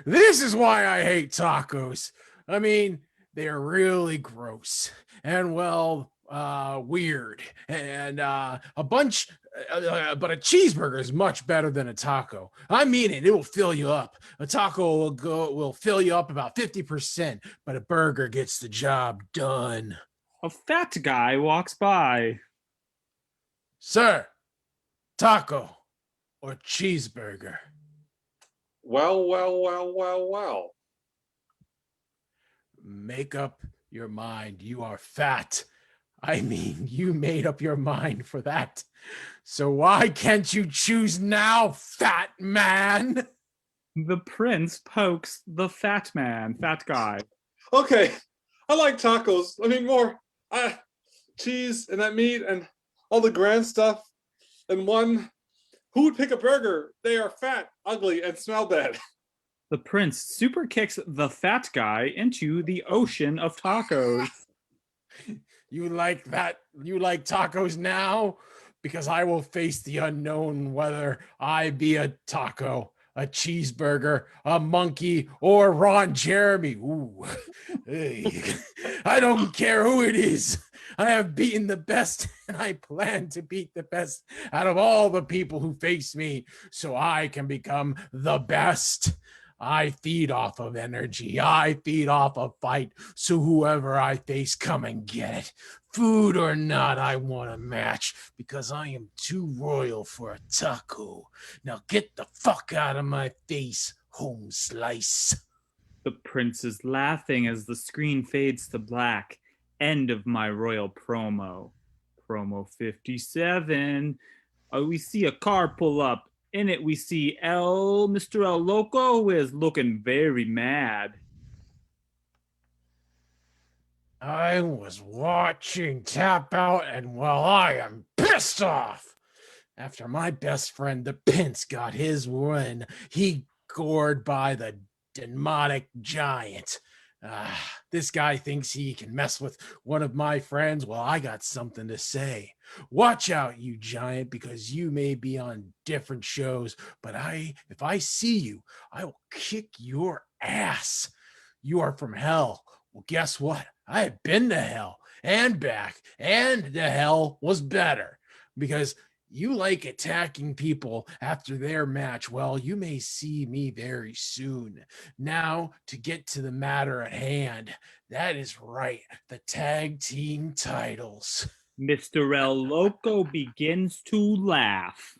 G: This is why I hate tacos. I mean, they're really gross and weird and a bunch. But a cheeseburger is much better than a taco. I mean it. It will fill you up. A taco will fill you up about 50%, but a burger gets the job done.
C: A fat guy walks by.
G: Sir, taco or cheeseburger?
A: Well.
G: Make up your mind. You are fat. I mean, you made up your mind for that. So why can't you choose now, fat man?
C: The prince pokes the fat guy.
A: Okay, I like tacos. I mean, more cheese and that meat and all the grand stuff. And one, who would pick a burger? They are fat, ugly, and smell bad.
C: The prince super kicks the fat guy into the ocean of tacos.
G: You like that? You like tacos now? Because I will face the unknown whether I be a taco, a cheeseburger, a monkey, or Ron Jeremy. Ooh. Hey. I don't care who it is. I have beaten the best, and I plan to beat the best out of all the people who face me, so I can become the best. I feed off of energy. I feed off of fight. So whoever I face, come and get it. Food or not, I want a match because I am too royal for a taco. Now get the fuck out of my face, home slice.
C: The prince is laughing as the screen fades to black. End of my royal promo. Promo 57. We see a car pull up. In it, we see Mr. El Loco, who is looking very mad.
G: I was watching Tap Out, and well, I am pissed off. After my best friend, the Prince, got his win, he gored by the demonic giant. This guy thinks he can mess with one of my friends. Well, I got something to say. Watch out, you giant, because you may be on different shows, but if I see you, I will kick your ass. You are from hell. Well, guess what? I have been to hell and back, and the hell was better because you like attacking people after their match. Well, you may see me very soon. Now, to get to the matter at hand, that is right, the tag team titles.
C: Mr. El Loco begins to laugh.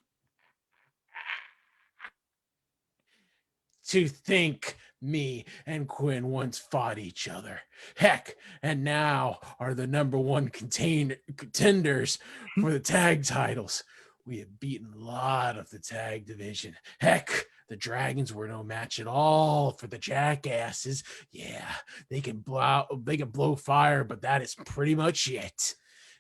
G: To think me and Quinn once fought each other. Heck, and now are the number one contenders for the tag titles. We have beaten a lot of the tag division. Heck, the Dragons were no match at all for the Jackasses. Yeah, they can blow fire, but that is pretty much it.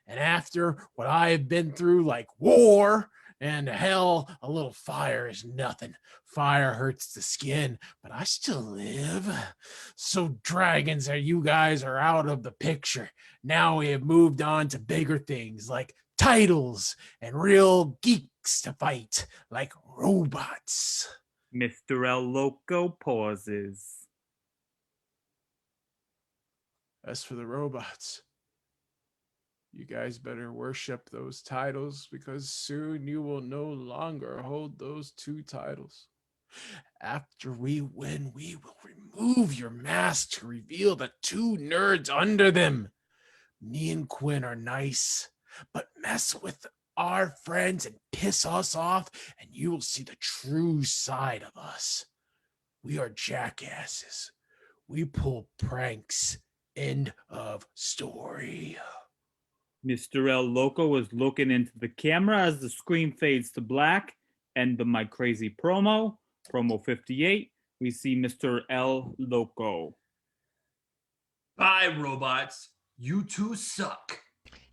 G: And after what I have been through, like war and hell, a little fire is nothing. Fire hurts the skin, but I still live. So Dragons, you guys are out of the picture. Now we have moved on to bigger things like titles and real geeks to fight like robots.
C: Mr. El Loco pauses.
G: As for the robots, you guys better worship those titles because soon you will no longer hold those two titles. After we win, we will remove your mask to reveal the two nerds under them. Me and Quinn are nice, but mess with our friends and piss us off, and you will see the true side of us. We are jackasses. We pull pranks. End of story.
C: Mr. El Loco is looking into the camera as the screen fades to black. End of my crazy promo. Promo 58. We see Mr. El Loco.
I: Bye, robots. You two suck.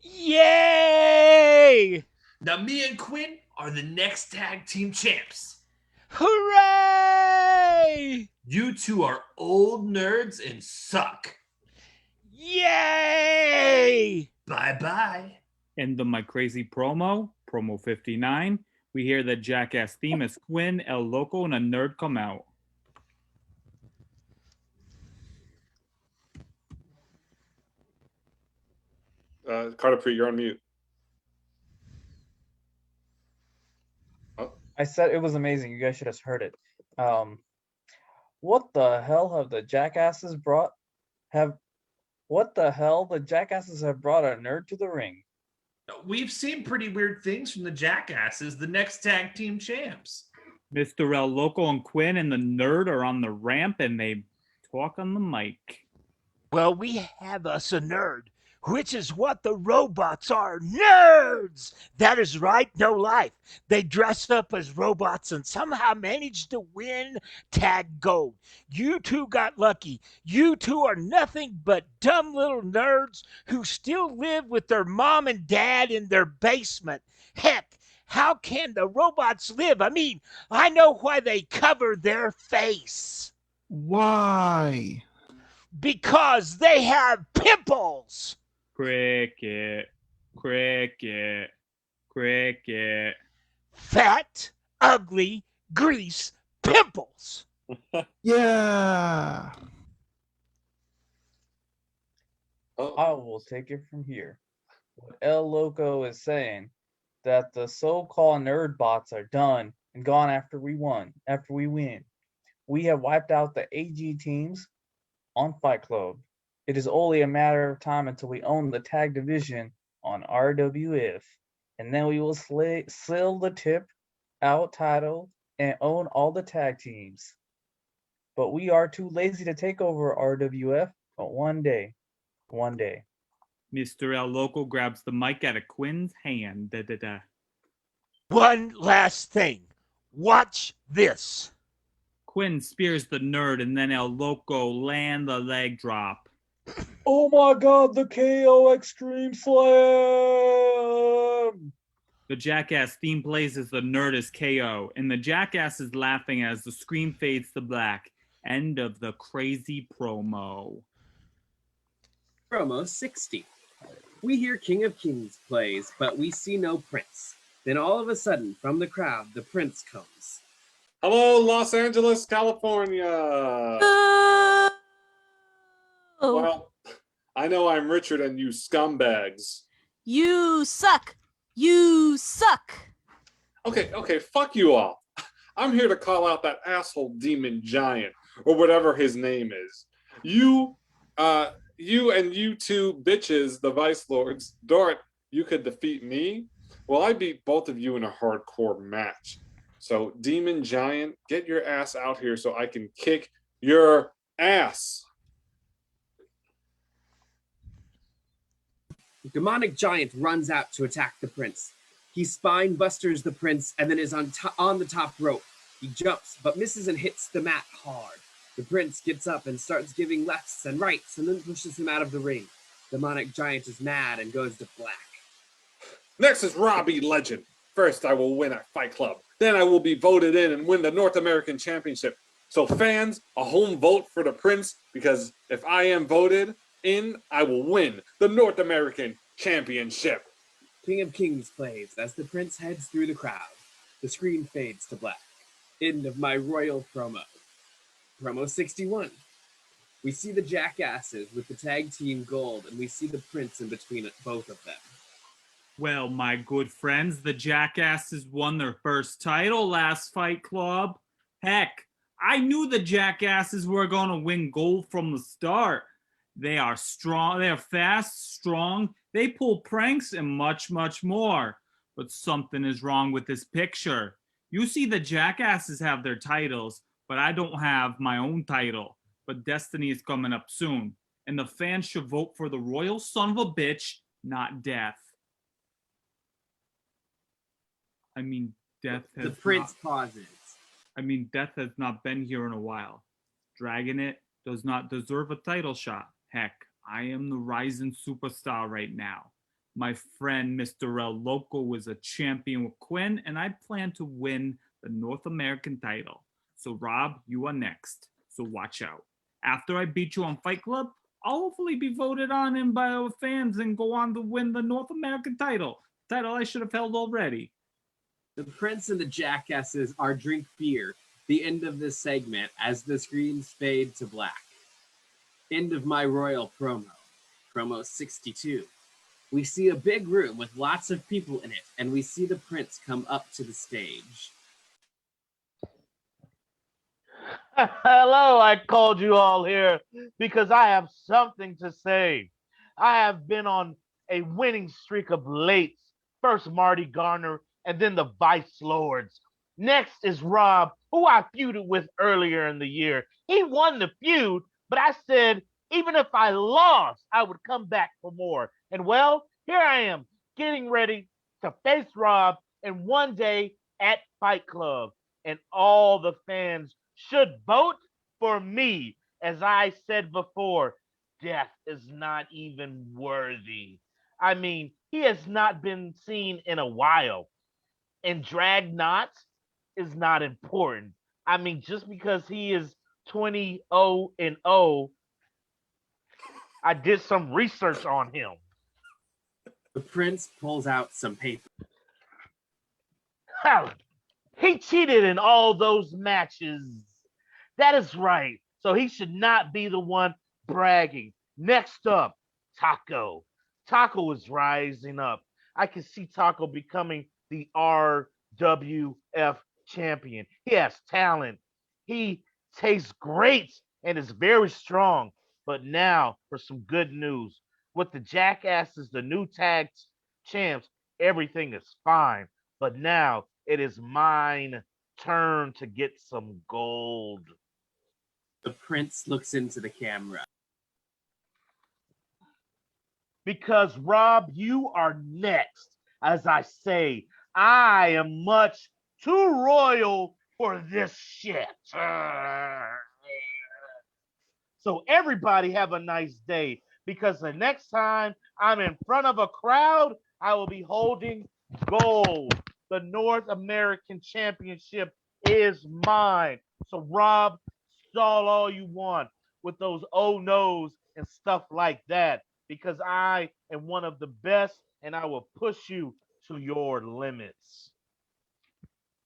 N: Yay!
I: Now me and Quinn are the next tag team champs.
N: Hooray!
I: You two are old nerds and suck.
N: Yay!
I: Bye-bye.
C: End of my crazy promo. Promo 59. We hear the Jackass theme as Quinn, El Loco, and a nerd come out.
A: Carter, you're on mute.
M: I said it was amazing. You guys should have heard it. What the hell have the jackasses brought? What the hell? The jackasses have brought a nerd to the ring.
I: We've seen pretty weird things from the jackasses, the next tag team champs.
C: Mr. El Loco and Quinn and the nerd are on the ramp and they talk on the mic.
N: Well, we have us a nerd, which is what the robots are. Nerds! That is right, no life. They dress up as robots and somehow manage to win tag gold. You two got lucky. You two are nothing but dumb little nerds who still live with their mom and dad in their basement. Heck, how can the robots live? I mean, I know why they cover their face.
L: Why?
N: Because they have pimples.
C: Cricket, cricket, cricket.
N: Fat, ugly, grease, pimples.
L: Yeah.
M: I will take it from here. What El Loco is saying that the so-called nerd bots are done and gone after we win. We have wiped out the AG teams on Fight Club. It is only a matter of time until we own the tag division on RWF, and then we will sell the tip out title and own all the tag teams. But we are too lazy to take over RWF, but one day.
C: Mr. El Loco grabs the mic out of Quinn's hand.
N: One last thing. Watch this.
C: Quinn spears the nerd and then El Loco land the leg drop.
M: Oh my god, the KO Extreme Slam!
C: The Jackass theme plays as the nerd is KO, and the Jackass is laughing as the screen fades to black. End of the crazy promo.
Q: Promo 60. We hear King of Kings plays, but we see no Prince. Then all of a sudden, from the crowd, the Prince comes.
A: Hello, Los Angeles, California. Well, I know I'm richer than you scumbags.
D: You suck. You suck.
A: Okay, fuck you all. I'm here to call out that asshole demon giant, or whatever his name is. You and you two bitches, the Vice Lords, Dort, you could defeat me? Well, I beat both of you in a hardcore match. So, Demon Giant, get your ass out here so I can kick your ass.
Q: The demonic giant runs out to attack the Prince. He spine busters the Prince and then is on the top rope. He jumps, but misses and hits the mat hard. The Prince gets up and starts giving lefts and rights and then pushes him out of the ring. The demonic giant is mad and goes to black.
A: Next is Robbie Legend. First, I will win at Fight Club. Then I will be voted in and win the North American Championship. So fans, a home vote for the Prince, because if I am voted in, I will win the North American Championship.
Q: King of Kings plays as the Prince heads through the crowd. The screen fades to black. End of my royal promo. Promo 61. We see the jackasses with the tag team gold, and we see the Prince in between both of them.
C: Well, my good friends, the Jackasses won their first title last Fight Club. Heck, I knew the Jackasses were going to win gold from the start. They are strong, they are fast, strong, they pull pranks, and much, much more. But something is wrong with this picture. You see the Jackasses have their titles, but I don't have my own title. But Destiny is coming up soon, and the fans should vote for the royal son of a bitch, not Death. I mean, Death has
Q: The Prince pauses.
C: Death has not been here in a while. Dragon It does not deserve a title shot. Heck, I am the rising superstar right now. My friend Mr. El Loco is a champion with Quinn, and I plan to win the North American title. So Rob, you are next. So watch out. After I beat you on Fight Club, I'll hopefully be voted on in by our fans and go on to win the North American title. Title I should have held already.
Q: The Prince and the Jackasses are drink beer. The end of this segment as the screens fade to black. End of my royal promo. Promo 62. We see a big room with lots of people in it, and we see the prince come up to the stage.
O: Hello, I called you all here because I have something to say. I have been on a winning streak of late. First Marty Garner, and then the Vice Lords. Next is Rob, who I feuded with earlier in the year. He won the feud, but I said even if I lost, I would come back for more. And well, here I am, getting ready to face Rob in one day at Fight Club. And all the fans should vote for me. As I said before, death is not even worthy. I mean, he has not been seen in a while. And drag not is not important. I mean, just because he is 20-0-0, I did some research on him.
Q: The prince pulls out some paper.
O: He cheated in all those matches. That is right. So he should not be the one bragging. Next up, Taco. Taco is rising up. I can see Taco becoming the RWF champion. He has talent. He tastes great and is very strong. But now for some good news. With the Jackasses, the new tag champs, everything is fine. But now it is mine turn to get some gold.
Q: The prince looks into the camera.
O: Because, Rob, you are next. As I say, I am much too royal for this shit. So everybody have a nice day, because the next time I'm in front of a crowd, I will be holding gold. The North American Championship is mine. So, Rob, stall all you want with those oh no's and stuff like that, because I am one of the best and I will push you to your limits.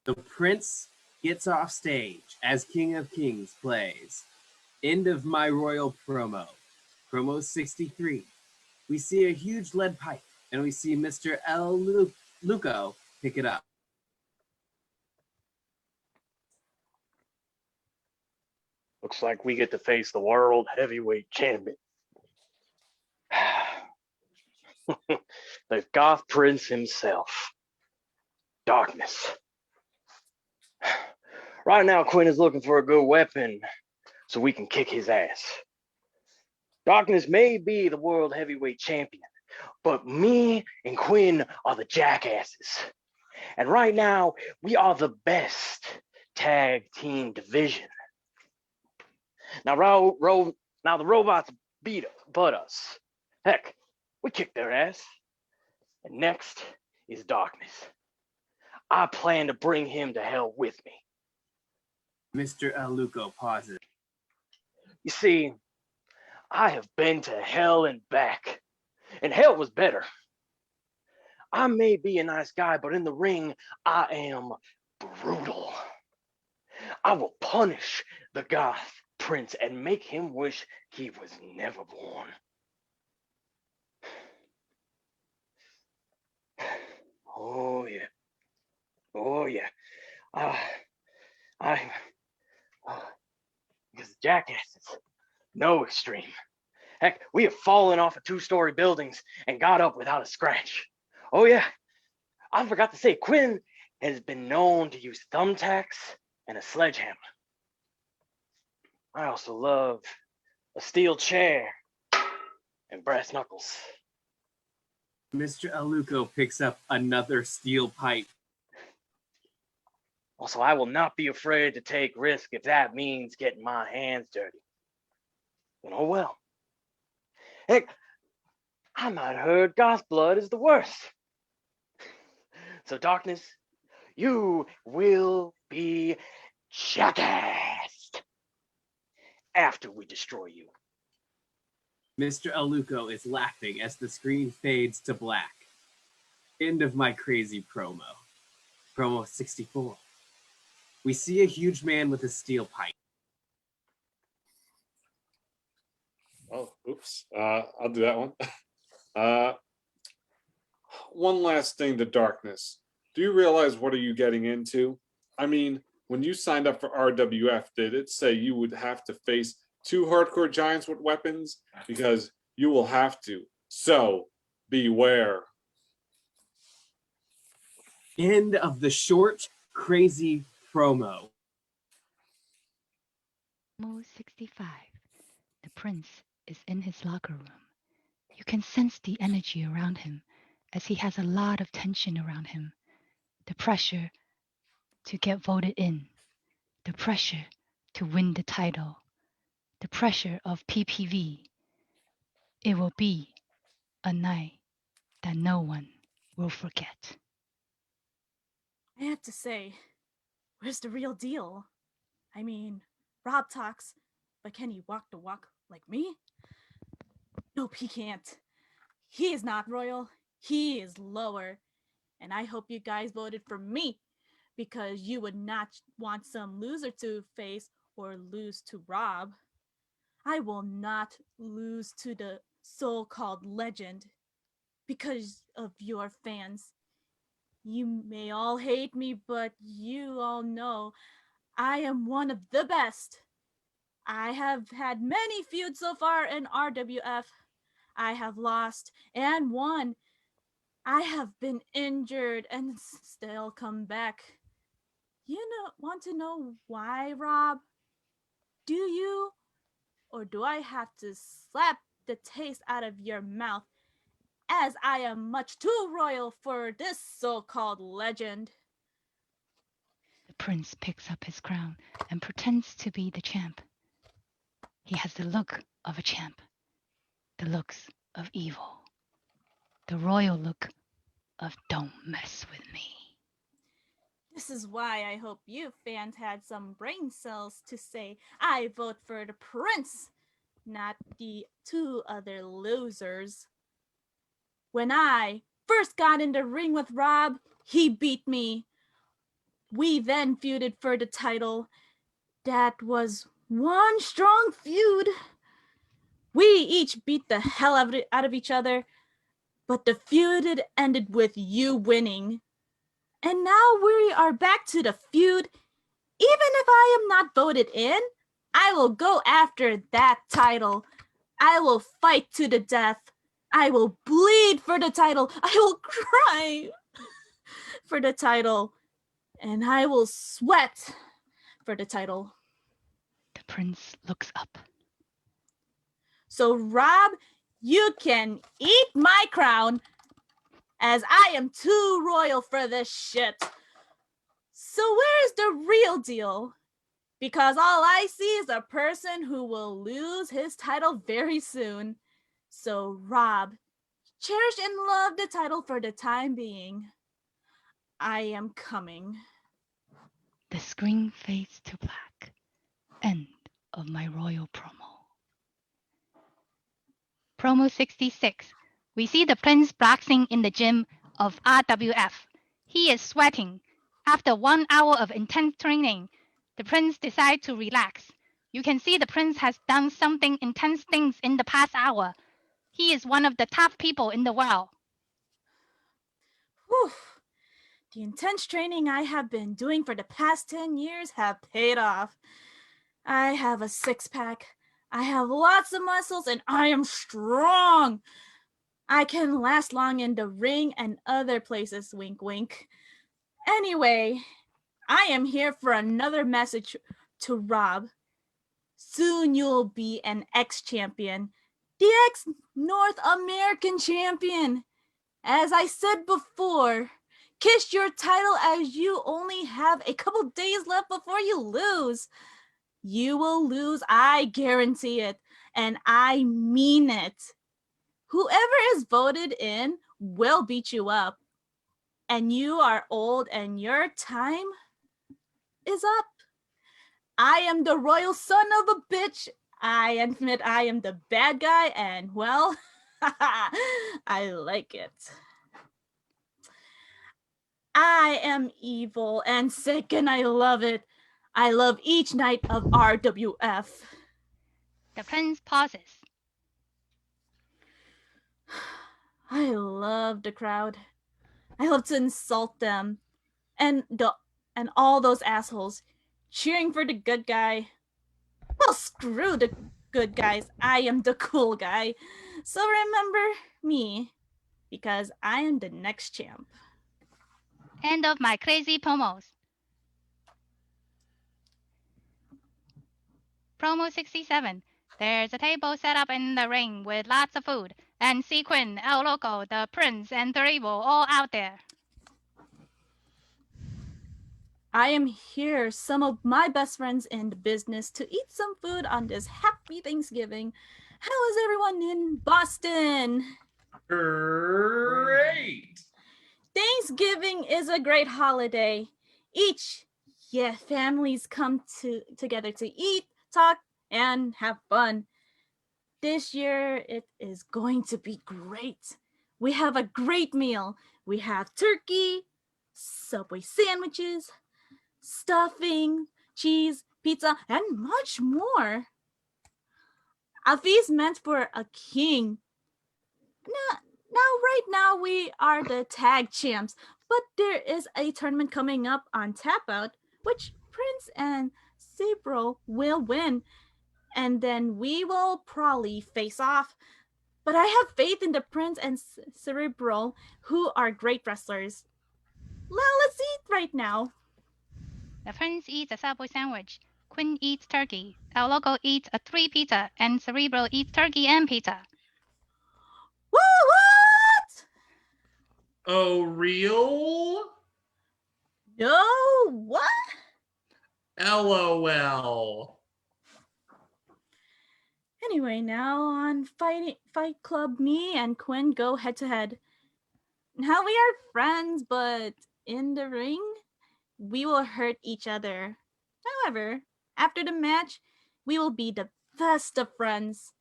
Q: The prince gets off stage as King of Kings plays. End of my royal promo. Promo 63. We see a huge lead pipe, and we see Mr. El Luco pick it up.
H: Looks like we get to face the world heavyweight champion. The Goth Prince himself. Darkness. Right now, Quinn is looking for a good weapon so we can kick his ass. Darkness may be the world heavyweight champion, but me and Quinn are the Jackasses. And right now, we are the best tag team division. Now, the robots butt us. Heck, we kicked their ass. And next is Darkness. I plan to bring him to hell with me.
Q: Mr. El Luco pauses.
H: You see, I have been to hell and back, and hell was better. I may be a nice guy, but in the ring, I am brutal. I will punish the Goth Prince and make him wish he was never born. Oh yeah. Oh yeah. Because Jackasses, no extreme. Heck, we have fallen off of 2-story buildings and got up without a scratch. Oh yeah. I forgot to say, Quinn has been known to use thumbtacks and a sledgehammer. I also love a steel chair and brass knuckles.
Q: Mr. El Luco picks up another steel pipe.
H: Also, I will not be afraid to take risk if that means getting my hands dirty. And oh well. Heck, I might have heard Goth blood is the worst. So, Darkness, you will be jackassed after we destroy you.
Q: Mr. El Luco is laughing as the screen fades to black. End of my crazy promo. Promo 64. We see a huge man with a steel pipe.
A: Oh, oops. I'll do that one. One last thing to Darkness. Do you realize what are you getting into? I mean, when you signed up for RWF, did it say you would have to face 2 hardcore giants with weapons? Because you will have to. So, beware.
Q: End of the short, crazy promo.
S: Promo 65. The prince is in his locker room. You can sense the energy around him as he has a lot of tension around him. The pressure to get voted in, the pressure to win the title, the pressure of PPV. It will be a night that no one will forget.
R: I have to say, where's the real deal? I mean, Rob talks, but can he walk the walk like me? Nope, he can't. He is not royal. He is lower. And I hope you guys voted for me because you would not want some loser to face or lose to Rob. I will not lose to the so-called legend because of your fans. You may all hate me, but you all know I am one of the best. I have had many feuds so far in RWF. I have lost and won. I have been injured and still come back. Want to know why, Rob? Do you? Or do I have to slap the taste out of your mouth as I am much too royal for this so-called legend?
S: The prince picks up his crown and pretends to be the champ. He has the look of a champ, the looks of evil, the royal look of don't mess with me.
R: This is why I hope you fans had some brain cells to say I vote for the prince, not the 2 other losers. When I first got in the ring with Rob, he beat me. We then feuded for the title. That was one strong feud. We each beat the hell out of each other, but the feud ended with you winning. And now we are back to the feud. Even if I am not voted in, I will go after that title. I will fight to the death. I will bleed for the title. I will cry for the title. And I will sweat for the title.
S: The prince looks up.
R: So, Rob, you can eat my crown, as I am too royal for this shit. So where's the real deal? Because all I see is a person who will lose his title very soon. So, Rob, cherish and love the title for the time being. I am coming.
S: The screen fades to black. End of my royal promo. Promo 66. We see the prince boxing in the gym of RWF. He is sweating. After 1 hour of intense training, the prince decides to relax. You can see the prince has done something intense things in the past hour. He is one of the top people in the world.
R: Whew. The intense training I have been doing for the past 10 years have paid off. I have a 6-pack. I have lots of muscles and I am strong. I can last long in the ring and other places, wink, wink. Anyway, I am here for another message to Rob. Soon you'll be an ex-champion, the ex-North American champion. As I said before, kiss your title as you only have a couple days left before you lose. You will lose, I guarantee it, and I mean it. Whoever is voted in will beat you up. And you are old and your time is up. I am the royal son of a bitch. I admit I am the bad guy and, well, I like it. I am evil and sick and I love it. I love each night of RWF.
S: The prince pauses.
R: I love the crowd. I love to insult them. And all those assholes cheering for the good guy. Well, screw the good guys. I am the cool guy. So remember me, because I am the next champ.
S: End of my crazy promos. Promo 67. There's a table set up in the ring with lots of food, and Sequin, El Loco, the Prince, and Terrible all out there.
R: I am here, some of my best friends in the business, to eat some food on this happy Thanksgiving. How is everyone in Boston?
I: Great.
R: Thanksgiving is a great holiday. Families come together to eat, talk, and have fun. This year, it is going to be great. We have a great meal. We have turkey, Subway sandwiches, stuffing, cheese, pizza, and much more. A feast meant for a king. Right now we are the tag champs, but there is a tournament coming up on Tap Out, which Prince and Sabro will win, and then we will probably face off. But I have faith in the Prince and Cerebral, who are great wrestlers. Let's eat right now.
S: The Prince eats a Subway sandwich. Quinn eats turkey. El Loco eats a 3 pizza, and Cerebral eats turkey and pizza.
R: What?
I: Oh, real?
R: No, what?
I: LOL.
R: Anyway, now on Fight Club, me and Quinn go head to head. Now we are friends, but in the ring, we will hurt each other. However, after the match, we will be the best of friends.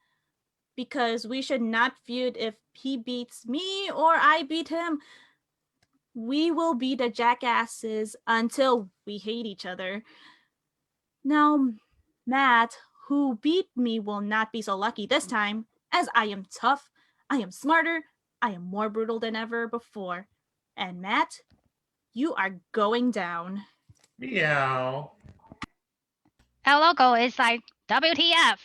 R: Because we should not feud if he beats me or I beat him. We will be the jackasses until we hate each other. Now, Matt, who beat me, will not be so lucky this time, as I am tough, I am smarter, I am more brutal than ever before. And Matt, you are going down.
I: Meow.
S: El Loco is like, WTF?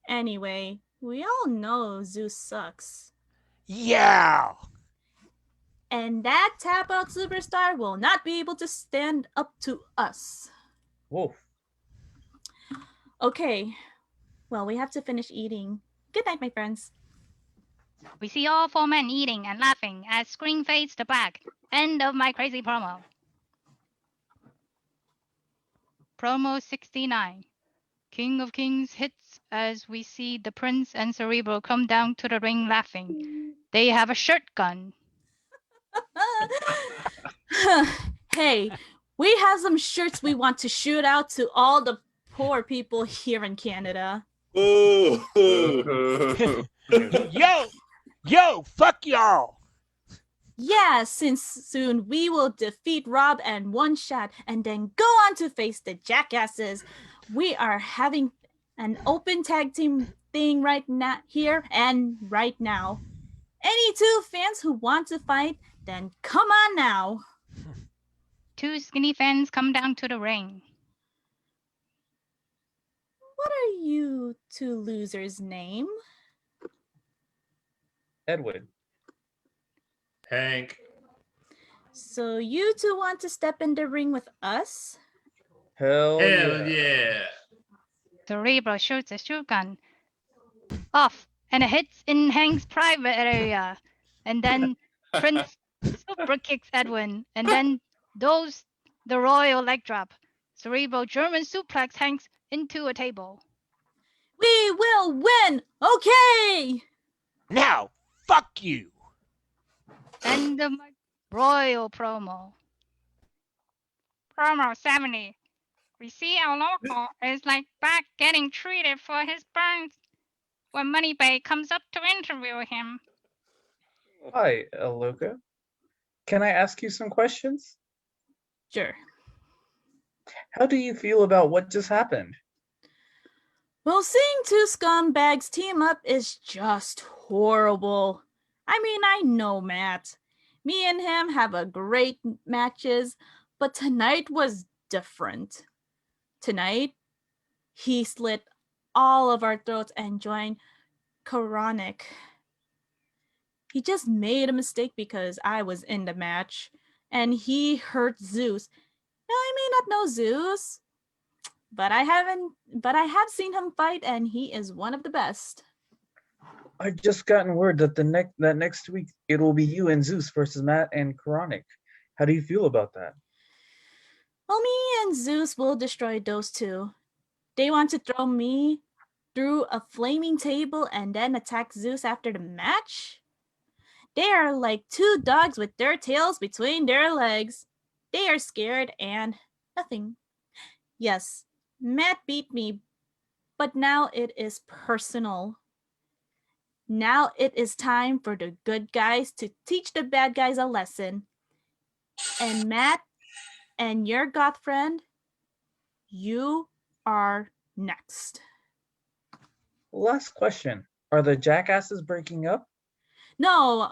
R: Anyway, we all know Zeus sucks.
N: Yeah.
R: And that Tap Out superstar will not be able to stand up to us.
M: Whoa.
R: Okay, well, we have to finish eating. Good night, my friends.
S: We see all 4 men eating and laughing as screen fades to black. End of my crazy promo. Promo 69. King of Kings hits as we see the Prince and Cerebral come down to the ring laughing. They have a shirt gun.
R: Hey, we have some shirts we want to shoot out to all the poor people here in Canada.
N: Yo, fuck y'all.
R: Yeah, since soon we will defeat Rob and One Shot and then go on to face the jackasses. We are having an open tag team thing right now, here and right now. Any 2 fans who want to fight, then come on now.
S: 2 skinny fans come down to the ring.
R: What are you 2 losers' name?
M: Edwin.
I: Hank.
R: So you 2 want to step in the ring with us?
M: Hell
I: yeah.
S: Cerebral shoots a shotgun off and it hits in Hank's private area. And then Prince super kicks Edwin and then does the royal leg drop. Cerebral German suplex Hanks into a table.
R: We will win! Okay!
N: Now, fuck you.
S: End of my royal promo. Promo 70. We see our local is like back getting treated for his burns when Moneybay comes up to interview him.
M: Hi, El Loco. Can I ask you some questions?
R: Sure.
M: How do you feel about what just happened?
R: Well, seeing 2 scumbags team up is just horrible. I mean, I know Matt. Me and him have a great matches, but tonight was different. Tonight, he slit all of our throats and joined Chronic. He just made a mistake because I was in the match, and he hurt Zeus. Now, I may not know Zeus, but I have seen him fight, and he is one of the best.
M: I just gotten word that that next week it will be you and Zeus versus Matt and Chronic. How do you feel about that?
R: Well, me and Zeus will destroy those two. They want to throw me through a flaming table and then attack Zeus after the match? They are like two dogs with their tails between their legs. They are scared and nothing. Yes, Matt beat me, but now it is personal. Now it is time for the good guys to teach the bad guys a lesson. And Matt and your goth friend, you are next.
M: Last question. Are the jackasses breaking up?
R: No.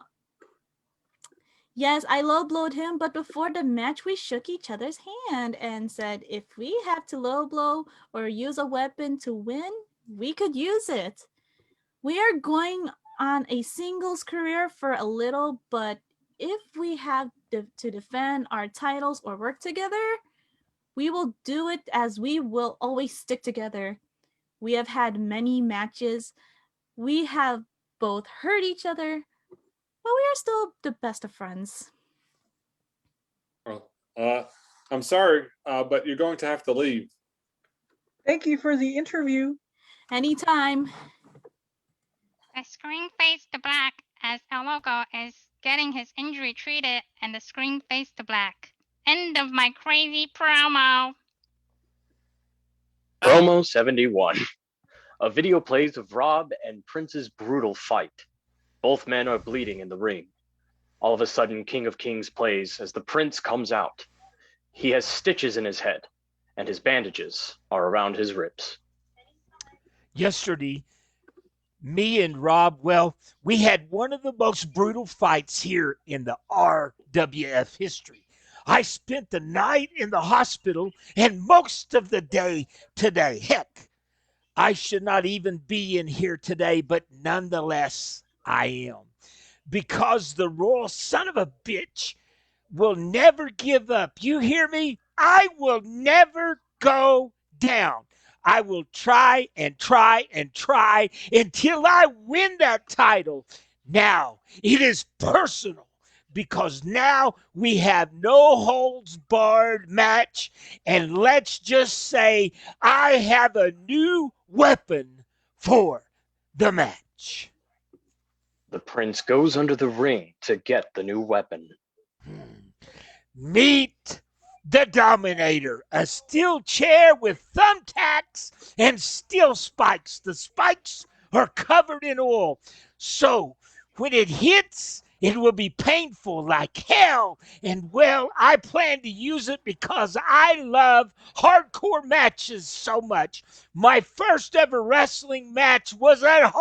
R: Yes, I low blowed him, but before the match, we shook each other's hand and said if we have to low blow or use a weapon to win, we could use it. We are going on a singles career for a little, but if we have to defend our titles or work together, we will do it as we will always stick together. We have had many matches. We have both hurt each other, but we are still the best of friends.
A: Well, I'm sorry, but you're going to have to leave.
M: Thank you for the interview.
R: Anytime.
T: The screen fades to black as El Loco is getting his injury treated, and the screen fades to black. End of my crazy promo.
H: Promo 71. A video plays of Rob and Prince's brutal fight. Both men are bleeding in the ring. All of a sudden, King of Kings plays as the Prince comes out. He has stitches in his head, and his bandages are around his ribs.
N: Yesterday, me and Rob, well, we had one of the most brutal fights here in the RWF history. I spent the night in the hospital and most of the day today. Heck, I should not even be in here today, but nonetheless, I am. Because the royal son of a bitch will never give up. You hear me? I will never go down. I will try and try and try until I win that title. Now, it is personal because now we have no holds barred match. And let's just say I have a new weapon for the match.
H: The Prince goes under the ring to get the new weapon.
N: Meet the Dominator, a steel chair with thumbtacks and steel spikes. The spikes are covered in oil. So when it hits, it will be painful like hell. And well, I plan to use it because I love hardcore matches so much. My first ever wrestling match was a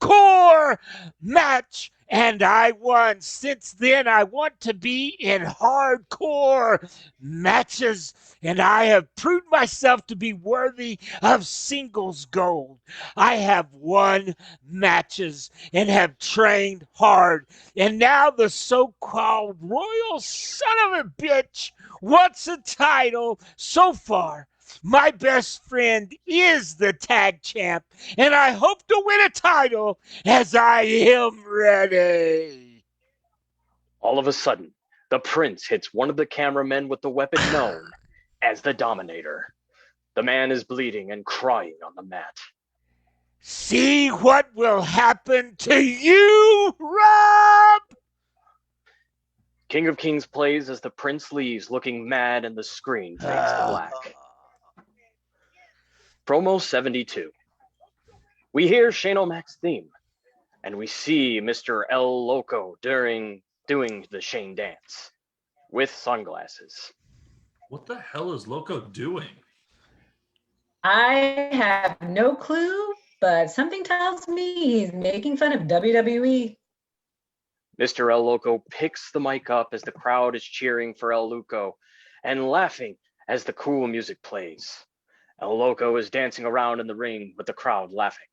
N: hardcore match, and I won. Since then, I want to be in hardcore matches, and I have proved myself to be worthy of singles gold. I have won matches and have trained hard, and now the so-called royal son of a bitch wants a title. So far, my best friend is the tag champ, and I hope to win a title as I am ready.
H: All of a sudden, the Prince hits one of the cameramen with the weapon known as the Dominator. The man is bleeding and crying on the mat.
N: See what will happen to you, Rob!
H: King of Kings plays as the Prince leaves, looking mad, and the screen fades to black. Promo 72. We hear Shane O'Mac's theme, and we see Mr. El Loco doing the Shane dance with sunglasses.
I: What the hell is Loco doing?
U: I have no clue, but something tells me he's making fun of WWE.
H: Mr. El Loco picks the mic up as the crowd is cheering for El Loco and laughing as the cool music plays. El Loco is dancing around in the ring with the crowd laughing.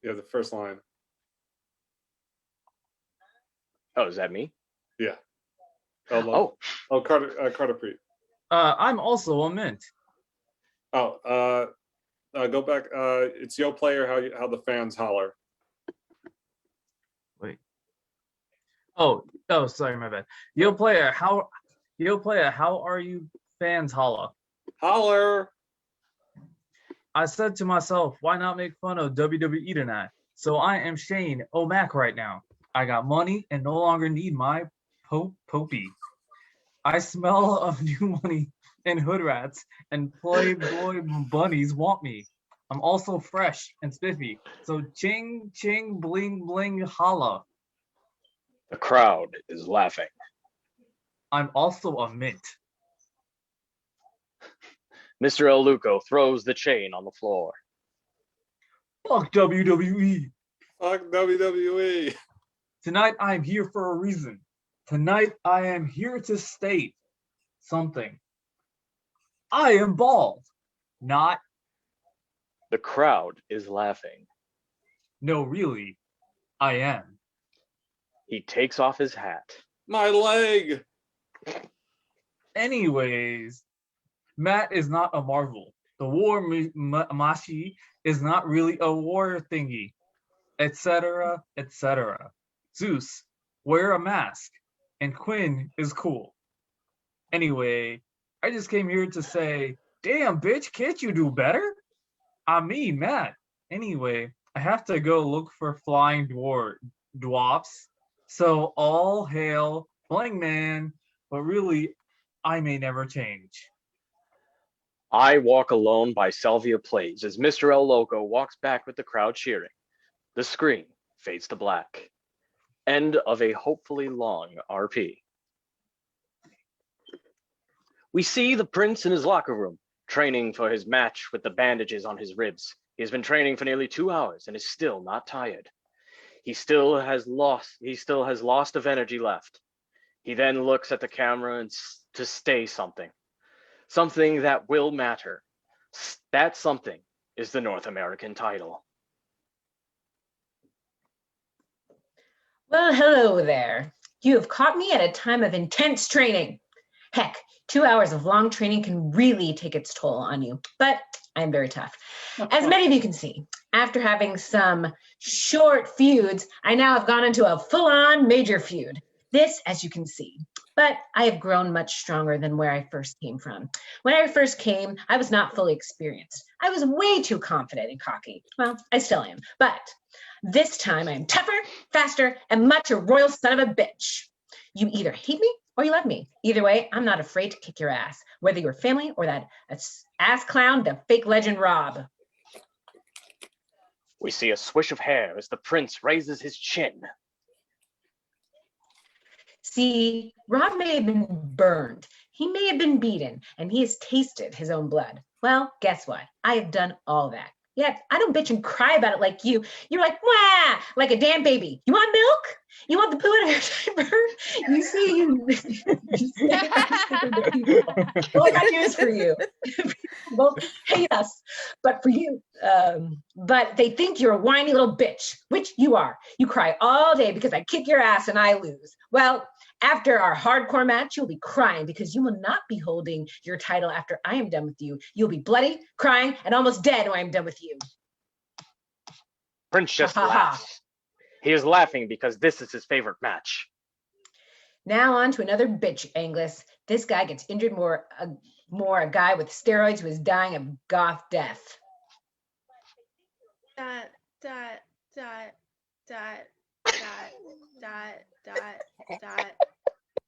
A: Yeah, the first line.
H: Oh, is that me?
A: Yeah. Oh, Carter Preet.
M: I'm also a mint.
A: Oh, go back. It's Yo Player, how the fans holler.
M: Wait. Oh, sorry, my bad. Yo player, how are you fans holla?
A: Holler.
M: I said to myself, why not make fun of WWE tonight? So I am Shane O'Mac right now. I got money and no longer need my popey. I smell of new money and hood rats and Playboy bunnies want me. I'm also fresh and spiffy. So ching ching bling bling holla.
H: The crowd is laughing.
M: I'm also a mint.
H: Mr. El Loco throws the chain on the floor.
M: Fuck WWE.
A: Fuck WWE.
M: Tonight I'm here for a reason. Tonight I am here to state something. I am bald. Not.
H: The crowd is laughing.
M: No, really, I am.
H: He takes off his hat.
A: My leg.
M: Anyways, Matt is not a Marvel. The war mashi is not really a war thingy, etc., etc. Zeus, wear a mask, and Quinn is cool. Anyway, I just came here to say, damn, bitch, can't you do better? I mean, Matt. Anyway, I have to go look for flying dwarfs. So all hail Bling Man, but really, I may never change.
H: I Walk Alone by Salvia plays as Mr. El Loco walks back with the crowd cheering. The screen fades to black. End of a hopefully long RP. We see the prince in his locker room, training for his match with the bandages on his ribs. He has been training for nearly 2 hours and is still not tired. He still has lost of energy left. He then looks at the camera and to say something. Something that will matter. That something is the North American title.
U: Well, hello there. You have caught me at a time of intense training. Heck, 2 hours of long training can really take its toll on you, but I'm very tough. As many of you can see, after having some short feuds, I now have gone into a full-on major feud. This, as you can see, but I have grown much stronger than where I first came from. When I first came, I was not fully experienced. I was way too confident and cocky. Well, I still am, but this time I am tougher, faster, and much a royal son of a bitch. You either hate me or you love me. Either way, I'm not afraid to kick your ass, whether you're family or that ass clown, the fake legend Rob.
H: We see a swish of hair as the prince raises his chin.
U: See, Rob may have been burned. He may have been beaten, and he has tasted his own blood. Well, guess what? I have done all that. Yet, I don't bitch and cry about it like you. You're like, wah, like a damn baby. You want milk? You want the poo in your diaper? You see, all I got news for you. Well, hate us, but for you. But they think you're a whiny little bitch, which you are. You cry all day because I kick your ass and I lose. Well, after our hardcore match, you'll be crying because you will not be holding your title after I am done with you. You'll be bloody, crying, and almost dead when I'm done with you.
H: Prince just laughs. He is laughing because this is his favorite match.
U: Now on to another bitch, Angus. This guy gets injured more a guy with steroids who is dying of goth death.
B: Dot, dot, dot, dot, dot, dot, dot, dot,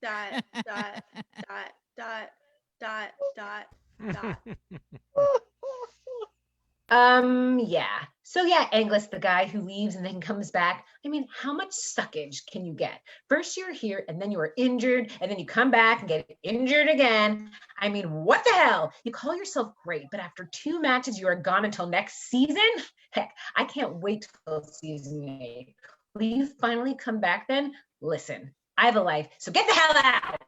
B: dot, dot, dot, dot, dot, dot.
U: Yeah. So yeah, Angus, the guy who leaves and then comes back. I mean, how much suckage can you get? First you're here and then you are injured and then you come back and get injured again. I mean, what the hell? You call yourself great, but after 2 matches, you are gone until next season? Heck, I can't wait till season 8. Will you finally come back then? Listen, I have a life, so get the hell out.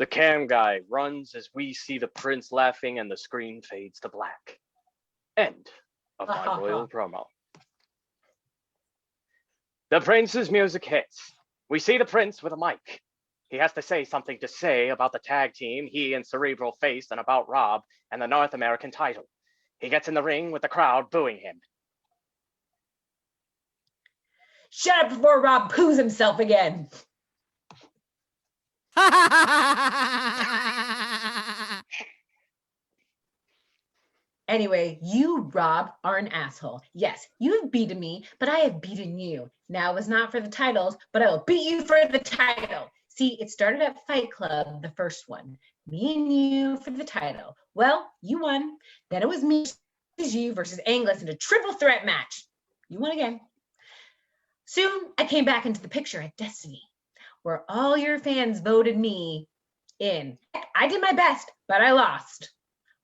H: The cam guy runs as we see the prince laughing and the screen fades to black. End of my royal promo. The prince's music hits. We see the prince with a mic. He has to say something to say about the tag team he and Cerebral faced and about Rob and the North American title. He gets in the ring with the crowd booing him.
U: Shut up before Rob poos himself again. Anyway, you, Rob, are an asshole. Yes, you have beaten me, but I have beaten you. Now it was not for the titles, but I will beat you for the title. See, it started at Fight Club, the first one. Me and you for the title. Well, you won. Then it was me versus you versus Angus in a triple threat match. You won again. Soon, I came back into the picture at Destiny, where all your fans voted me in. I did my best, but I lost.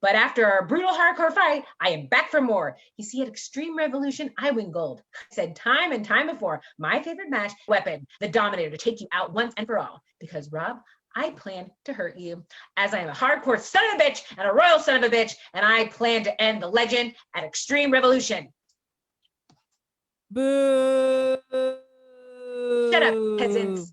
U: But after our brutal hardcore fight, I am back for more. You see, at Extreme Revolution, I win gold. I said time and time before, my favorite match, weapon, the Dominator, to take you out once and for all. Because, Rob, I plan to hurt you, as I am a hardcore son of a bitch and a royal son of a bitch, and I plan to end the legend at Extreme Revolution.
P: Boo!
U: Shut up, peasants.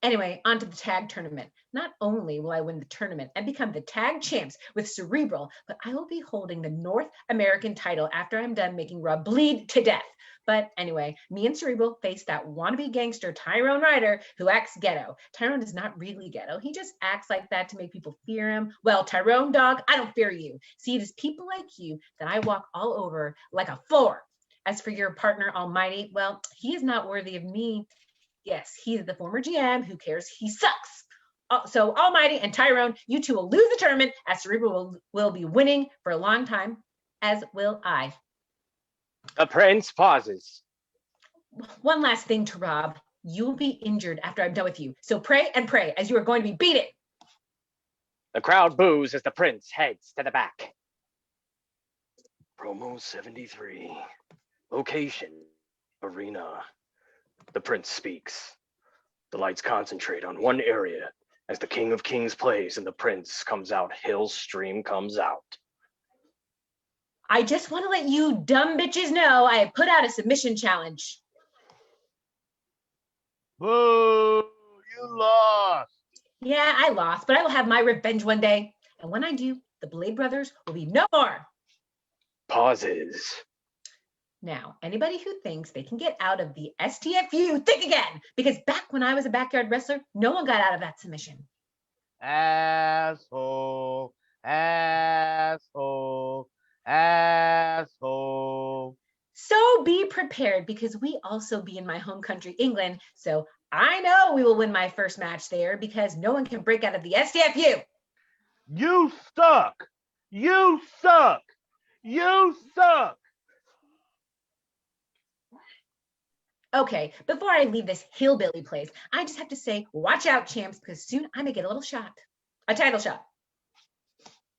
U: Anyway, on to the tag tournament. Not only will I win the tournament and become the tag champs with Cerebral, but I will be holding the North American title after I'm done making Rob bleed to death. But anyway, me and Cerebral face that wannabe gangster Tyrone Ryder who acts ghetto. Tyrone is not really ghetto. He just acts like that to make people fear him. Well, Tyrone, dog, I don't fear you. See, it is people like you that I walk all over like a floor. As for your partner, Almighty, well, he is not worthy of me. Yes, he is the former GM. Who cares? He sucks. So Almighty and Tyrone, you two will lose the tournament, as Cerebral will be winning for a long time, as will I.
H: The prince pauses.
U: One last thing to Rob. You will be injured after I'm done with you. So pray and pray, as you are going to be beaten.
H: The crowd boos as the prince heads to the back. Promo 73. Location, arena. The prince speaks. The lights concentrate on one area as the King of Kings plays and the prince comes out. Hill's stream comes out.
U: I just want to let you dumb bitches know I have put out a submission challenge.
O: Boo! You lost.
U: Yeah, I lost, but I will have my revenge one day. And when I do, the Blade Brothers will be no more.
H: Pauses.
U: Now, anybody who thinks they can get out of the STFU, think again, because back when I was a backyard wrestler, no one got out of that submission.
O: Asshole, asshole, asshole.
U: So be prepared, because we also be in my home country, England. So I know we will win my first match there, because no one can break out of the STFU.
O: You suck. You suck. You suck.
U: Okay, before I leave this hillbilly place, I just have to say, watch out, champs, because soon I may get a little shot. A title shot.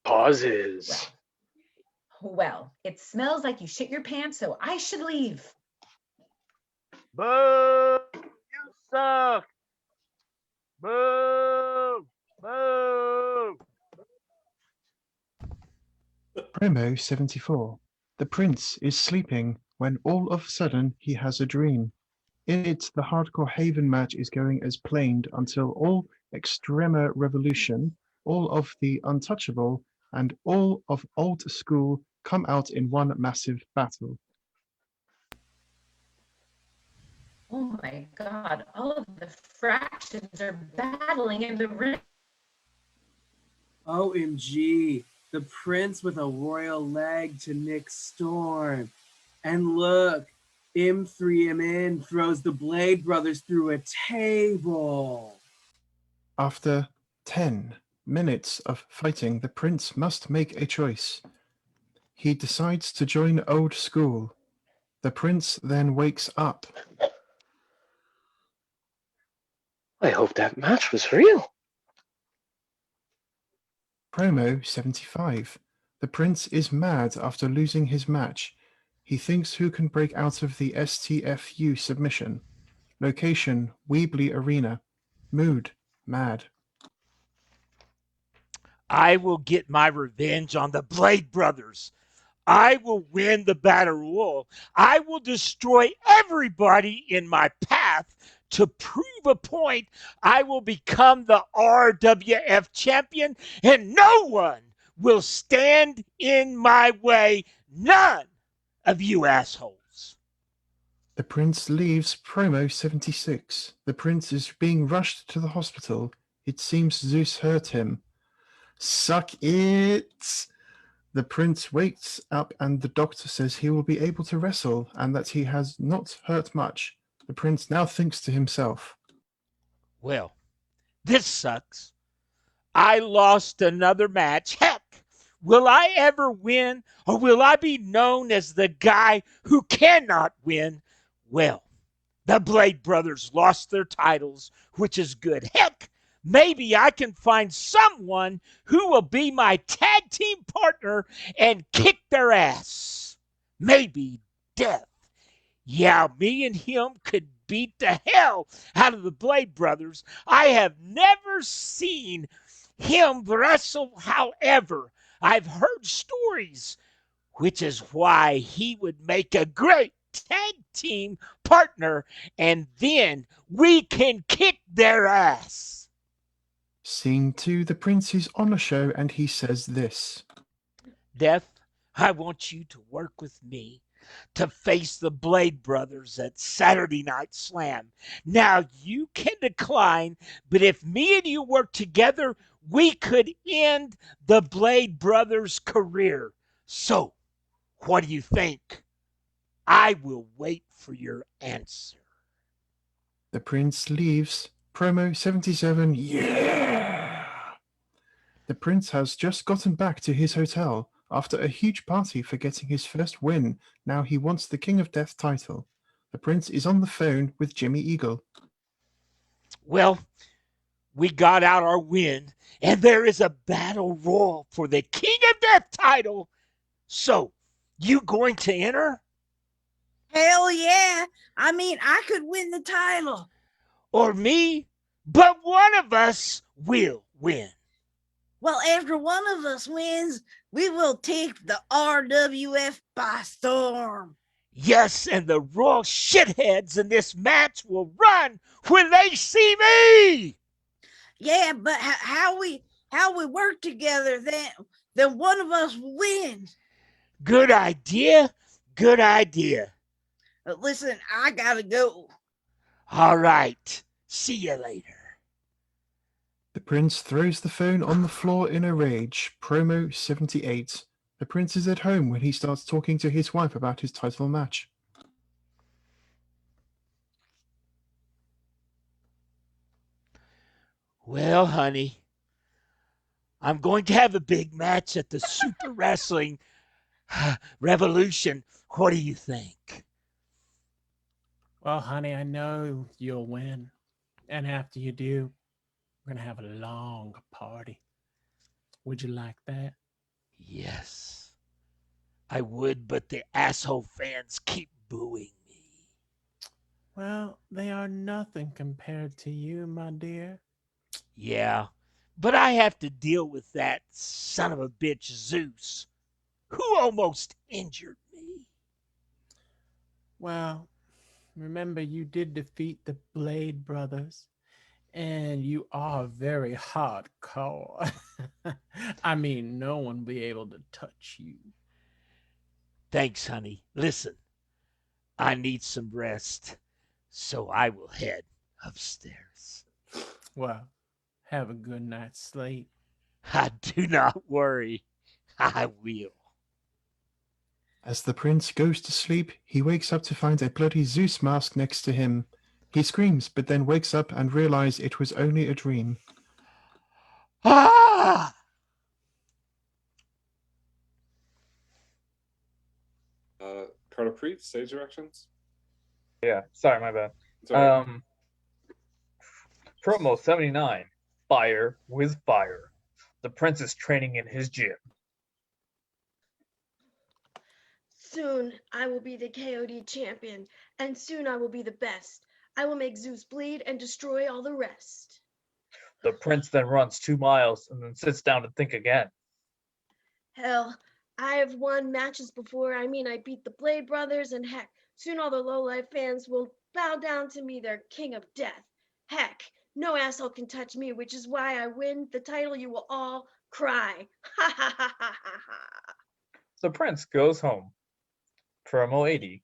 H: Pauses.
U: Well, it smells like you shit your pants, so I should leave.
O: Boo! You suck. Boo! Boo!
L: Promo 74. The prince is sleeping when all of a sudden he has a dream. In it, the Hardcore Haven match is going as planned until all Extrema Revolution, all of the Untouchable, and all of Old School come out in one massive battle.
U: Oh my God, all of the fractions are battling in the ring.
Q: OMG, the prince with a royal leg to Nick Storm. And look, M3MN throws the Blade Brothers through a table.
L: After 10 minutes of fighting, the prince must make a choice. He decides to join Old School. The prince then wakes up.
H: I hope that match was real.
L: Promo 75. The prince is mad after losing his match. He thinks who can break out of the STFU submission. Location, Weebly Arena. Mood, mad.
N: I will get my revenge on the Blade Brothers. I will win the Battle Royal. I will destroy everybody in my path to prove a point. I will become the RWF champion, and no one will stand in my way. None of you assholes.
L: The prince leaves promo 76. The prince is being rushed to the hospital. It seems Zeus hurt him. Suck it! The prince wakes up and the doctor says he will be able to wrestle and that he has not hurt much. The prince now thinks to himself,
N: Well, this sucks. I lost another match. Heck, will I ever win, or will I be known as the guy who cannot win? Well, the Blade Brothers lost their titles, which is good. Heck, maybe I can find someone who will be my tag team partner and kick their ass. Maybe Death. Yeah, me and him could beat the hell out of the Blade Brothers. I have never seen him wrestle, however. I've heard stories, which is why he would make a great tag team partner, and then we can kick their ass.
L: Scene 2, the prince is on a show and he says this.
N: Death, I want you to work with me to face the Blade Brothers at Saturday Night Slam. Now, you can decline, but if me and you work together, we could end the Blade Brothers' career. So, what do you think? I will wait for your answer.
L: The prince leaves. Promo 77. Yeah! The prince has just gotten back to his hotel after a huge party for getting his first win. Now he wants the King of Death title. The prince is on the phone with Jimmy Eagle.
N: Well, we got out our win, and there is a battle royal for the King of Death title. So, you going to enter?
D: Hell yeah. I mean, I could win the title.
N: Or me? But one of us will win.
D: Well, after one of us wins, we will take the RWF by storm.
N: Yes, and the raw shitheads in this match will run when they see me.
D: Yeah, but how we work together, then one of us wins.
N: Good idea. Good idea.
D: Listen, I gotta go.
N: All right. See you later.
L: The prince throws the phone on the floor in a rage. Promo 78. The prince is at home when he starts talking to his wife about his title match.
N: Well, honey, I'm going to have a big match at the Super Wrestling Revolution. What do you think?
K: Well, honey, I know you'll win. And after you do, we're going to have a long party. Would you like that?
N: Yes, I would, but the asshole fans keep booing me.
K: Well, they are nothing compared to you, my dear.
N: Yeah, but I have to deal with that son of a bitch Zeus, who almost injured me.
K: Well, remember you did defeat the Blade Brothers, and you are very hardcore. I mean, no one will be able to touch you.
N: Thanks, honey. Listen, I need some rest, so I will head upstairs.
K: Well, have a good night's sleep.
N: Do not worry. I will.
L: As the prince goes to sleep, he wakes up to find a bloody Zeus mask next to him. He screams, but then wakes up and realizes it was only a dream.
N: Ah!
A: Carter Preet, stage directions.
M: Yeah, sorry, my bad.
A: It's all right.
M: Promo 79, Fire with Fire. The Prince is training in his gym.
B: Soon I will be the KOD champion, and soon I will be the best. I will make Zeus bleed and destroy all the rest.
M: The Prince then runs 2 miles and then sits down to think again.
B: Hell, I have won matches before. I mean, I beat the Blade Brothers, and heck, soon all the lowlife fans will bow down to me, their king of death. Heck, no asshole can touch me, which is why I win the title. You will all cry. Ha ha ha ha ha ha.
M: The Prince goes home. Promo 80.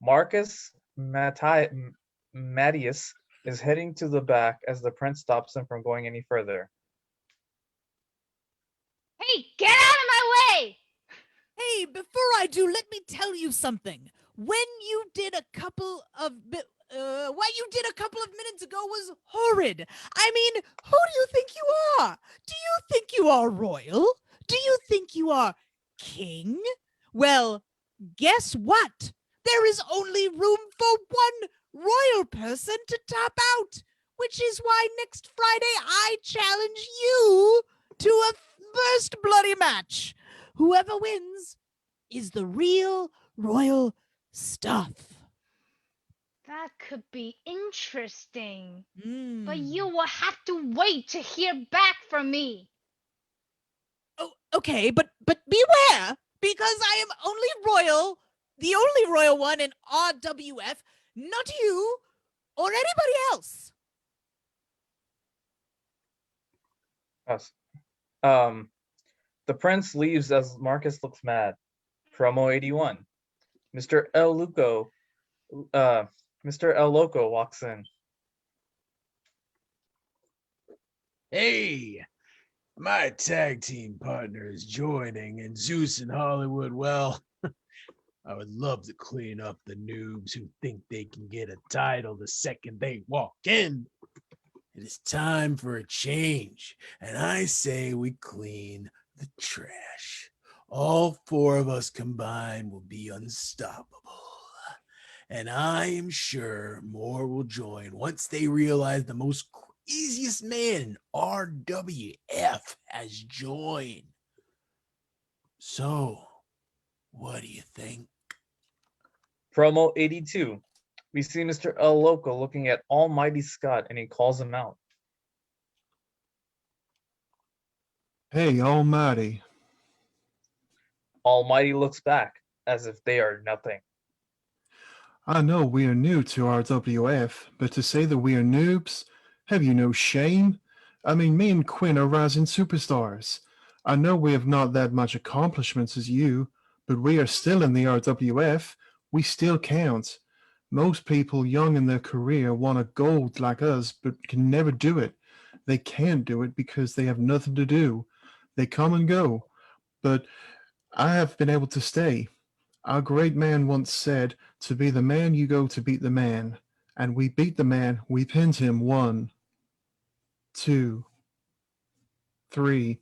M: Marcus Mattius is heading to the back as the Prince stops him from going any further.
J: Hey, get out of my way!
P: Hey, before I do, let me tell you something. What you did a couple of minutes ago was horrid. I mean, who do you think you are? Do you think you are royal? Do you think you are king? Well, guess what? There is only room for one royal person to top out, which is why next Friday I challenge you to a first bloody match. Whoever wins is the real royal stuff.
J: That could be interesting. But you will have to wait to hear back from me.
P: Oh, okay, but beware, because I am only royal, the only royal one in RWF, not you or anybody else.
M: Yes. The Prince leaves as Marcus looks mad. Promo 81. Mr. El Loco walks in.
G: Hey, my tag team partner is joining, and Zeus in Hollywood, well, I would love to clean up the noobs who think they can get a title the second they walk in. It is time for a change, and I say we clean the trash. All 4 of us combined will be unstoppable. And I am sure more will join once they realize the most craziest man in RWF has joined. So, what do you think?
M: Promo 82. We see Mr. El Loco looking at Almighty Scott and he calls him out.
L: Hey, Almighty.
M: Almighty looks back as if they are nothing.
L: I know we are new to RWF, but to say that we are noobs, have you no shame? I mean, me and Quinn are rising superstars. I know we have not that much accomplishments as you, but we are still in the RWF. We still count. Most people young in their career want a gold like us, but can never do it. They can't do it because they have nothing to do. They come and go. But I have been able to stay. Our great man once said, to be the man you go to beat the man. And we beat the man, we pinned him 1, 2, 3.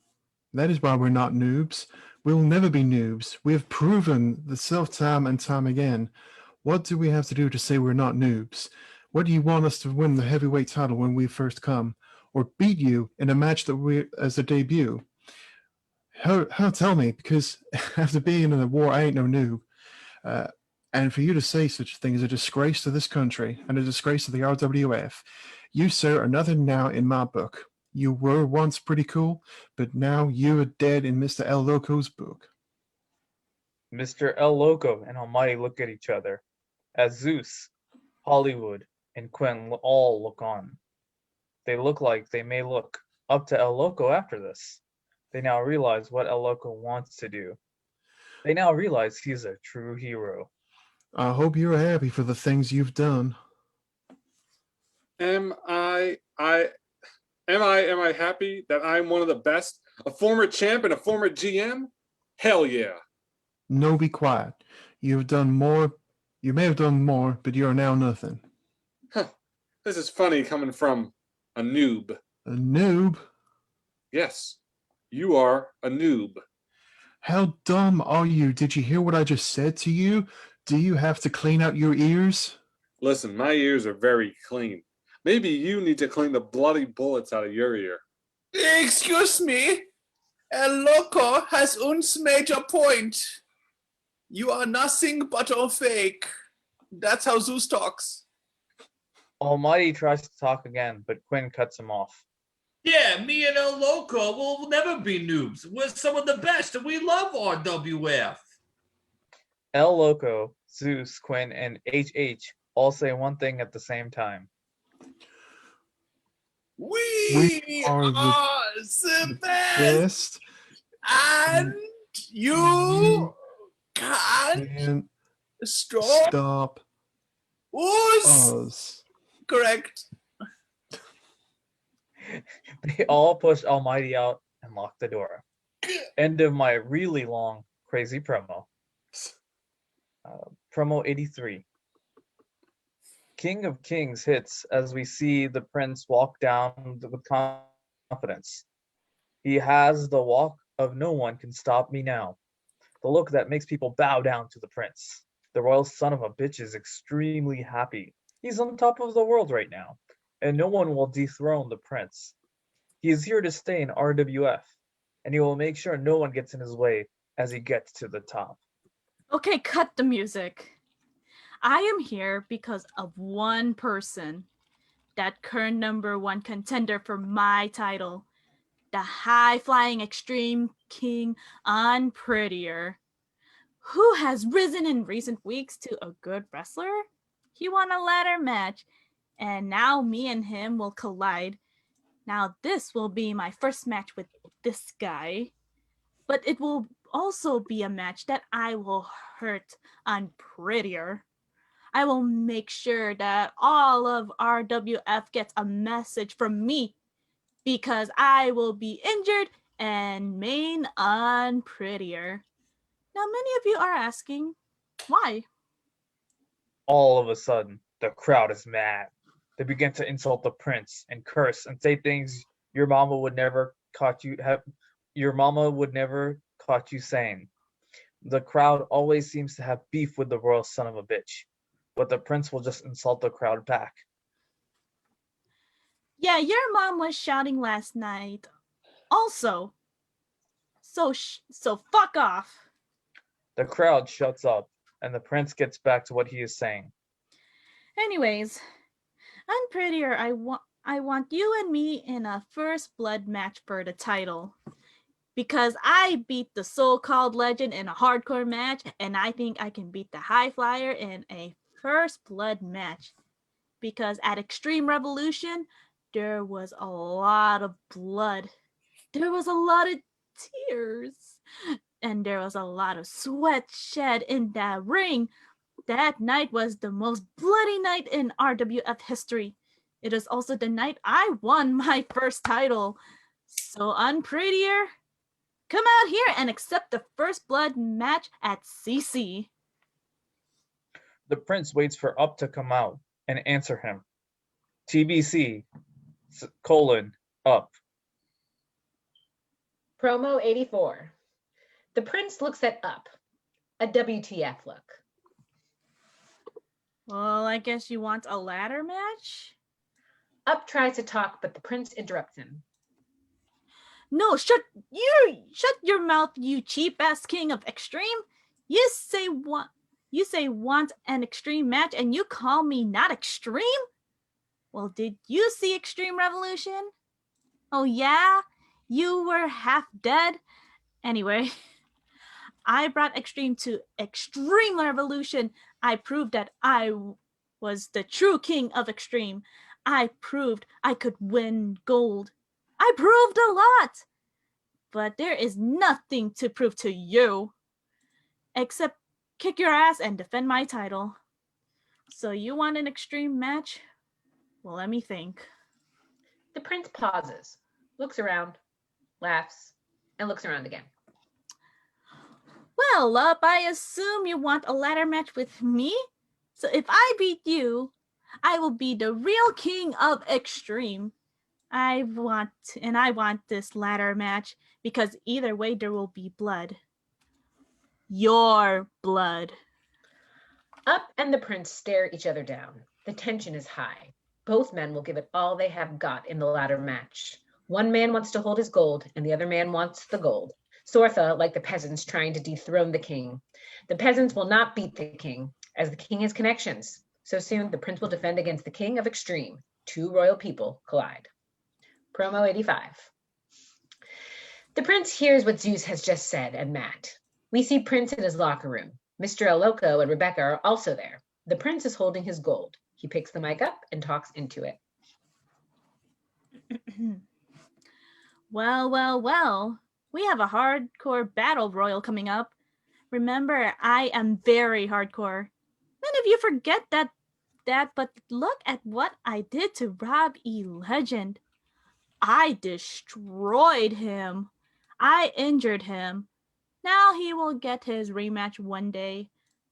L: That is why we're not noobs. We will never be noobs. We have proven the time and time again. What do we have to do to say we're not noobs? What do you want us to win the heavyweight title when we first come? Or beat you in a match that we as a debut? How tell me, because after being in a war, I ain't no noob. And for you to say such a thing is a disgrace to this country and a disgrace to the RWF. You, sir, are nothing now in my book. You were once pretty cool, but now you are dead in Mr. El Loco's book.
M: Mr. El Loco and Almighty look at each other as Zeus, Hollywood, and Quinn all look on. They look like they may look up to El Loco after this. They now realize what El Loco wants to do. They now realize he's a true hero.
L: I hope you're happy for the things you've done.
A: Am I happy that I'm one of the best? A former champ and a former GM? Hell yeah.
L: No, be quiet. You've done more. You may have done more, but you are now nothing.
A: Huh. This is funny coming from a noob.
L: A noob?
A: Yes, you are a noob.
L: How dumb are you? Did you hear what I just said to you? Do you have to clean out your ears?
A: Listen, my ears are very clean. Maybe you need to clean the bloody bullets out of your ear.
F: Excuse me. El Loco has un major point. You are nothing but a fake. That's how Zeus talks.
M: Almighty tries to talk again, but Quinn cuts him off.
I: Yeah, me and El Loco will never be noobs. We're some of the best, and we love RWF.
M: El Loco, Zeus, Quinn, and HH all say one thing at the same time.
F: We are the best. And you can't
L: Stop
F: us. Correct.
M: They all push Almighty out and lock the door. End of my really long, crazy promo. Promo 83. King of Kings hits as we see the prince walk down with confidence. He has the walk of no one can stop me now. The look that makes people bow down to the prince. The royal son of a bitch is extremely happy. He's on top of the world right now, and no one will dethrone the prince. He is here to stay in RWF, and he will make sure no one gets in his way as he gets to the top.
R: Okay, cut the music. I am here because of one person, that current #1 contender for my title, the high-flying extreme king Unprettier, who has risen in recent weeks to a good wrestler. He won a ladder match, and now me and him will collide. Now this will be my first match with this guy, but it will also be a match that I will hurt Unprettier. I will make sure that all of RWF gets a message from me, because I will be injured and main Unprettier. Now many of you are asking, why?
M: All of a sudden, the crowd is mad. They begin to insult the prince and curse and say things your mama would never caught you saying. The crowd always seems to have beef with the royal son of a bitch, but the prince will just insult the crowd back.
R: Yeah, your mom was shouting last night also. So fuck off.
M: The crowd shuts up, and the prince gets back to what he is saying.
R: Anyways, Unprettier, I want you and me in a first blood match for the title. Because I beat the so-called legend in a hardcore match, and I think I can beat the high flyer in a first blood match. Because at Extreme Revolution, there was a lot of blood. There was a lot of tears. And there was a lot of sweat shed in that ring. That night was the most bloody night in RWF history. It is also the night I won my first title. So Unprettier, come out here and accept the first blood match at CC.
M: The prince waits for Up to come out and answer him. TBC, Up.
U: Promo 84. The prince looks at Up. A WTF look.
R: Well, I guess you want a ladder match?
U: Up tries to talk, but the prince interrupts him.
R: No, shut your mouth, you cheap ass king of extreme. You say want an extreme match and you call me not extreme? Well, did you see Extreme Revolution? Oh yeah? You were half dead? Anyway, I brought extreme to Extreme Revolution. I proved that I was the true king of extreme. I proved I could win gold. I proved a lot. But there is nothing to prove to you. Except kick your ass and defend my title. So you want an extreme match? Well, let me think.
U: The prince pauses, looks around, laughs, and looks around again.
R: Well, I assume you want a ladder match with me? So if I beat you, I will be the real king of extreme. I want this ladder match because either way there will be blood. Your blood.
U: Up and the prince stare each other down. The tension is high. Both men will give it all they have got in the latter match. One man wants to hold his gold, and the other man wants the gold. Sortha, like the peasants, trying to dethrone the king. The peasants will not beat the king, as the king has connections. So soon, the prince will defend against the king of extreme. Two royal people collide. Promo 85. The prince hears what Zeus has just said and Matt. We see Prince in his locker room. Mr. El Loco and Rebecca are also there. The prince is holding his gold. He picks the mic up and talks into it.
R: Well, well, well. We have a hardcore battle royal coming up. Remember, I am very hardcore. Many of you forget that, but look at what I did to Rob E. Legend. I destroyed him. I injured him. Now he will get his rematch one day.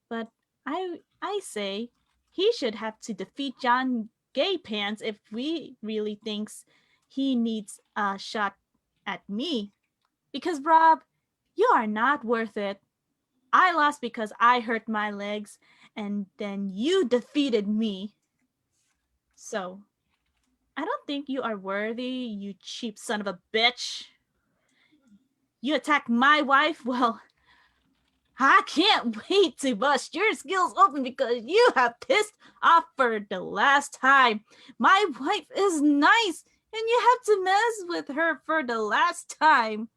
R: But I say he should have to defeat John Gay Pants if we really thinks he needs a shot at me. Because Rob, you are not worth it. I lost because I hurt my legs, and then you defeated me. So, I don't think you are worthy, you cheap son of a bitch. You attack my wife? Well, I can't wait to bust your skills open because you have pissed off for the last time. My wife is nice, and you have to mess with her for the last time.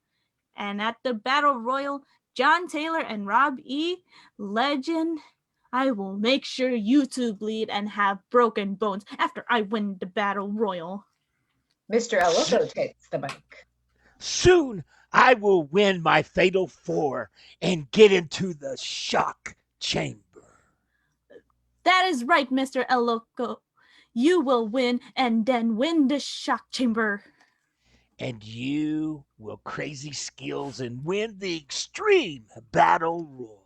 R: And at the Battle Royal, John Taylor and Rob E. Legend, I will make sure you two bleed and have broken bones after I win the Battle Royal.
U: Mr. El Loco takes the mic.
N: Soon I will win my fatal 4 and get into the shock chamber.
R: That is right, Mr. El Loco. You will win and then win the shock chamber.
N: And you will crazy skills and win the extreme battle royal.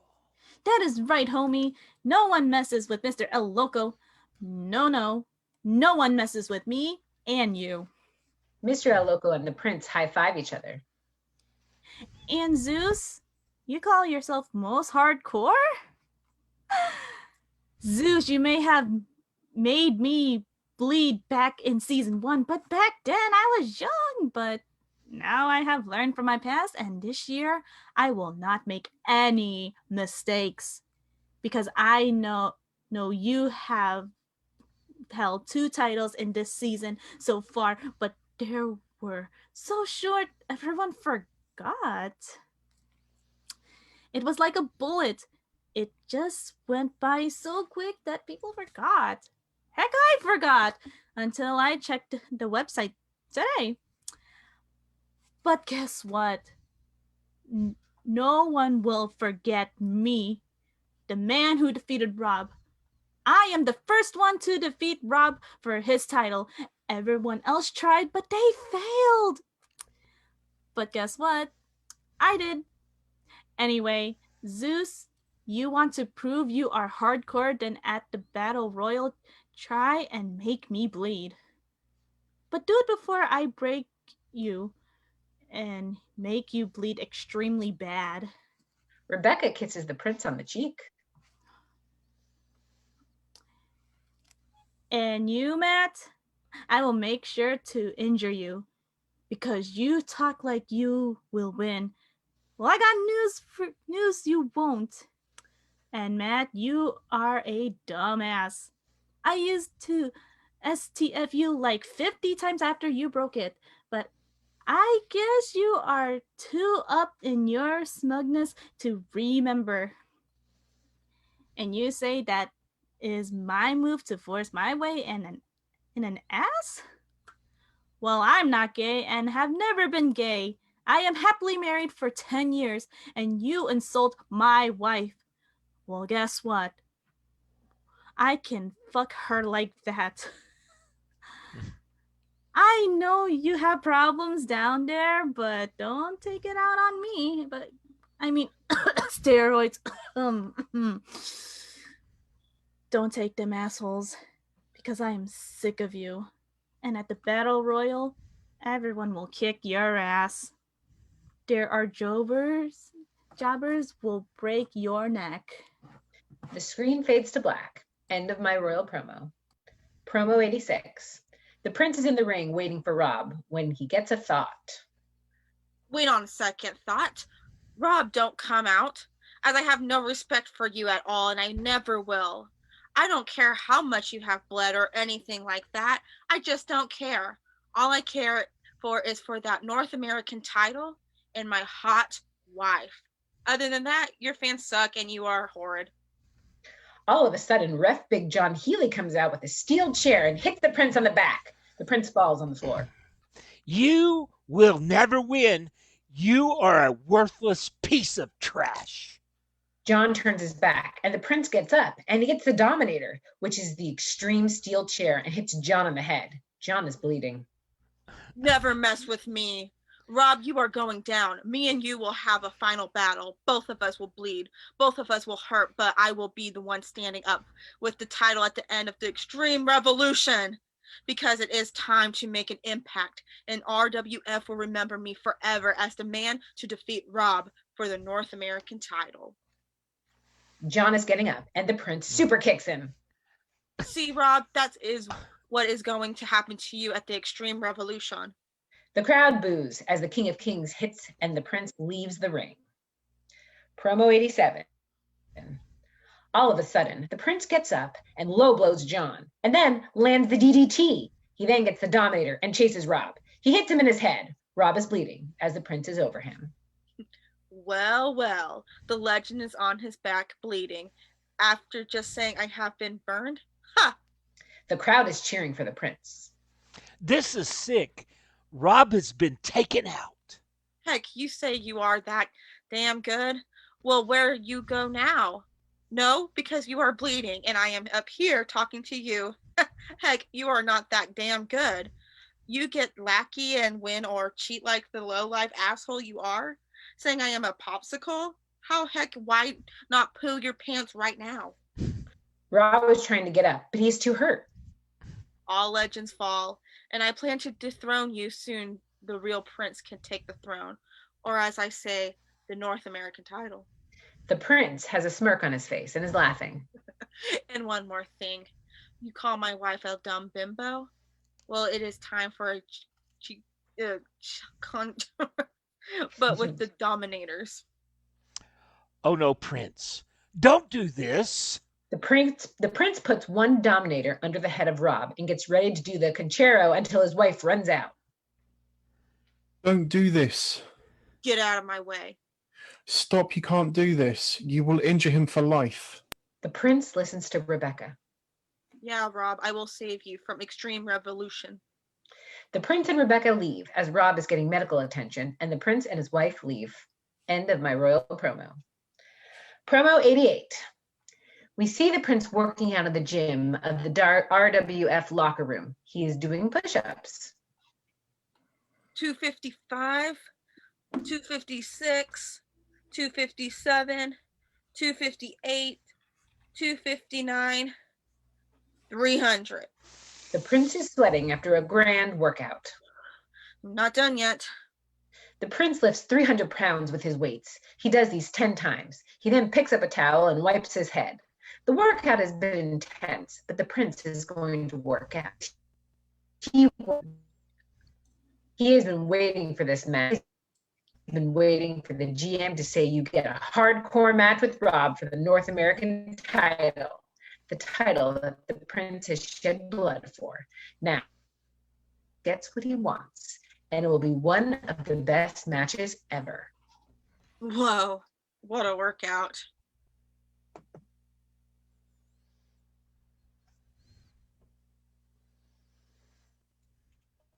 R: That is right, homie. No one messes with Mr. El Loco. No one messes with me and you.
U: Mr. El Loco and the prince high-five each other.
R: And Zeus, you call yourself most hardcore? Zeus, you may have made me bleed back in season 1, but back then I was young. But now I have learned from my past, and this year I will not make any mistakes because I know you have held 2 titles in this season so far, but they were so short, everyone forgot. It was like a bullet. It just went by so quick that people forgot. Heck, I forgot until I checked the website today. But guess what? No one will forget me, the man who defeated Rob. I am the first one to defeat Rob for his title. Everyone else tried, but they failed. But guess what? I did. Anyway, Zeus, you want to prove you are hardcore, then at the Battle Royal, try and make me bleed. But do it before I break you and make you bleed extremely bad.
U: Rebecca kisses the prince on the cheek.
R: And you, Matt, I will make sure to injure you because you talk like you will win. Well, I got news you won't. And Matt, you are a dumbass. I used to STF you like 50 times after you broke it, but I guess you are too up in your smugness to remember. And you say that is my move to force my way in an ass? Well, I'm not gay and have never been gay. I am happily married for 10 years, and you insult my wife. Well, guess what? I can fuck her like that. I know you have problems down there, but don't take it out on me. But I mean, steroids. Don't take them, assholes, because I am sick of you. And at the Battle Royal, everyone will kick your ass. There are jobbers will break your neck.
U: The screen fades to black. End of my royal promo. Promo 86. The prince is in the ring waiting for Rob when he gets a thought.
E: Wait on second thought. Rob, don't come out, as I have no respect for you at all, and I never will. I don't care how much you have bled or anything like that. I just don't care. All I care for is for that North American title and my hot wife. Other than that, your fans suck and you are horrid.
U: All of a sudden, Ref Big John Healy comes out with a steel chair and hits the prince on the back. The prince falls on the floor.
N: You will never win. You are a worthless piece of trash.
U: John turns his back, and the prince gets up, and he gets the Dominator, which is the extreme steel chair, and hits John on the head. John is bleeding.
E: Never mess with me. Rob, you are going down. Me and you will have a final battle. Both of us will bleed. Both of us will hurt, but I will be the one standing up with the title at the end of the Extreme Revolution. Because it is time to make an impact, and RWF will remember me forever as the man to defeat Rob for the North American title.
U: John is getting up, and the prince super kicks him.
E: See, Rob, that is what is going to happen to you at the Extreme Revolution.
U: The crowd boos as the King of Kings hits, and the prince leaves the ring. Promo 87. All of a sudden, the prince gets up and low blows John, and then lands the DDT. He then gets the Dominator and chases Rob. He hits him in his head. Rob is bleeding as the prince is over him.
E: Well, well, the legend is on his back bleeding. After just saying I have been burned? Ha!
U: The crowd is cheering for the prince.
N: This is sick. Rob has been taken out.
E: Heck, you say you are that damn good? Well, where you go now? No, because you are bleeding and I am up here talking to you. Heck, you are not that damn good. You get lackey and win or cheat like the low-life asshole you are? Saying I am a popsicle? How heck, why not poo your pants right now?
U: Rob is trying to get up, but he's too hurt.
E: All legends fall, and I plan to dethrone you soon. The real prince can take the throne, or as I say, the North American title.
U: The prince has a smirk on his face and is laughing.
E: And one more thing. You call my wife a dumb bimbo? Well, it is time for a but with the Dominators.
N: Oh no, Prince. Don't do this.
U: The prince puts one Dominator under the head of Rob and gets ready to do the concerto until his wife runs out.
L: Don't do this.
E: Get out of my way.
L: Stop, you can't do this. You will injure him for life.
U: The prince listens to Rebecca.
E: Yeah, Rob, I will save you from Extreme Revolution.
U: The prince and Rebecca leave as Rob is getting medical attention, and the prince and his wife leave. End of my royal promo. Promo 88. We see the prince working out of the gym of the RWF locker room. He is doing push-ups.
E: 255, 256, 257, 258, 259, 300.
U: The prince is sweating after a grand workout.
E: I'm not done yet.
U: The prince lifts 300 pounds with his weights. He does these 10 times. He then picks up a towel and wipes his head. The workout has been intense, but the prince is going to work out. He has been waiting for this match. He's been waiting for the GM to say you get a hardcore match with Rob for the North American title, the title that the prince has shed blood for. Now, gets what he wants, and it will be one of the best matches ever.
E: Whoa, what a workout.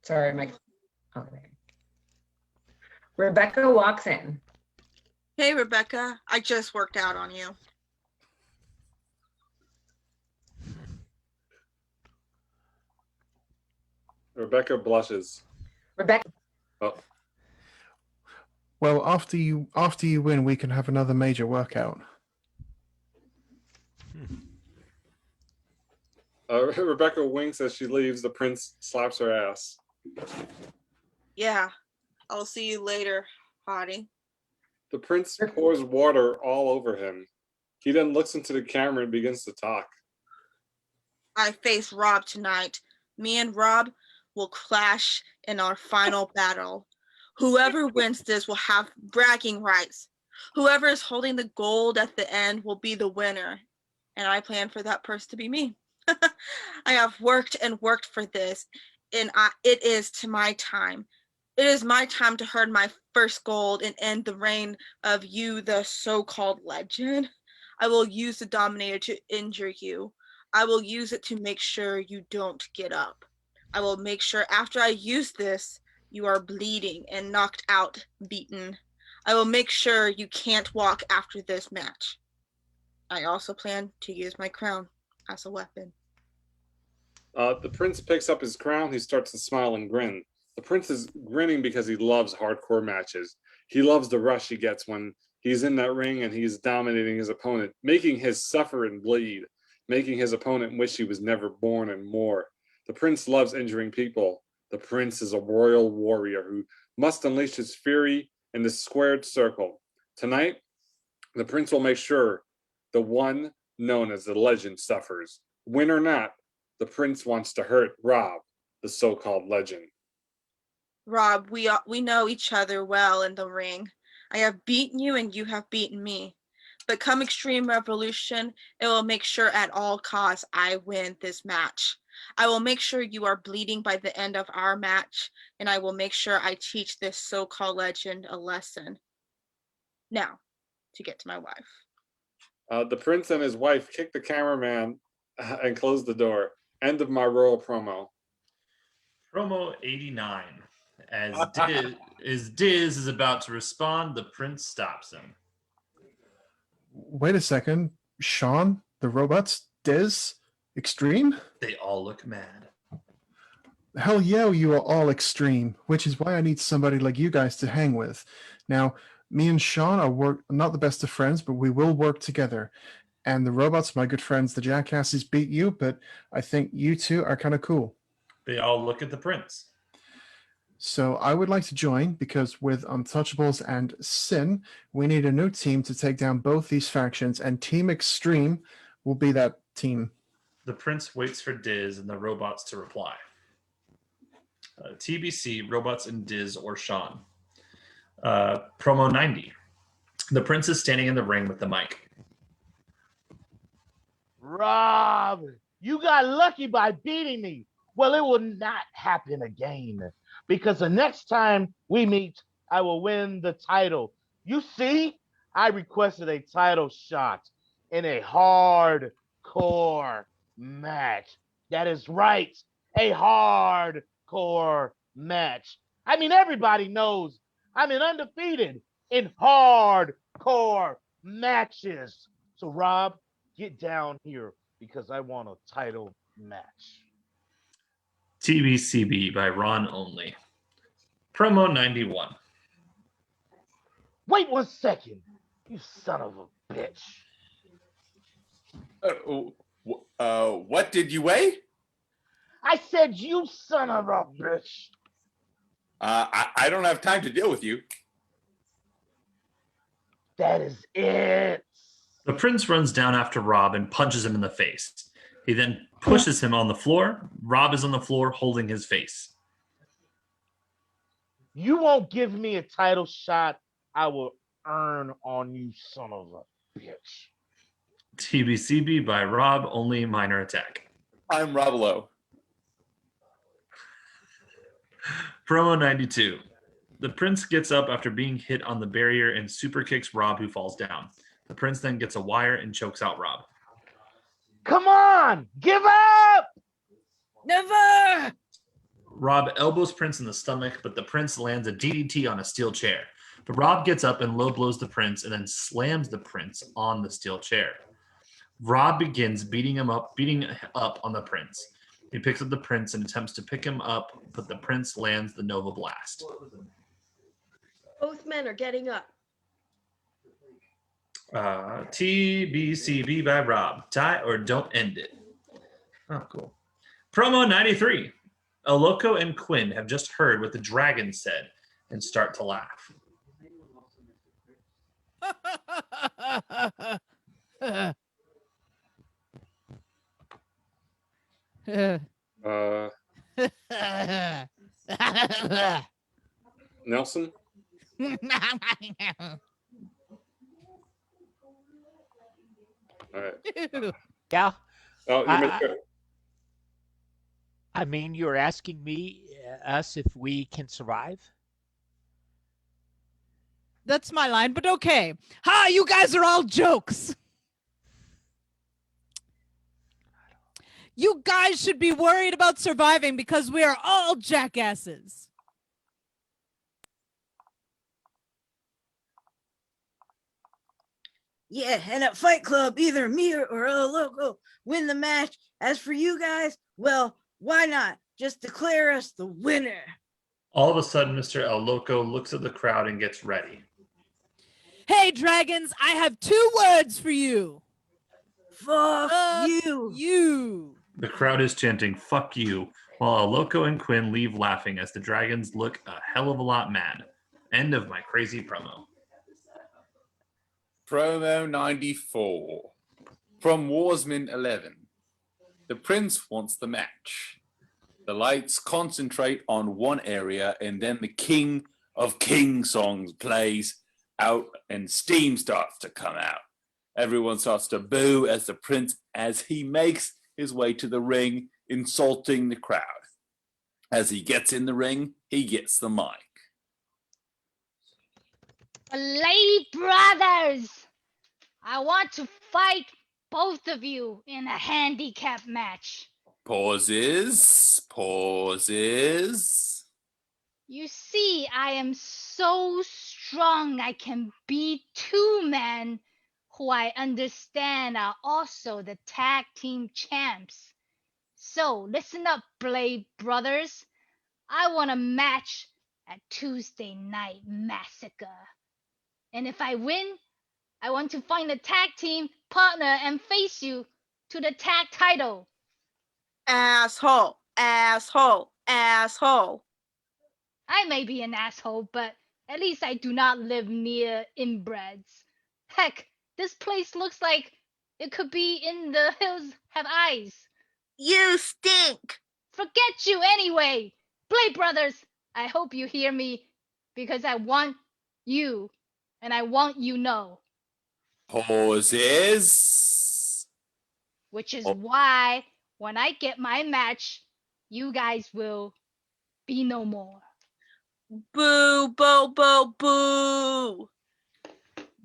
U: Sorry, Mike. Okay. Rebecca walks in.
E: Hey, Rebecca, I just worked out on you.
A: Rebecca blushes.
U: Rebecca.
A: Oh.
L: Well, after you win, we can have another major workout.
A: Rebecca winks as she leaves. The prince slaps her ass.
E: Yeah, I'll see you later, hottie.
A: The prince pours water all over him. He then looks into the camera and begins to talk.
E: I face Rob tonight. Me and Rob will clash in our final battle. Whoever wins this will have bragging rights. Whoever is holding the gold at the end will be the winner. And I plan for that person to be me. I have worked and worked for this, and it is to my time. It is my time to earn my first gold and end the reign of you, the so-called legend. I will use the Dominator to injure you. I will use it to make sure you don't get up. I will make sure after I use this, you are bleeding and knocked out, beaten. I will make sure you can't walk after this match. I also plan to use my crown as a weapon.
A: The prince picks up his crown. He starts to smile and grin. The prince is grinning because he loves hardcore matches. He loves the rush he gets when he's in that ring and he's dominating his opponent, making his suffer and bleed, making his opponent wish he was never born and more. The prince loves injuring people. The prince is a royal warrior who must unleash his fury in the squared circle. Tonight, the prince will make sure the one known as the legend suffers. Win or not, the prince wants to hurt Rob, the so-called legend.
E: Rob, we know each other well in the ring. I have beaten you and you have beaten me. But come Extreme Revolution, it will make sure at all costs I win this match. I will make sure you are bleeding by the end of our match, and I will make sure I teach this so-called legend a lesson. Now, to get to my wife.
A: The prince and his wife kick the cameraman and close the door. End of my royal promo.
I: Promo 89. As Diz is about to respond, the prince stops him.
L: Wait a second. Sean, the robots, Diz, Extreme?
I: They all look mad.
L: Hell yeah, you are all extreme, which is why I need somebody like you guys to hang with. Now, me and Sean are not the best of friends, but we will work together. And the robots, my good friends, the jackasses, beat you, but I think you two are kind of cool.
I: They all look at the prince.
L: So I would like to join because with Untouchables and Sin, we need a new team to take down both these factions, and Team Extreme will be that team.
I: The prince waits for Diz and the robots to reply. TBC, robots and Diz or Sean. Promo 90. The prince is standing in the ring with the mic.
O: Rob, you got lucky by beating me. Well, it will not happen again because the next time we meet, I will win the title. You see, I requested a title shot in a hardcore match. That is right, a hardcore match. I mean, everybody knows I'm undefeated in hardcore matches. So, Rob, get down here because I want a title match.
I: TBCB by Ron Only. Promo 91.
O: Wait 1 second, you son of a bitch.
F: What did you weigh?
O: I said you son of a bitch.
F: I don't have time to deal with you.
O: That is it.
I: The prince runs down after Rob and punches him in the face. He then pushes him on the floor. Rob is on the floor holding his face.
O: You won't give me a title shot, I will earn on you, son of a bitch.
I: TBCB by Rob Only, minor attack.
F: I'm Rob Lowe.
I: Promo 92. The prince gets up after being hit on the barrier and super kicks Rob, who falls down. The prince then gets a wire and chokes out Rob.
O: Come on, give up!
D: Never!
I: Rob elbows Prince in the stomach, but the prince lands a DDT on a steel chair. But Rob gets up and low blows the prince and then slams the prince on the steel chair. Rob begins beating up on the prince. He picks up the prince and attempts to pick him up, but the prince lands the Nova Blast.
B: Both men are getting up.
I: TBCB by Rob. Tie or don't end it. Oh, cool. Promo 93. El Loco and Quinn have just heard what the dragon said and start to laugh.
A: Nelson? All right.
N: Yeah.
A: Oh, you missed it.
N: I mean, you're asking me, us, if we can survive?
P: That's my line, but okay. Ha, you guys are all jokes. You guys should be worried about surviving because we are all jackasses.
D: Yeah, and at Fight Club, either me or El Loco win the match. As for you guys, well, why not? Just declare us the winner.
I: All of a sudden, Mr. El Loco looks at the crowd and gets ready.
P: Hey, dragons, I have 2 words for you.
D: Fuck
P: you. You.
I: The crowd is chanting, "Fuck you," while El Loco and Quinn leave laughing as the dragons look a hell of a lot mad. End of my crazy promo.
F: Promo 94 from Warsman 11. The prince wants the match. The lights concentrate on one area and then the King of King songs plays out and steam starts to come out. Everyone starts to boo as the prince as he makes his way to the ring, insulting the crowd. As he gets in the ring, he gets the mic.
J: Blade Brothers! I want to fight both of you in a handicap match.
F: Pauses.
J: You see, I am so strong I can beat 2 men who I understand are also the tag team champs. So listen up, Blade Brothers. I want a match at Tuesday Night Massacre. And if I win, I want to find a tag team partner and face you to the tag title.
E: Asshole, asshole, asshole.
J: I may be an asshole, but at least I do not live near inbreds. Heck, this place looks like it could be in the Hills Have Eyes.
E: You stink.
J: Forget you anyway. Blade Brothers, I hope you hear me because I want you and I want you know.
F: Pauses.
J: Which is why when I get my match, you guys will be no more.
E: Boo, boo, boo, boo.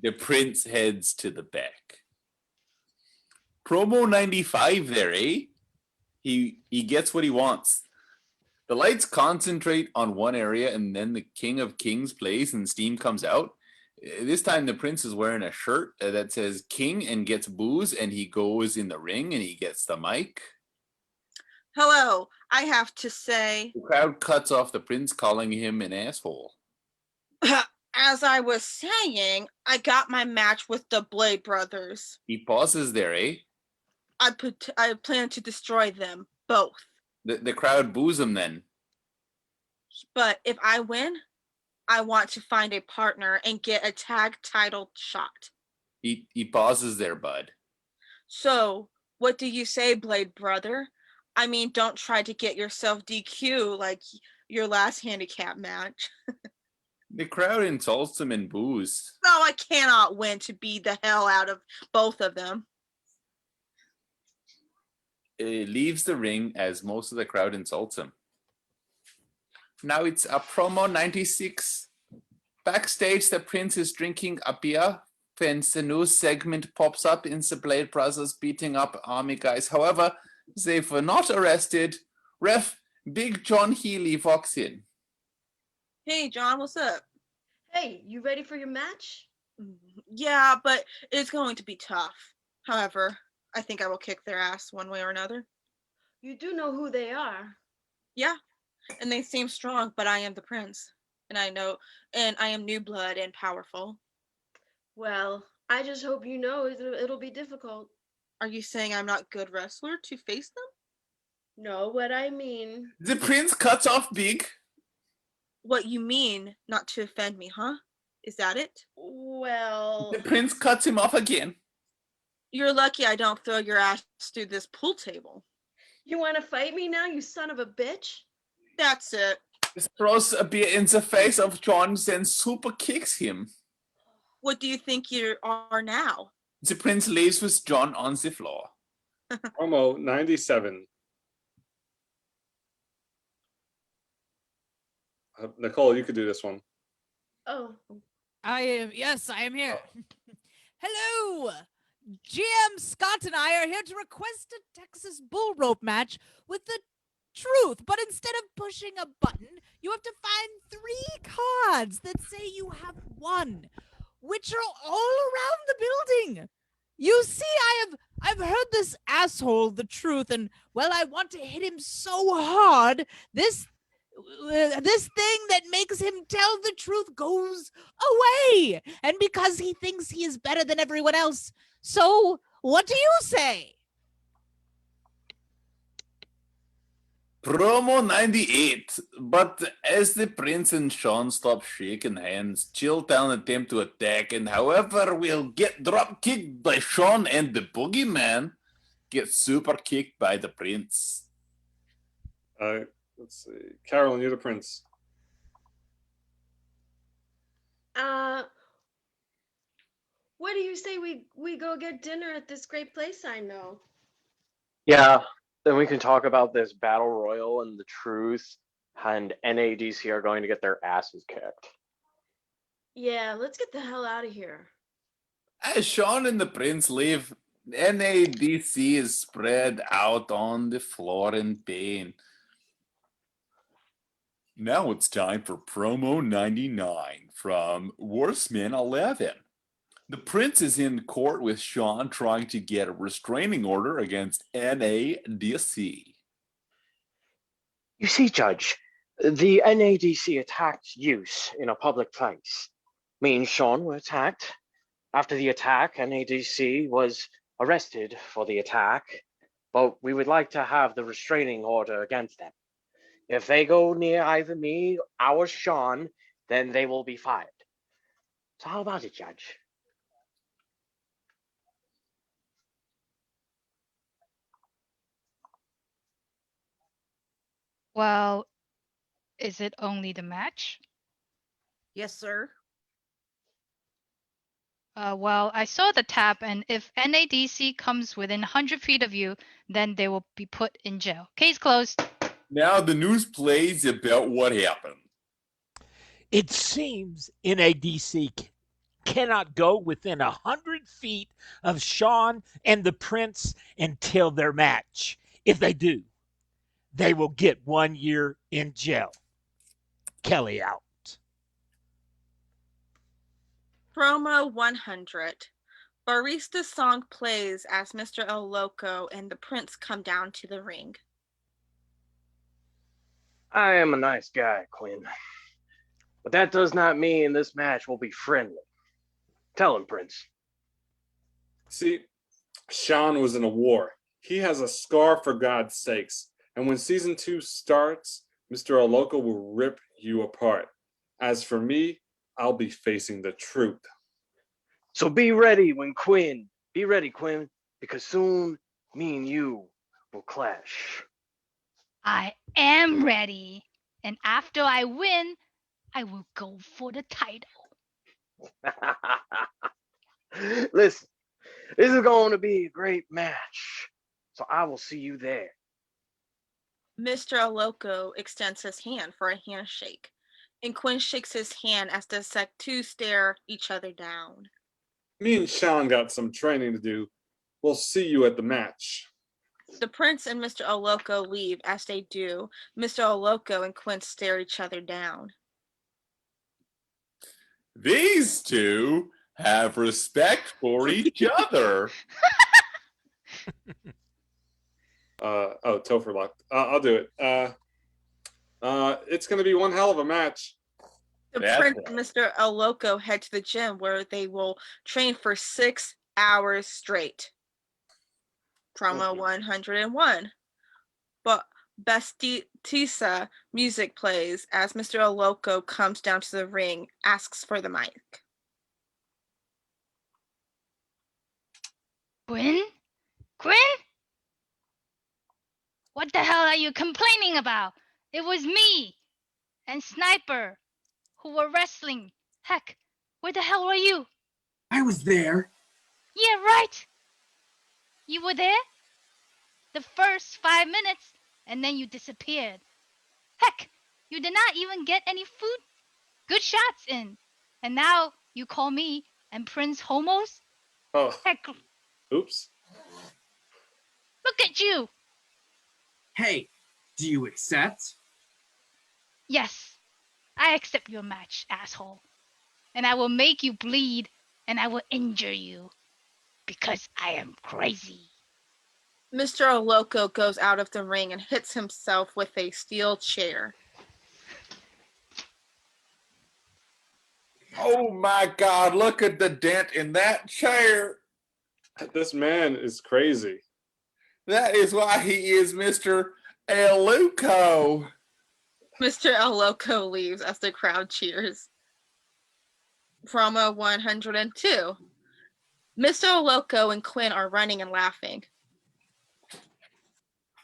F: The prince heads to the back. Promo 95 there, eh? He gets what he wants. The lights concentrate on one area and then the King of Kings plays and steam comes out. This time the prince is wearing a shirt that says King and gets booze and he goes in the ring and he gets the mic.
E: Hello, I have to say,
F: The crowd cuts off the prince calling him an asshole.
E: as I was saying, I got my match with the Blade Brothers.
F: He pauses there, eh?
E: I plan to destroy them both.
F: The crowd boos him then.
E: But if I win, I want to find a partner and get a tag title shot.
F: He pauses there, bud.
E: So, what do you say, Blade Brother? I mean, don't try to get yourself DQ like your last handicap match.
F: The crowd insults him and boos.
E: No, I cannot win to beat the hell out of both of them.
F: Leaves the ring as most of the crowd insults him. Now it's a promo 96. Backstage, the prince is drinking a beer when the new segment pops up in the Blade Brothers beating up army guys. However, they were not arrested. Ref Big John Healy walks in.
E: Hey, John, what's up?
B: Hey, you ready for your match?
E: Yeah, but it's going to be tough. However, I think I will kick their ass one way or another.
B: You do know who they are.
E: Yeah, and they seem strong, but I am the prince. And I am new blood and powerful.
B: Well, I just hope you know it'll be difficult.
E: Are you saying I'm not a good wrestler to face them?
B: No, what I mean.
F: The prince cuts off Big.
E: What you mean, not to offend me, huh? Is that it?
B: Well.
F: The prince cuts him off again.
E: You're lucky I don't throw your ass through this pool table.
B: You want to fight me now, you son of a bitch?
E: That's it.
F: Just throws a beer in the face of John, then super kicks him.
E: What do you think you are now?
F: The prince leaves with John on the floor.
A: Promo 97. Nicole, you could do this one.
B: Oh.
P: I am here. Hello. GM Scott and I are here to request a Texas bull rope match with the truth, but instead of pushing a button, you have to find 3 cards that say you have won, which are all around the building. You see, I've heard this asshole the truth, and well, I want to hit him so hard. This thing that makes him tell the truth goes away, and because he thinks he is better than everyone else. So, what do you say?
F: Promo 98. But as the prince and Sean stop shaking hands, Chilltown attempt to attack, and however will get drop kicked by Sean, and the boogeyman gets super kicked by the prince.
A: Let's see. Carolyn, you're the prince.
B: What do you say we go get dinner at this great place I know?
H: Yeah, then we can talk about this battle royal and the truth, and NADC are going to get their asses kicked.
B: Yeah, let's get the hell out of here.
F: As Sean and the prince leave, NADC is spread out on the floor in pain. Now it's time for promo 99 from Worstman 11. The prince is in court with Sean trying to get a restraining order against NADC.
H: You see, Judge, the NADC attacked use in a public place. Me and Sean were attacked. After the attack, NADC was arrested for the attack, but we would like to have the restraining order against them. If they go near either me or Sean, then they will be fired. So how about it, Judge?
J: Well, is it only the match?
D: Yes, sir.
J: Well, I saw the tab, and if NADC comes within 100 feet of you, then they will be put in jail. Case closed.
F: Now the news plays about what happened.
N: It seems NADC cannot go within 100 feet of Sean and the prince until their match. If they do, they will get 1 year in jail. Kelly out.
E: Promo 100. Barista's song plays as Mr. El Loco and the prince come down to the ring.
H: I am a nice guy, Quinn. But that does not mean this match will be friendly. Tell him, Prince.
A: See, Sean was in a war. He has a scar, for God's sakes. And when season 2 starts, Mr. El Loco will rip you apart. As for me, I'll be facing the truth.
H: So be ready when Quinn. Be ready, Quinn, because soon me and you will clash.
J: I am ready. And after I win, I will go for the title.
H: Listen, this is going to be a great match. So I will see you there.
E: Mr. El Loco extends his hand for a handshake, and Quinn shakes his hand as the two stare each other down.
A: Me and Sean got some training to do. We'll see you at the match.
E: The prince and Mr. El Loco leave. As they do, Mr. El Loco and Quinn stare each other down.
F: These two have respect for each other.
A: Topher left. I'll do it. It's going to be one hell of a match.
E: The prince and Mr. El Loco head to the gym where they will train for 6 hours straight. Promo 101. But Bestisa music plays as Mr. El Loco comes down to the ring, asks for the mic.
J: Quinn? Quinn? What the hell are you complaining about? It was me and Sniper who were wrestling. Heck, where the hell were you?
Q: I was there.
J: Yeah, right. You were there the first 5 minutes and then you disappeared. Heck, you did not even get any food, good shots in. And now you call me and Prince homos?
A: Oh,
J: Heck,
A: oops.
J: look at you.
Q: Hey, do you accept?
J: Yes, I accept your match, asshole. And I will make you bleed and I will injure you because I am crazy.
E: Mr. Oloco goes out of the ring and hits himself with a steel chair.
F: Oh my God, look at the dent in that chair.
A: This man is crazy.
F: That is why he is Mr. Oloco.
E: Mr. Oloco leaves as the crowd cheers. Promo 102. Mr. Oloco and Quinn are running and laughing.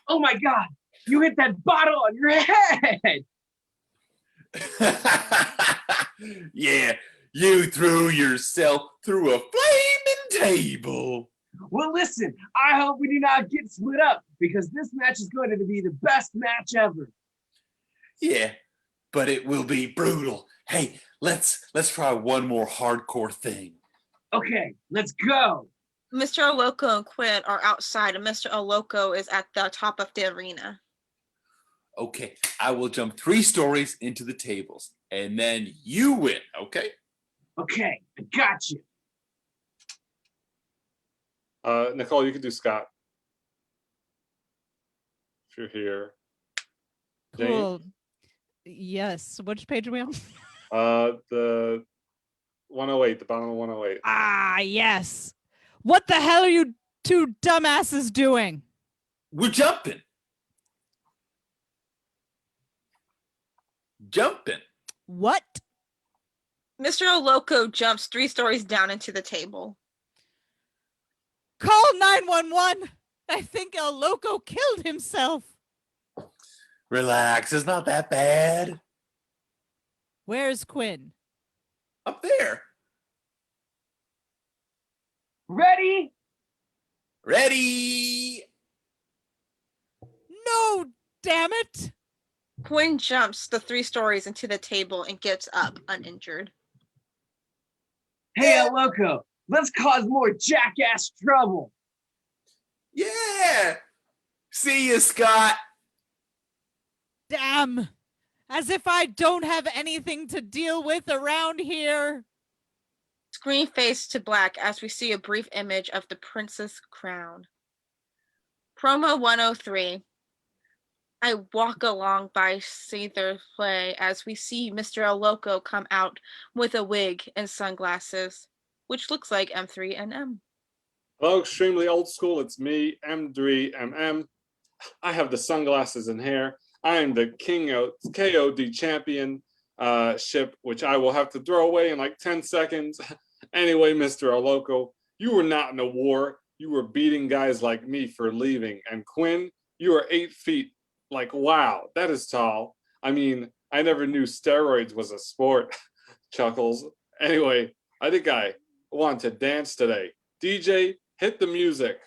Q: Oh my God, you hit that bottle on your head.
F: Yeah, you threw yourself through a flaming table.
Q: Well, listen, I hope we do not get split up because this match is going to be the best match ever.
F: Yeah, but it will be brutal. Hey, let's try one more hardcore thing.
Q: Okay, let's go.
E: Mr. Oloco and Quinn are outside, and Mr. Oloco is at the top of the arena.
F: Okay, I will jump 3 stories into the tables, and then you win, okay?
Q: Okay, I got you.
A: Nicole, you can do Scott. If you're here. Jane?
P: Cool. Yes. Which page are we on?
A: The 108, the bottom of 108.
P: Ah, yes. What the hell are you two dumbasses doing?
F: We're jumping. Jumping.
P: What?
E: Mr. Oloco jumps 3 stories down into the table.
P: Call 911. I think El Loco killed himself.
F: Relax, it's not that bad.
P: Where's Quinn?
F: Up there.
Q: Ready?
F: Ready.
P: No, damn it.
E: Quinn jumps the 3 stories into the table and gets up uninjured.
Q: Hey, El Loco, let's cause more jackass trouble.
F: Yeah. See you, Scott.
P: Damn. As if I don't have anything to deal with around here.
E: Screen fades to black as we see a brief image of the prince's crown. Promo 103. I walk along by Caesar's play as we see Mr. Oloco come out with a wig and sunglasses, which looks like M3NM.
A: Hello, extremely old school. It's me, M3MM. I have the sunglasses and hair. I am the KOD champion ship, which I will have to throw away in like 10 seconds. Anyway, Mr. Oloco, you were not in a war. You were beating guys like me for leaving. And Quinn, you are 8 feet. Like, wow, that is tall. I mean, I never knew steroids was a sport. Chuckles. Anyway, I think I want to dance today. DJ, hit the music.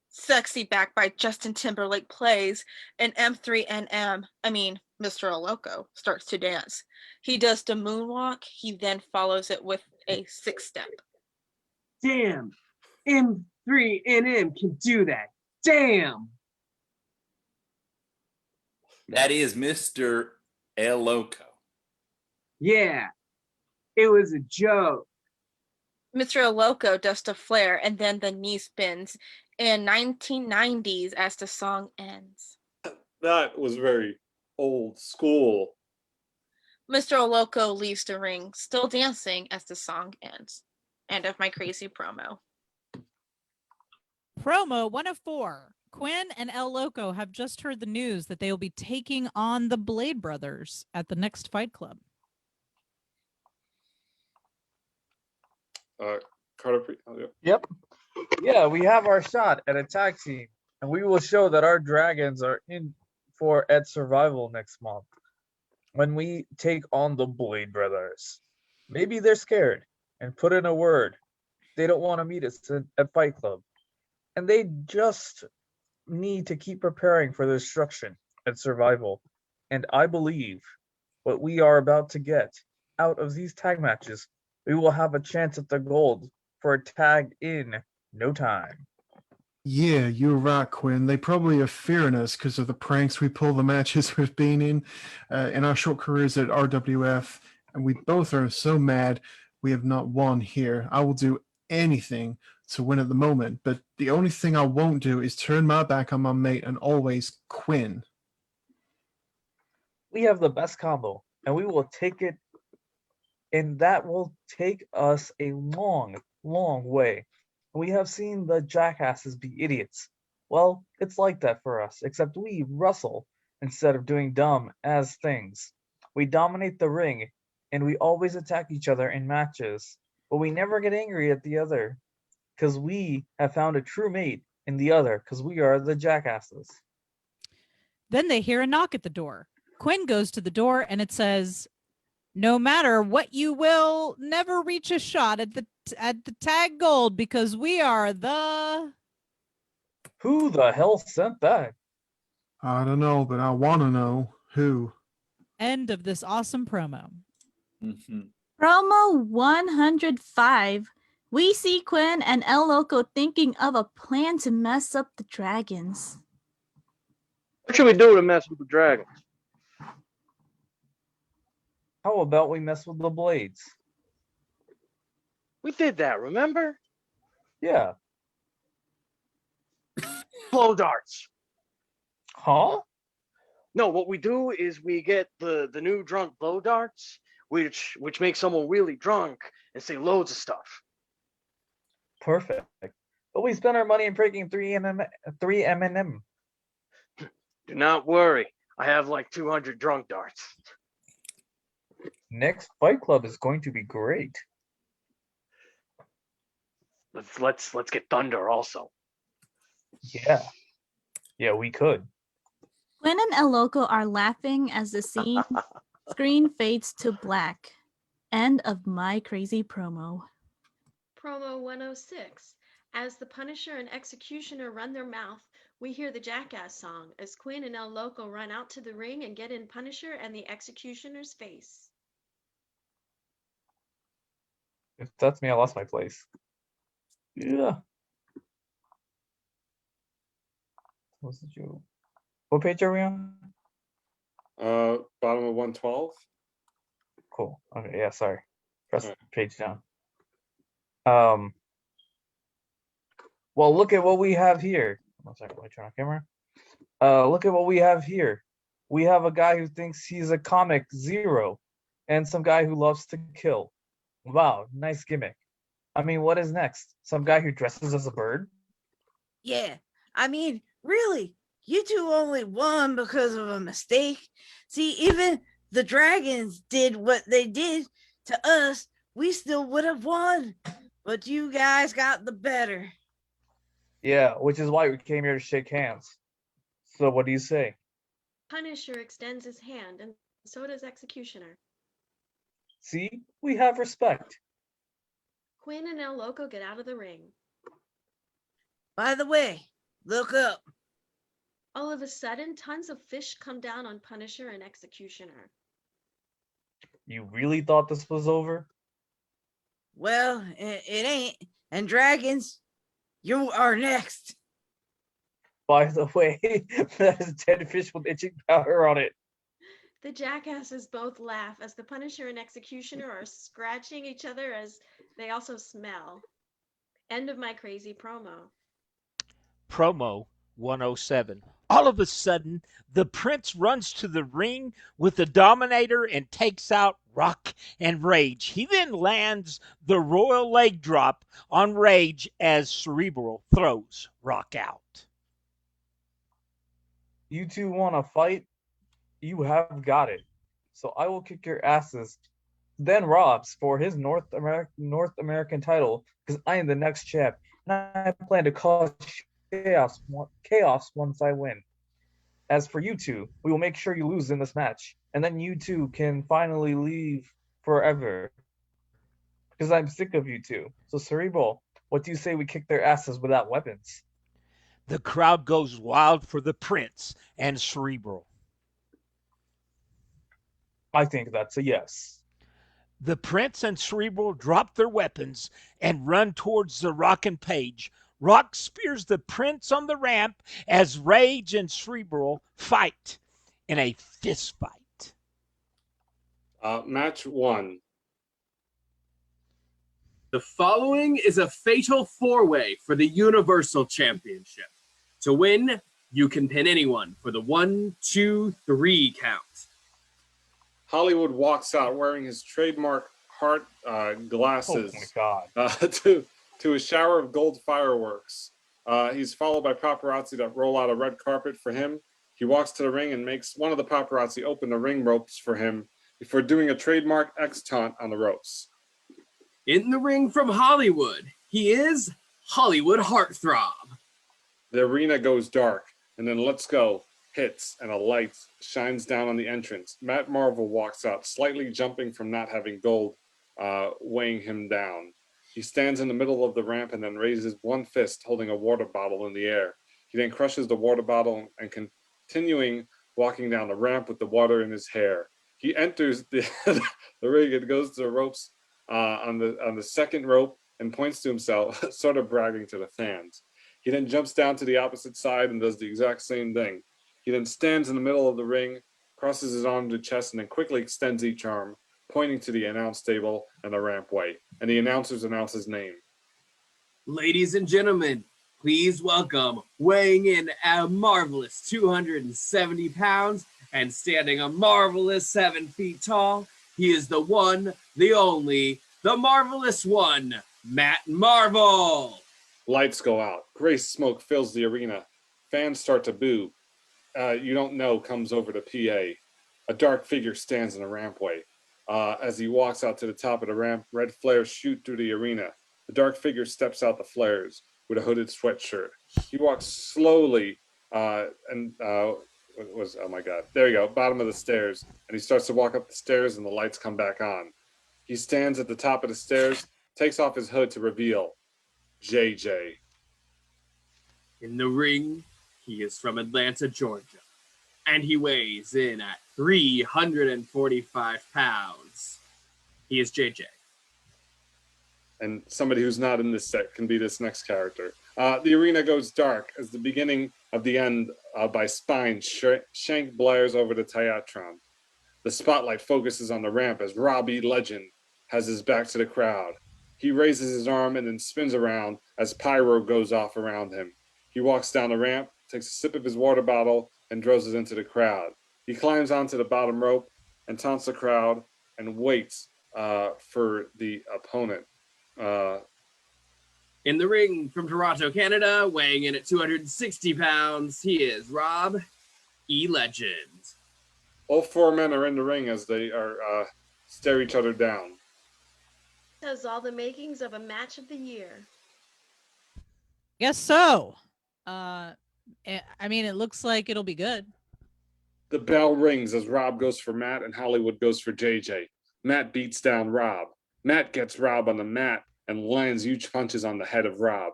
E: Sexy Back by Justin Timberlake plays, and M3NM, Mr. Oloco, starts to dance. He does the moonwalk. He then follows it with a 6-step.
Q: Damn, M3NM can do that. Damn.
F: That is Mr. Oloco.
Q: Yeah, it was a joke.
E: Mr. Oloco does the flare and then the knee spins in 1990s as the song ends.
A: That was very old school.
E: Mr. Oloco leaves the ring, still dancing as the song ends. End of my crazy promo.
P: Promo 104. Quinn and El Loco have just heard the news that they will be taking on the Blade Brothers at the next Fight Club.
A: Carter,
O: Yep.
M: Yeah, we have our shot at a tag team, and we will show that our dragons are in for at Survival next month when we take on the Blade Brothers. Maybe they're scared and put in a word. They don't want to meet us at Fight Club, and they just need to keep preparing for the destruction at Survival. And I believe what we are about to get out of these tag matches, we will have a chance at the gold for a tag in no time.
L: Yeah, you're right, Quinn. They probably are fearing us because of the pranks we pull the matches we've been in our short careers at RWF, and we both are so mad we have not won here. I will do anything to win at the moment, but the only thing I won't do is turn my back on my mate and always Quinn.
M: We have the best combo, and we will take it, and that will take us a long, long way. We have seen the jackasses be idiots. Well, it's like that for us, except we wrestle instead of doing dumb as things. We dominate the ring, and we always attack each other in matches, but we never get angry at the other, because we have found a true mate in the other, because we are the jackasses.
P: Then they hear a knock at the door. Quinn goes to the door and it says, "No matter what you will, never reach a shot at the tag gold because we are the..."
M: Who the hell sent that?
L: I don't know, but I want to know who.
P: End of this awesome promo.
R: Promo 105. We see Quinn and El Loco thinking of a plan to mess up the dragons.
H: What should we do to mess with the dragons?
M: How about we mess with the blades?
H: We did that, remember?
M: Yeah.
H: Blow darts.
M: Huh?
H: No, what we do is we get the new drunk blow darts, which make someone really drunk and say loads of stuff.
M: Perfect. But we spent our money in breaking 3 M&M.
H: Do not worry. I have like 200 drunk darts.
M: Next Fight Club is going to be great.
H: Let's get Thunder also.
M: Yeah. Yeah, we could.
R: Quinn and El Loco are laughing as the screen fades to black. End of my crazy promo.
B: Promo 106. As the Punisher and Executioner run their mouth, we hear the Jackass song as Quinn and El Loco run out to the ring and get in Punisher and the Executioner's face.
M: If that's me, I lost my place. Yeah. What's the joke? What page are we on?
A: Bottom of 112.
M: Cool. Okay, yeah, sorry. Press
A: Right.
M: page down. Well, look at what we have here. One second, let me turn on camera. Look at what we have here. We have a guy who thinks he's a comic zero and some guy who loves to kill. Wow, nice gimmick. I mean, what is next? Some guy who dresses as a bird?
D: Yeah, I mean, really, you two only won because of a mistake. See, even the dragons did what they did to us. We still would have won, but you guys got the better.
M: Yeah, which is why we came here to shake hands. So what do you say?
B: Punisher extends his hand, and so does Executioner.
M: See, we have respect.
B: Quinn and El Loco get out of the ring.
D: By the way, look up.
B: All of a sudden, tons of fish come down on Punisher and Executioner.
M: You really thought this was over?
D: Well, it ain't. And dragons, you are next.
M: By the way, that is dead fish with itching powder on it.
B: The jackasses both laugh as the Punisher and Executioner are scratching each other as they also smell. End of my crazy promo.
N: Promo 107. All of a sudden, the prince runs to the ring with the Dominator and takes out Rock and Rage. He then lands the royal leg drop on Rage as Cerebral throws Rock out.
M: You two want to fight? You have got it. So I will kick your asses. Then Rob's for his North American title because I am the next champ and I plan to cause chaos once I win. As for you two, we will make sure you lose in this match, and then you two can finally leave forever. Because I'm sick of you two. So Cerebral, what do you say we kick their asses without weapons?
N: The crowd goes wild for the Prince and Cerebral.
M: I think that's a yes.
N: The Prince and Cerebral drop their weapons and run towards the Rock and Page. Rock spears the Prince on the ramp as Rage and Cerebral fight in a fist fight.
A: Match 1.
Q: The following is a fatal four-way for the Universal Championship. To win, you can pin anyone for the 1, 2, 3 count.
A: Hollywood walks out wearing his trademark heart glasses.
M: Oh my God.
A: To a shower of gold fireworks. He's followed by paparazzi that roll out a red carpet for him. He walks to the ring and makes one of the paparazzi open the ring ropes for him before doing a trademark X taunt on the ropes.
Q: In the ring from Hollywood, he is Hollywood Heartthrob.
A: The arena goes dark, and then Let's Go hits, and a light shines down on the entrance. Matt Marvel walks out, slightly jumping from not having gold weighing him down. He stands in the middle of the ramp and then raises one fist, holding a water bottle in the air. He then crushes the water bottle and continuing walking down the ramp with the water in his hair. He enters the ring and goes to the ropes on the second rope and points to himself, sort of bragging to the fans. He then jumps down to the opposite side and does the exact same thing. He then stands in the middle of the ring, crosses his arm to the chest, and then quickly extends each arm, pointing to the announce table and the rampway. And the announcers announce his name.
Q: Ladies and gentlemen, please welcome, weighing in at a marvelous 270 pounds and standing a marvelous 7 feet tall, he is the one, the only, the marvelous one, Matt Marvel.
A: Lights go out. Gray smoke fills the arena. Fans start to boo. You Don't Know comes over to PA. A dark figure stands in the rampway. As he walks out to the top of the ramp, red flares shoot through the arena. The dark figure steps out the flares with a hooded sweatshirt. He walks slowly oh my God, there you go, bottom of the stairs. And he starts to walk up the stairs and the lights come back on. He stands at the top of the stairs, takes off his hood to reveal JJ.
Q: In the ring, he is from Atlanta, Georgia, and he weighs in at 345 pounds. He is JJ.
A: And somebody who's not in this set can be this next character. The arena goes dark as the beginning of the end by Spine. Shank blares over the Teatron. The spotlight focuses on the ramp as Robbie Legend has his back to the crowd. He raises his arm and then spins around as pyro goes off around him. He walks down the ramp, takes a sip of his water bottle, and throws it into the crowd. He climbs onto the bottom rope and taunts the crowd and waits for the opponent.
Q: In the ring from Toronto, Canada, weighing in at 260 pounds, he is Rob E. Legend.
A: All four men are in the ring as they stare each other down.
B: Has all the makings of a match of the year.
P: Guess so. I mean, it looks like it'll be good.
A: The bell rings as Rob goes for Matt and Hollywood goes for JJ. Matt beats down Rob. Matt gets Rob on the mat and lands huge punches on the head of Rob.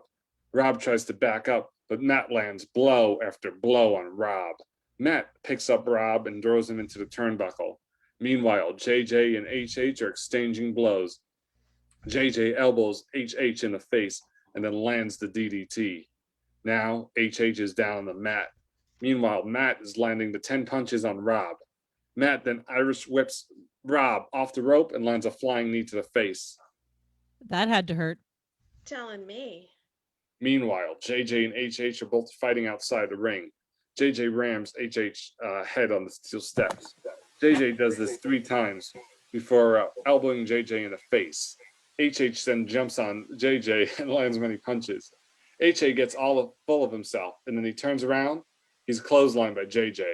A: Rob tries to back up, but Matt lands blow after blow on Rob. Matt picks up Rob and throws him into the turnbuckle. Meanwhile, JJ and HH are exchanging blows. JJ elbows HH in the face and then lands the DDT. Now, HH is down on the mat. Meanwhile, Matt is landing the 10 punches on Rob. Matt then Irish whips Rob off the rope and lands a flying knee to the face.
P: That had to hurt.
B: Telling me.
A: Meanwhile, JJ and HH are both fighting outside the ring. JJ rams HH head on the steel steps. JJ does this 3 times before elbowing JJ in the face. HH then jumps on JJ and lands many punches. HA gets full of himself, and then he turns around. He's clotheslined by JJ.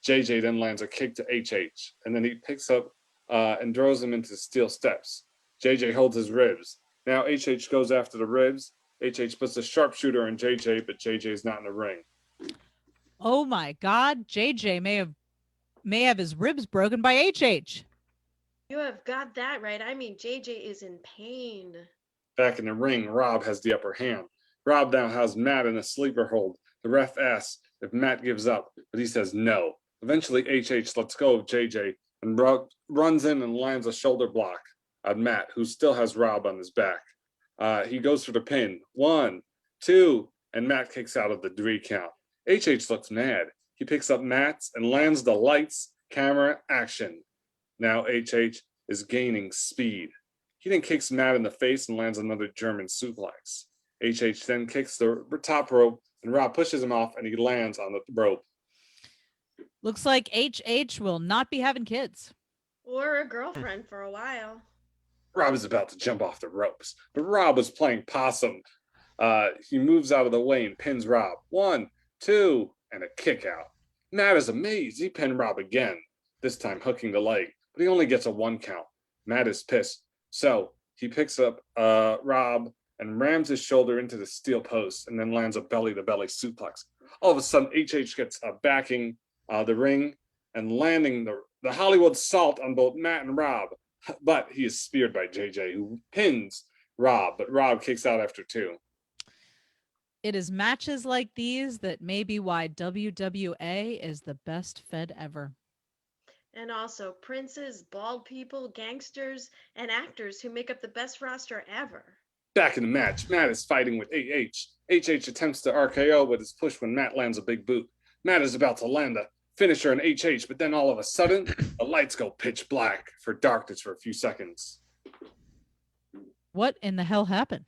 A: JJ then lands a kick to HH, and then he picks up and throws him into steel steps. JJ holds his ribs. Now HH goes after the ribs, HH puts the sharpshooter on JJ, but JJ's not in the ring.
P: Oh my God, JJ may have his ribs broken by HH.
B: You have got that right. I mean, JJ is in pain.
A: Back in the ring, Rob has the upper hand. Rob now has Matt in a sleeper hold. The ref asks if Matt gives up, but he says no. Eventually, HH lets go of JJ and runs in and lands a shoulder block on Matt, who still has Rob on his back. He goes for the pin. 1, 2, and Matt kicks out of the 3 count. HH looks mad. He picks up Matt's and lands the lights, camera, action. Now HH is gaining speed. He then kicks Matt in the face and lands another German suplex. HH then kicks the top rope and Rob pushes him off and he lands on the rope.
P: Looks like HH will not be having kids.
B: Or a girlfriend for a while.
A: Rob is about to jump off the ropes, but Rob was playing possum. He moves out of the way and pins Rob. 1, 2, and a kick out. Matt is amazed. He pinned Rob again, this time hooking the leg, but he only gets a 1 count. Matt is pissed. So he picks up Rob and rams his shoulder into the steel post and then lands a belly-to-belly suplex. All of a sudden, HH gets backing the ring and landing the Hollywood salt on both Matt and Rob. But he is speared by JJ, who pins Rob, but Rob kicks out after 2.
P: It is matches like these that may be why WWA is the best fed ever.
B: And also princes, bald people, gangsters, and actors who make up the best roster ever.
A: Back in the match, Matt is fighting with HH. HH attempts to RKO, but is pushed when Matt lands a big boot. Matt is about to land a finisher on HH, but then all of a sudden, the lights go pitch black for darkness for a few seconds.
P: What in the hell happened?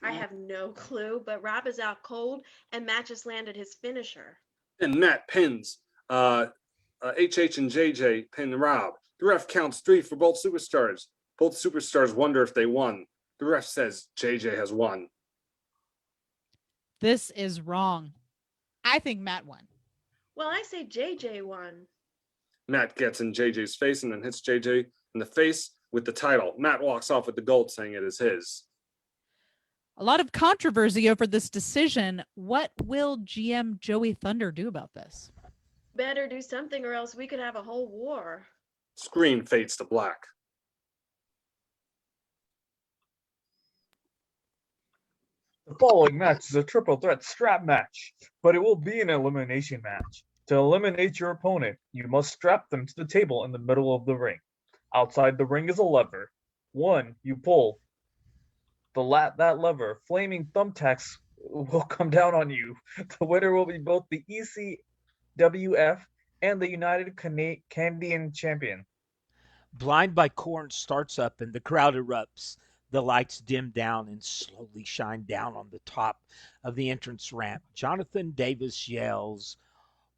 B: I have no clue, but Rob is out cold and Matt just landed his finisher.
A: Then Matt pins HH and JJ pin Rob. The ref counts 3 for both superstars. Both superstars wonder if they won. The ref says JJ has won.
P: This is wrong. I think Matt won.
B: Well, I say JJ won.
A: Matt gets in JJ's face and then hits JJ in the face with the title. Matt walks off with the gold, saying it is his.
P: A lot of controversy over this decision. What will GM Joey Thunder do about this?
B: Better do something or else we could have a whole war.
A: Screen fades to black.
M: The following match is a triple threat strap match, but it will be an elimination match. To eliminate your opponent, you must strap them to the table in the middle of the ring. Outside the ring is a lever. 1, you pull that lever. Flaming thumbtacks will come down on you. The winner will be both the ECWF and the United Canadian Champion.
N: Blind by Corn starts up and the crowd erupts. The lights dim down and slowly shine down on the top of the entrance ramp. Jonathan Davis yells,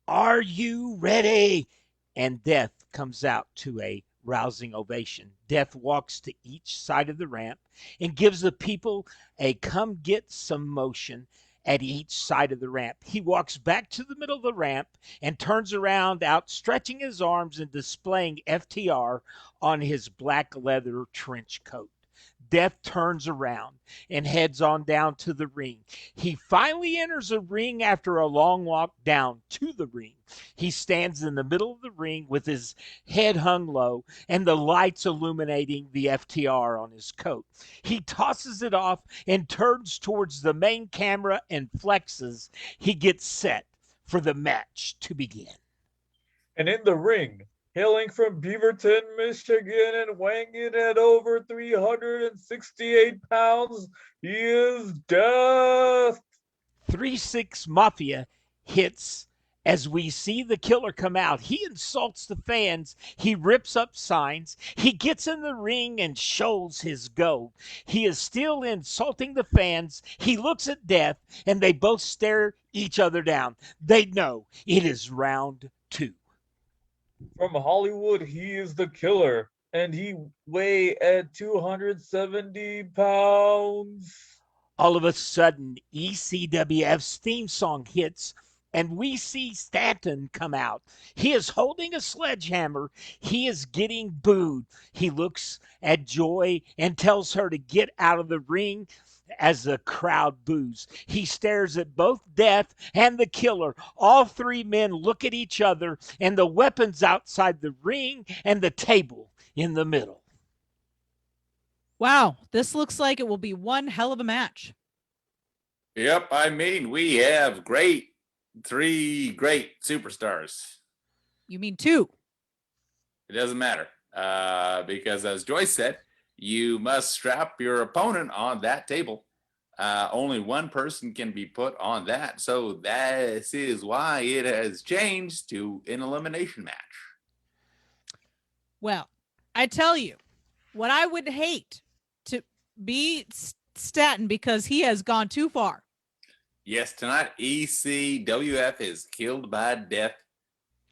N: "Are you ready?" And Death comes out to a rousing ovation. Death walks to each side of the ramp and gives the people a come get some motion at each side of the ramp. He walks back to the middle of the ramp and turns around, outstretching his arms and displaying FTR on his black leather trench coat. Death turns around and heads on down to the ring. He finally enters a ring after a long walk down to the ring. He stands in the middle of the ring with his head hung low and the lights illuminating the FTR on his coat. He tosses it off and turns towards the main camera and flexes. He gets set for the match to begin.
M: And in the ring, hailing from Beaverton, Michigan, and weighing at over 368 pounds, he is Death.
N: 3-6 Mafia hits as we see the killer come out. He insults the fans. He rips up signs. He gets in the ring and shows his gold. He is still insulting the fans. He looks at Death, and they both stare each other down. They know it is round 2.
M: From Hollywood, he is the killer, and he weighs at 270 pounds.
N: All of a sudden, ECWF's theme song hits, and we see Stanton come out. He is holding a sledgehammer. He is getting booed. He looks at Joy and tells her to get out of the ring as the crowd boos. He stares at both Death and the killer. All three men look at each other and the weapons outside the ring and the table in the middle.
P: Wow, this looks like it will be one hell of a match.
F: Yep, I mean, we have three great superstars.
P: You mean two?
F: It doesn't matter because, as Joyce said, you must strap your opponent on that table. Only one person can be put on that. So this is why it has changed to an elimination match.
P: Well, I tell you, what I would hate to be Stanton because he has gone too far.
F: Yes, tonight ECWF is killed by death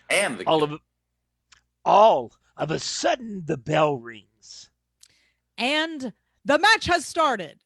F: and the
N: all of a sudden the bell rings.
P: And the match has started.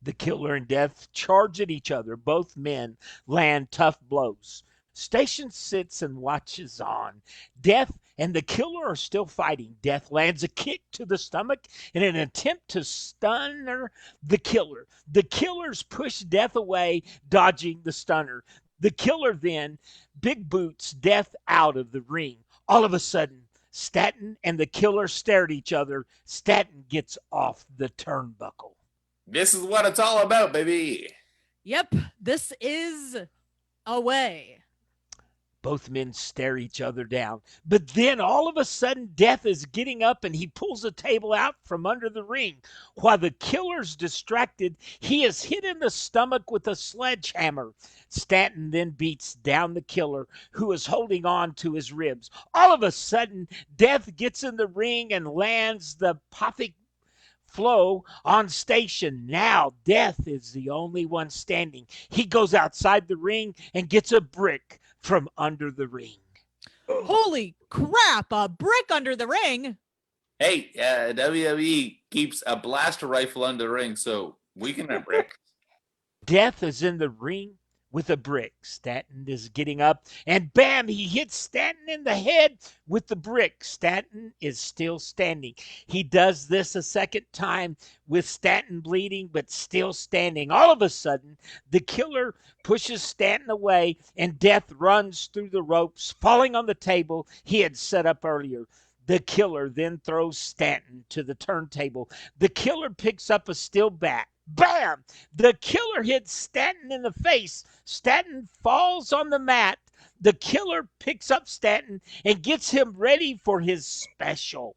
N: The killer and Death charge at each other. Both men land tough blows. Station sits and watches on. Death and the killer are still fighting. Death lands a kick to the stomach in an attempt to stun the killer. The killers push Death away, dodging the stunner. The killer then big boots Death out of the ring. All of a sudden, Stanton and the killer stare at each other. Stanton gets off the turnbuckle.
F: This is what it's all about, baby.
P: Yep, this is a way.
N: Both men stare each other down. But then all of a sudden, Death is getting up and he pulls a table out from under the ring. While the killer's distracted, he is hit in the stomach with a sledgehammer. Stanton then beats down the killer, who is holding on to his ribs. All of a sudden, Death gets in the ring and lands the Pothic Flow on Station. Now Death is the only one standing. He goes outside the ring and gets a brick from under the ring.
P: Holy crap, a brick under the ring.
F: Hey, WWE keeps a blaster rifle under the ring, so we can have brick.
N: Death is in the ring with a brick. Stanton is getting up, and bam, he hits Stanton in the head with the brick. Stanton is still standing. He does this a second time with Stanton bleeding, but still standing. All of a sudden, the killer pushes Stanton away, and Death runs through the ropes, falling on the table he had set up earlier. The killer then throws Stanton to the turntable. The killer picks up a steel bat. Bam! The killer hits Stanton in the face. Stanton falls on the mat. The killer picks up Stanton and gets him ready for his special.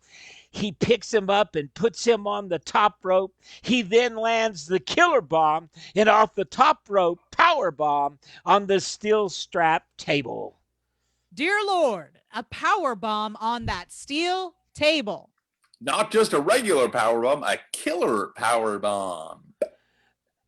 N: He picks him up and puts him on the top rope. He then lands the killer bomb and off the top rope power bomb on the steel strap table.
P: Dear Lord, a power bomb on that steel table.
F: Not just a regular power bomb, a killer power bomb.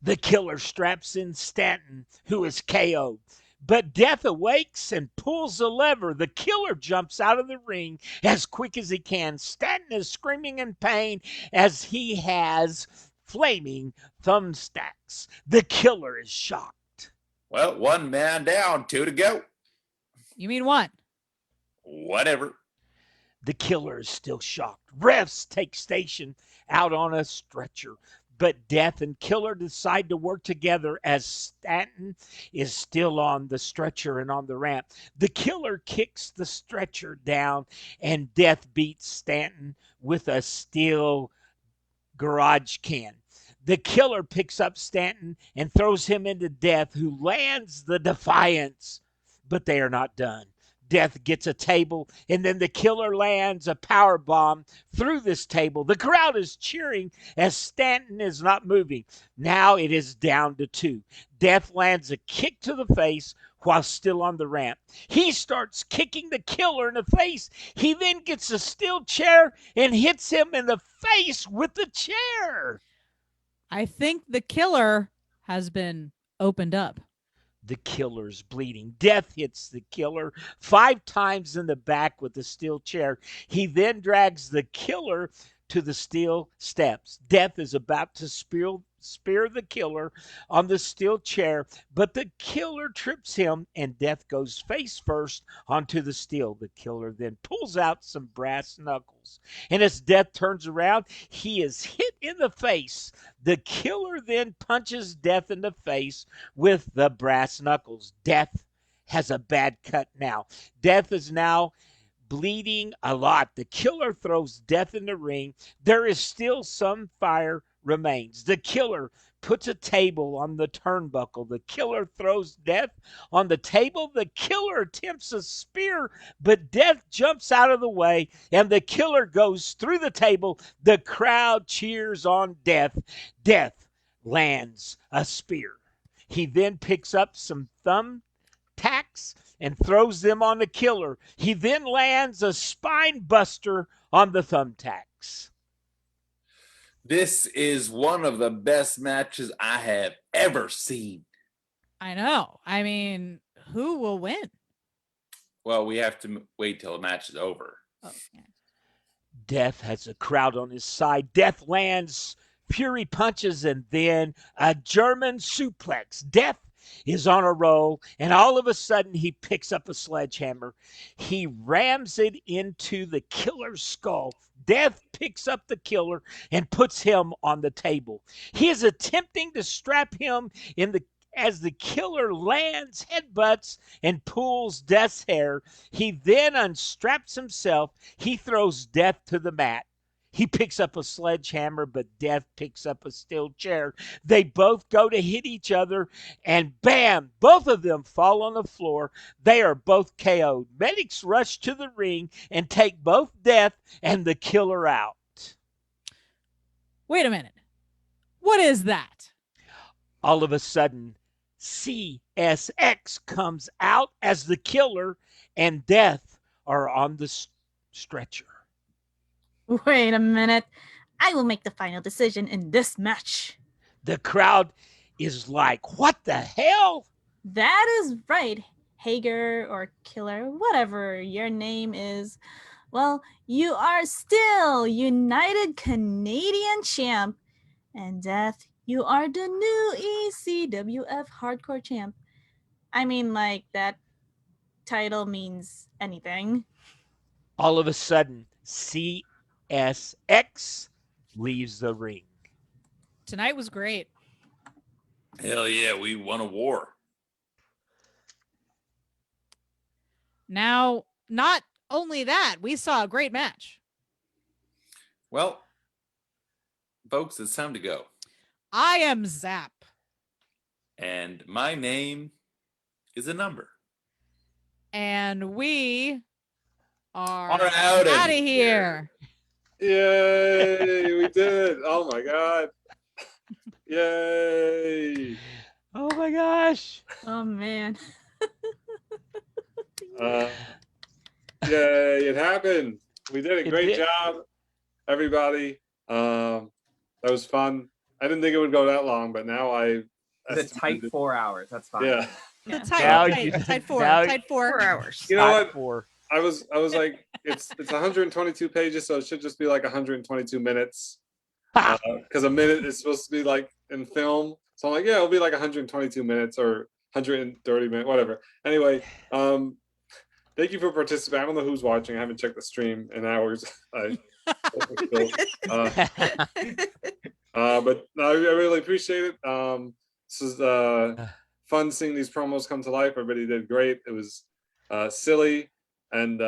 N: The killer straps in Stanton, who is KO'd. But Death awakes and pulls the lever. The killer jumps out of the ring as quick as he can. Stanton is screaming in pain as he has flaming thumbstacks. The killer is shocked.
F: Well, one man down, two to go.
P: You mean one?
F: Whatever.
N: The killer is still shocked. Refs take Station out on a stretcher. But Death and Killer decide to work together as Stanton is still on the stretcher and on the ramp. The killer kicks the stretcher down and Death beats Stanton with a steel garage can. The killer picks up Stanton and throws him into Death, who lands the Defiance. But they are not done. Death gets a table, and then the killer lands a power bomb through this table. The crowd is cheering as Stanton is not moving. Now it is down to two. Death lands a kick to the face while still on the ramp. He starts kicking the killer in the face. He then gets a steel chair and hits him in the face with the chair.
P: I think the killer has been opened up.
N: The killer's bleeding. Death hits the killer 5 times in the back with the steel chair. He then drags the killer to the steel steps. Death is about to spear the killer on the steel chair, but the killer trips him and Death goes face first onto the steel. The killer then pulls out some brass knuckles, and as Death turns around, he is hit in the face. The killer then punches Death in the face with the brass knuckles. Death has a bad cut now. Death is now bleeding a lot. The killer throws Death in the ring. There is still some fire remains. The killer puts a table on the turnbuckle. The killer throws Death on the table. The killer attempts a spear, but Death jumps out of the way, and the killer goes through the table. The crowd cheers on Death. Death lands a spear. He then picks up some thumbtacks and throws them on the killer. He then lands a spine buster on the thumbtacks.
F: This is one of the best matches I have ever seen.
P: I know. I mean, who will win?
F: Well, we have to wait till the match is over.
P: Oh, yeah.
N: Death has a crowd on his side. Death lands fury punches and then a German suplex. Death is on a roll, and all of a sudden he picks up a sledgehammer. He rams it into the killer's skull. Death picks up the killer and puts him on the table. He is attempting to strap him as the killer lands headbutts and pulls Death's hair. He then unstraps himself. He throws Death to the mat. He picks up a sledgehammer, but Death picks up a steel chair. They both go to hit each other, and bam, both of them fall on the floor. They are both KO'd. Medics rush to the ring and take both Death and the killer out.
P: Wait a minute. What is that?
N: All of a sudden, CSX comes out as the killer, and Death are on the stretcher.
R: Wait a minute. I will make the final decision in this match.
N: The crowd is like, what the hell?
R: That is right, Hager or Killer, whatever your name is. Well, you are still United Canadian Champ. And Death, you are the new ECWF Hardcore Champ. I mean, like, that title means anything.
N: All of a sudden, CSX leaves the ring.
P: Tonight was great.
F: Hell yeah, we won a war.
P: Now, not only that, we saw a great match.
F: Well, folks, it's time to go.
P: I am Zap.
F: And my name is a number.
P: And we are
F: out
P: of here.
A: Yay, we did. Oh my God. Yay.
N: Oh my gosh.
R: Oh man.
A: Yay, it happened. We did a great job, everybody. That was fun. I didn't think it would go that long, but now
C: It's a tight 4 hours. That's fine.
A: Yeah.
P: Tight four. 4 hours.
A: You know what? I was like, it's 122 pages, so it should just be like 122 minutes. Because a minute is supposed to be like in film. So I'm like, yeah, it'll be like 122 minutes or 130 minutes, whatever. Anyway, thank you for participating. I don't know who's watching. I haven't checked the stream in hours. But no, I really appreciate it. This is fun seeing these promos come to life. Everybody did great. It was silly, and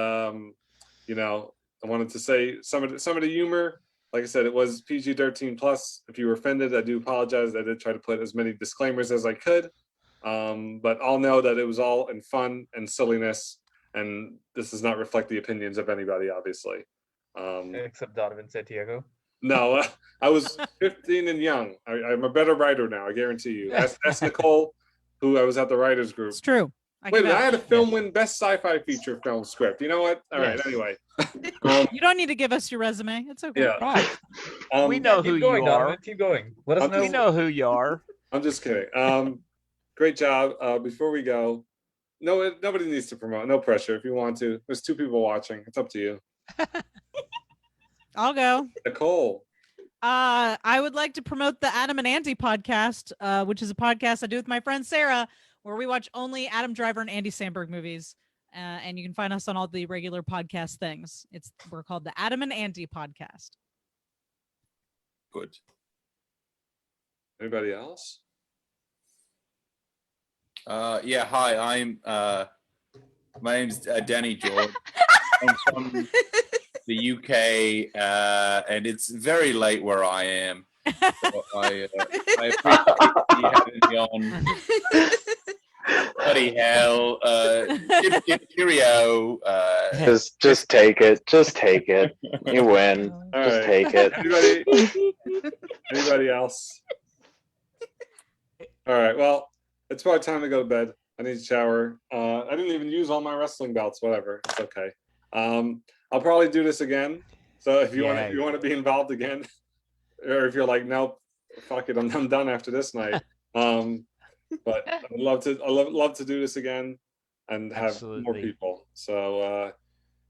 A: you know, I wanted to say some of the humor. Like I said, it was PG-13 plus. If you were offended, I do apologize. I did try to put as many disclaimers as I could, but I'll know that it was all in fun and silliness, and this does not reflect the opinions of anybody, obviously.
M: Except Donovan Santiago.
A: No, I was 15 and young. I'm a better writer now, I guarantee you. Ask Nicole, who I was at the writers group.
P: It's true.
A: Wait, I had a film win best sci-fi feature film script. You know what? All right. Anyway,
P: you don't need to give us your resume. It's okay.
A: Yeah.
N: We know who you are.
M: Donovan, keep going. Let us know.
N: We know who you are.
A: I'm just kidding. Great job. Before we go, nobody needs to promote. No pressure. If you want to, there's 2 people watching. It's up to you.
P: I'll go.
A: Nicole.
P: I would like to promote the Adam and Andy podcast, which is a podcast I do with my friend Sarah, where we watch only Adam Driver and Andy Samberg movies. And you can find us on all the regular podcast things. We're called the Adam and Andy podcast.
F: Good.
A: Anybody else?
F: Yeah, hi, I'm my name's Danny George. I'm from the UK, and it's very late where I am. So I appreciate you having me on. Bloody hell. Cheerio.
H: Just take it. Just take it. You win.
A: All
H: Just
A: right.
H: take it.
A: Anybody else? All right. Well, it's probably time to go to bed. I need to shower. I didn't even use all my wrestling belts. Whatever. It's okay. I'll probably do this again. So if you want to be involved again, or if you're like, nope, fuck it, I'm done after this night. But I'd love to do this again and have more people. So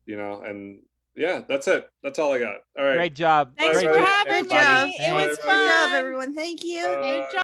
A: and yeah, that's it. That's all I got. All right.
N: Great job.
D: Thanks
N: Great
D: for
N: job,
D: having
N: everybody.
D: me. It was fun. Good job, everyone. Thank you.
P: Good job.